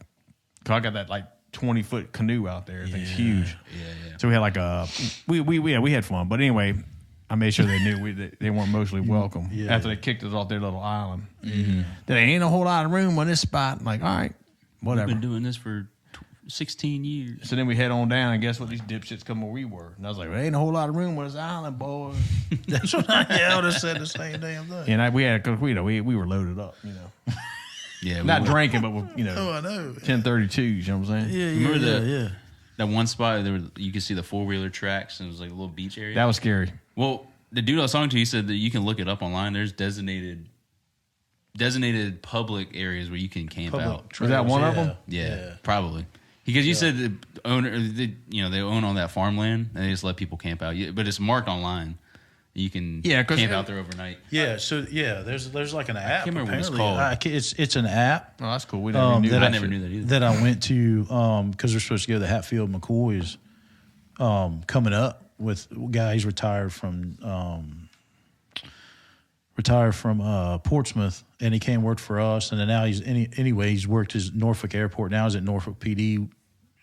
'cause I got that like 20-foot canoe out there. Thing's huge. Yeah. So we had like we had fun, but anyway, I made sure they knew they weren't mostly welcome Yeah. after they kicked us off their little island. There ain't a whole lot of room on this spot. I'm like, all right, We've whatever. been doing this for 16 years. So then we head on down, and guess what? These dipshits come where we were, and I was like, there ain't a whole lot of room on this island, boys. That's what I would have said the same damn thing. And we had, cause we were loaded up, you know, Yeah, we not were. drinking, but with, you Oh, know, I know. 1032s. You know what I'm saying? Yeah, Remember the- yeah. That one spot, you could see the 4-wheeler tracks, and it was like a little beach area. That was scary. Well, the dude I was talking to, he said that you can look it up online. There's designated public areas where you can camp out. Was that one of them? Yeah, probably. Because you said the owner, they own all that farmland, and they just let people camp out. But it's marked online. You can Yeah, 'cause camp out there overnight. Yeah, so there's like an app. can't remember what it's apparently. called. It's an app Oh, that's cool. We never knew that that. I never knew that either. that I went to because we're supposed to go to the Hatfield McCoys coming up with a guy. He's retired from Portsmouth, and he came and worked for us. And then now he's worked his Norfolk Airport. Now he's at Norfolk PD.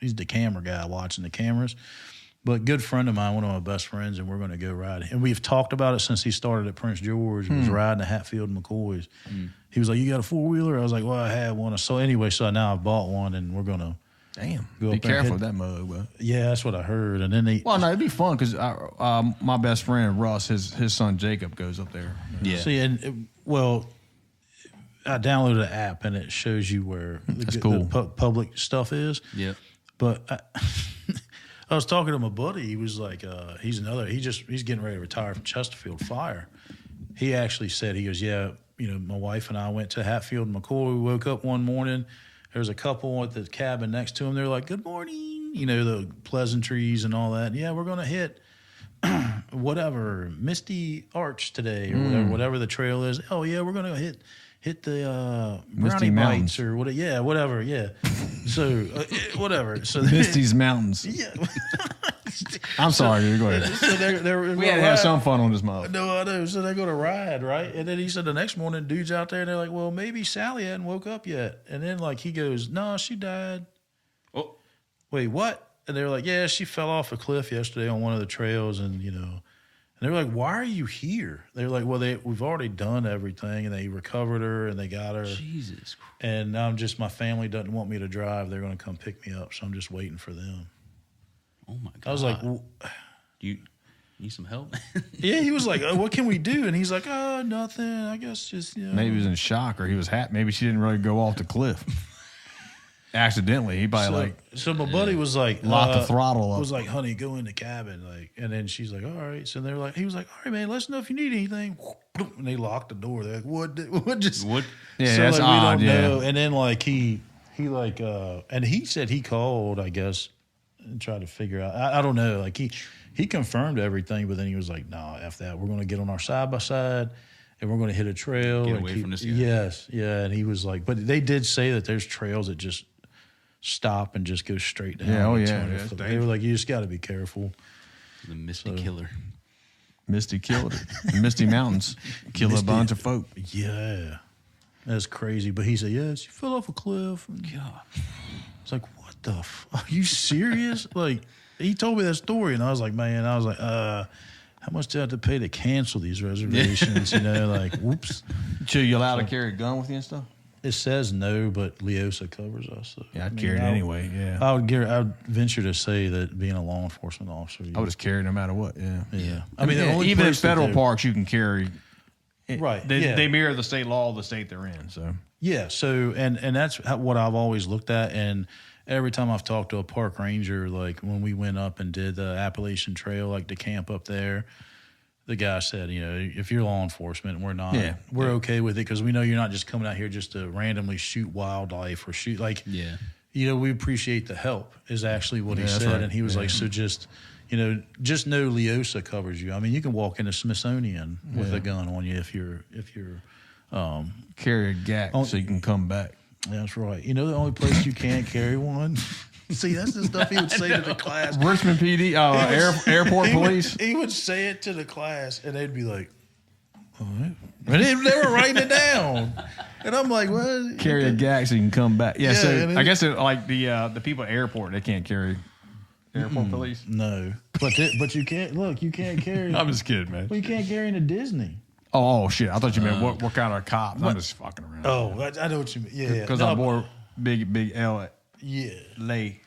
He's the camera guy watching the cameras. But good friend of mine, one of my best friends, and we're going to go ride. And we've talked about it since he started at Prince George. He was riding the Hatfield McCoys. He was like, "You got a 4-wheeler?" I was like, "Well, I had one." So anyway, now I've bought one, and we're going to. Damn. Go Be up there and careful hit- with that mug, bro. Yeah, that's what I heard. And then Well, no, it'd be fun because my best friend Russ, his son Jacob goes up there. Yeah. see, I downloaded an app, and it shows you where That's cool. the public stuff is. Yeah. But I was talking to my buddy. He was like, he's getting ready to retire from Chesterfield Fire. He actually said, he goes, yeah, my wife and I went to Hatfield and McCoy. We woke up one morning. There was a couple at the cabin next to him. They're like, "Good morning," the pleasantries and all that. Yeah, we're gonna hit whatever Misty Arch today or whatever the trail is. Oh yeah, we're gonna hit the Misty Brownie Mountains. Bites or what? Yeah, whatever. Yeah. So whatever. So Misty's Mountains. yeah. I'm sorry, dude. Go ahead. So they're We had to have some fun on this mug. No, I know. So they're going to ride, right? And then he said the next morning, dude's out there, and they're like, well, maybe Sally hadn't woke up yet. And then, like, he goes, no, she died. Oh, Wait, what? And they were like, yeah, she fell off a cliff yesterday on one of the trails, and, And they were like, why are you here? They were like, well, we've already done everything, and they recovered her, and they got her. Jesus. And now my family doesn't want me to drive. They're going to come pick me up, so I'm just waiting for them. Oh, my God. I was like, Do you need some help? yeah, he was like, what can we do? And he's like, nothing. I guess just, Maybe he was in shock or he was happy. Maybe she didn't really go off the cliff. Accidentally. He probably So my buddy was like, locked the throttle up. Was like, honey, go in the cabin, and then she's like, all right. So they're like, he was like, all right, man, let us know if you need anything. And they locked the door. They're like, what just? What? Yeah, so that's like, odd. we don't Yeah. know. And then like he like, and he said he called, I guess, and tried to figure out. I don't know. Like he confirmed everything, but then he was like, nah, F that. We're going to get on our side by side. And we're going to hit a trail. Get and away from this guy. Yes, yeah. And he was like, but they did say that there's trails that just stop and just go straight down. Yeah, oh, like yeah, 200 yeah, it's foot. They were like, you just got to be careful. The Misty Killer. Misty killed it. Misty Mountains killed a Misty- bunch of folk. Yeah, that's crazy. But he said, yes, you fell off a cliff. And God. it's like, what Are you serious? Like, he told me that story, and I was like, man, how much do I have to pay to cancel these reservations? Like, whoops. So you allowed to carry a gun with you and stuff? It says no, but Leosa covers us. So, Yeah, I'd carry it anyway. Yeah, I would venture to say that being a law enforcement officer, I would just carry no matter what. Yeah, yeah. I mean, even in federal parks, you can carry. Right. They mirror the state law of the state they're in. So yeah. So and that's what I've always looked at. And every time I've talked to a park ranger, like when we went up and did the Appalachian Trail, like the camp up there, the guy said, if you're law enforcement, we're not. Yeah. We're okay with it because we know you're not just coming out here just to randomly shoot wildlife or shoot like. Yeah. We appreciate the help is actually what he said. Right. And he was like, so just know Leosa covers you. I mean, you can walk into Smithsonian with a gun on you if you're carry a GAC so you can come back. That's right. The only place you can't carry one. See, that's the stuff he would say to the class. Richmond PD, airport police. He would say it to the class, and they'd be like, all right. And they were writing it down. And I'm like, what? Carry a GAC so you can come back. Yeah, so I guess like the people at airport, they can't carry airport police. No. But you can't, look, you can't carry. I'm just kidding, man. Well, you can't carry into Disney. Oh, shit. I thought you meant what kind of cops. I'm just fucking around. Oh, I know what you mean. Yeah. Because I wore big L at lay.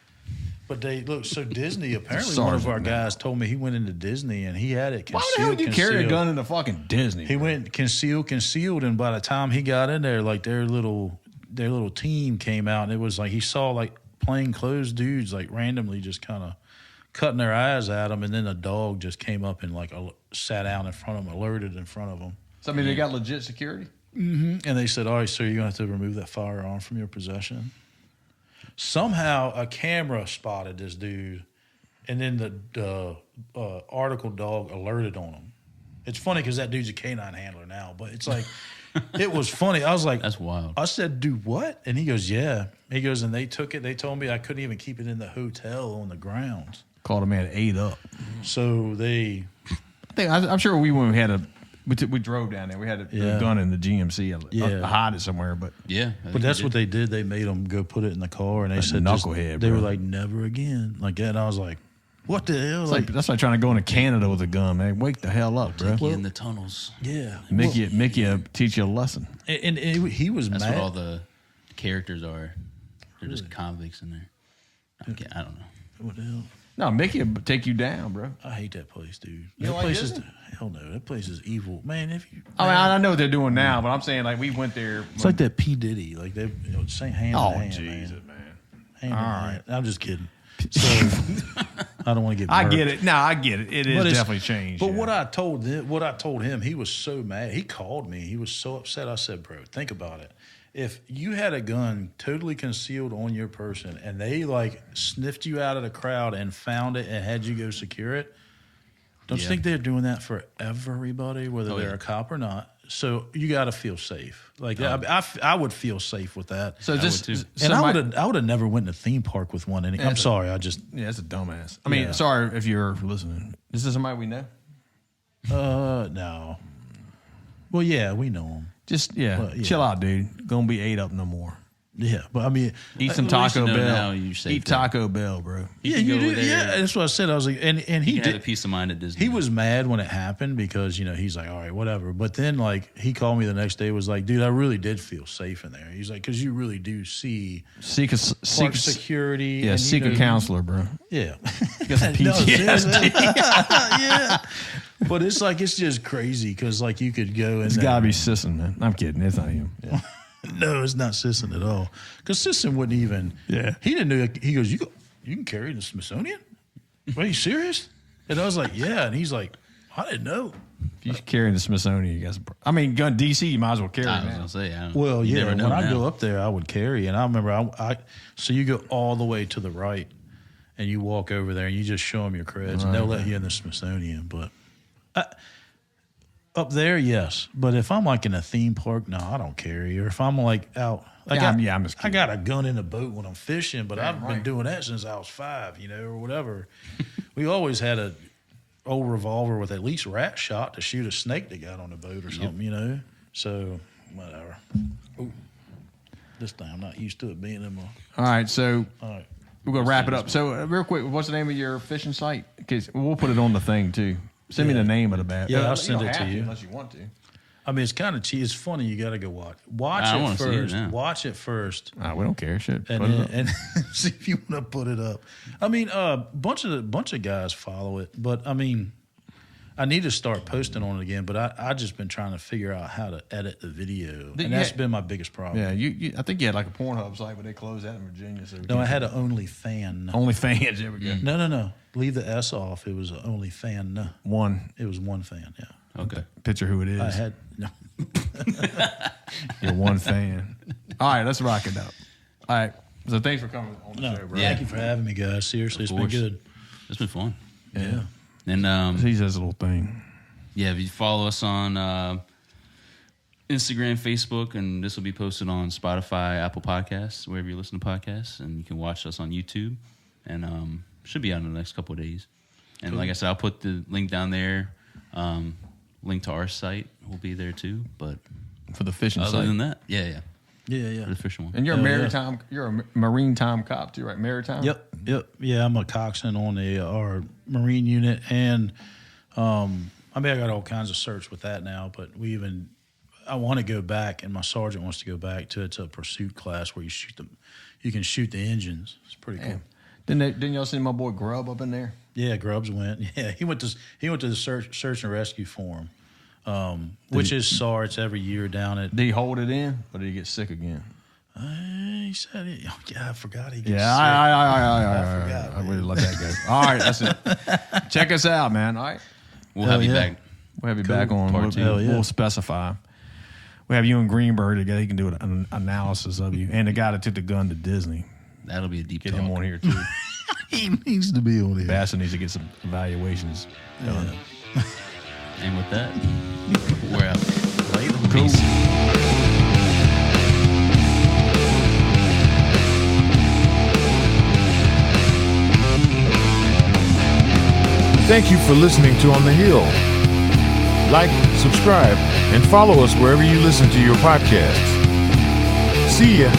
But so Disney, apparently Sergeant, one of our guys told me he went into Disney and he had it concealed. Why the hell would you carry a gun into fucking Disney? He went concealed, and by the time he got in there, like their little team came out, and it was like he saw like plainclothes dudes like randomly just kind of cutting their eyes at him, and then a dog just came up and like sat down in front of him, alerted in front of him. So I mean, they got legit security. Mm-hmm. And they said, all right, sir, you're going to have to remove that firearm from your possession. Somehow a camera spotted this dude, and then the article dog alerted on him. It's funny because that dude's a canine handler now, but it's like, it was funny. I was like, that's wild. I said, dude, what? And he goes, yeah. He goes, and they took it. They told me I couldn't even keep it in the hotel on the grounds. Called a man 8 up. So I'm sure when we had we drove down there. We had a gun in the GMC. Hide it somewhere, but But that's what they did. They made them go put it in the car, and they said, knucklehead. They were like, never again, like that. And I was like, what the hell? That's like trying to go into Canada with a gun, man. Wake the hell up, bro. Take you in the tunnels. Yeah, Mickey teach you a lesson. And he was That's mad. what all the characters are. They're just convicts in there. I don't know. What the hell? No, Mickey will take you down, bro. I hate that place, dude. You That like place Disney? hell no. That place is evil, man. I know what they're doing now, but I'm saying like we went there. It's like that P Diddy, like they same hand. Oh, in hand, Jesus, man. Hand in All hand. I'm just kidding. So I don't want to get. I murked. get it. No, I get it. It is definitely changed. But yeah. what I told him, he was so mad. He called me. He was so upset. I said, bro, think about it. If you had a gun totally concealed on your person and they like sniffed you out of the crowd and found it and had you go secure it, don't you think they're doing that for everybody, whether they're a cop or not? So you got to feel safe. Like I would feel safe with that. So I would have never went to a theme park with one. I'm sorry. It's a dumbass. I mean, sorry if you're listening. Is this somebody we know? No. Well, yeah, we know him. Just chill out, dude. Gonna be 8 up no more. Yeah, but I mean, eat some Taco Bell. Now you're safe. Eat Taco Bell, bro. Yeah, you do. Yeah, that's what I said. I was like, and he had a peace of mind at Disney. He was mad when it happened because he's like, all right, whatever. But then like he called me the next day, was like, dude, I really did feel safe in there. He's like, because you really do seek security. Yeah, seek a counselor, bro. Yeah, got some PTSD. Yeah. But it's like it's just crazy because like you could go and it's got to be Sisson, man. I'm kidding. It's not him. Yeah. No, it's not Sisson at all. Because Sisson wouldn't even. Yeah. He didn't know. He goes, you can carry in the Smithsonian? Are you serious? And I was like, yeah. And he's like, I didn't know. If you carry in the Smithsonian, you guys. I mean, gun DC, you might as well carry. I was gonna say. Well, yeah. When I go up there, I would carry, and I remember so you go all the way to the right, and you walk over there, and you just show them your creds, and they'll let you in the Smithsonian, but. Up there, yes. But if I'm like in a theme park, no, I don't carry. Or if I'm like out, I'm just kidding. I got a gun in the boat when I'm fishing, but I've been doing that since I was 5, or whatever. We always had a old revolver with at least rat shot to shoot a snake that got on the boat or something, So whatever. Ooh, this time I'm not used to it being in my. All right, so We're gonna wrap it up. So real quick, what's the name of your fishing site? Because we'll put it on the thing too. Send me the name of the bat. Yeah, I'll send it to you. Unless you want to. I mean, it's kind of cheap. It's funny. You got to go watch I it wanna see it first. now. Watch it first, We don't care. Shit. and see if you want to put it up. I mean, bunch of guys follow it, but I mean, I need to start posting on it again. But I just been trying to figure out how to edit the video, and that's been my biggest problem. Yeah, you. I think you had like a Pornhub site, but they closed that in Virginia. So No, I had an OnlyFan. OnlyFans. There we go. No. Leave the S off. It was an OnlyFan. One. It was one fan. Yeah. Okay. Picture who it is. I had no. You're one fan. All right, let's rock it up. All right. So thanks for coming on the show, bro. Thank you for having me, guys. Seriously, it's been good. It's been fun. Yeah. And He says a little thing. yeah, if you follow us on Instagram, Facebook, and this will be posted on Spotify, Apple Podcasts, wherever you listen to podcasts, and you can watch us on YouTube. And should be out in the next couple of days. And like I said, I'll put the link down there. Link to our site will be there too. But For the fishing other site. than that, yeah, Yeah. for the fishing one. And you're a maritime. You're a maritime cop too, right? Maritime. Yep. Yeah, I'm a coxswain on our Marine unit, and I mean, I got all kinds of certs with that now. But I want to go back, and my sergeant wants to go back to a pursuit class where you can shoot the engines. It's pretty cool. Didn't y'all send my boy Grub up in there? Yeah, Grubbs went. Yeah, he went to the search and rescue forum, which is SARTs every year down at. Did he hold it in, or did he get sick again? He said it. Oh, yeah, I forgot he gets Yeah, sick. I really let that go. All right, that's it. Check us out, man. All right, We'll have you back. we'll have you back on. Part We'll, two. we'll, we'll specify. We have you and Greenberg together. He can do an analysis of you, and the guy that took the gun to Disney. That'll be a deep Get talk. him on here too. He needs to be on here. Bassett needs to get some evaluations done. And with that, we're out. Cool. Peace. Thank you for listening to On the Hill. Like, subscribe, and follow us wherever you listen to your podcasts. See ya.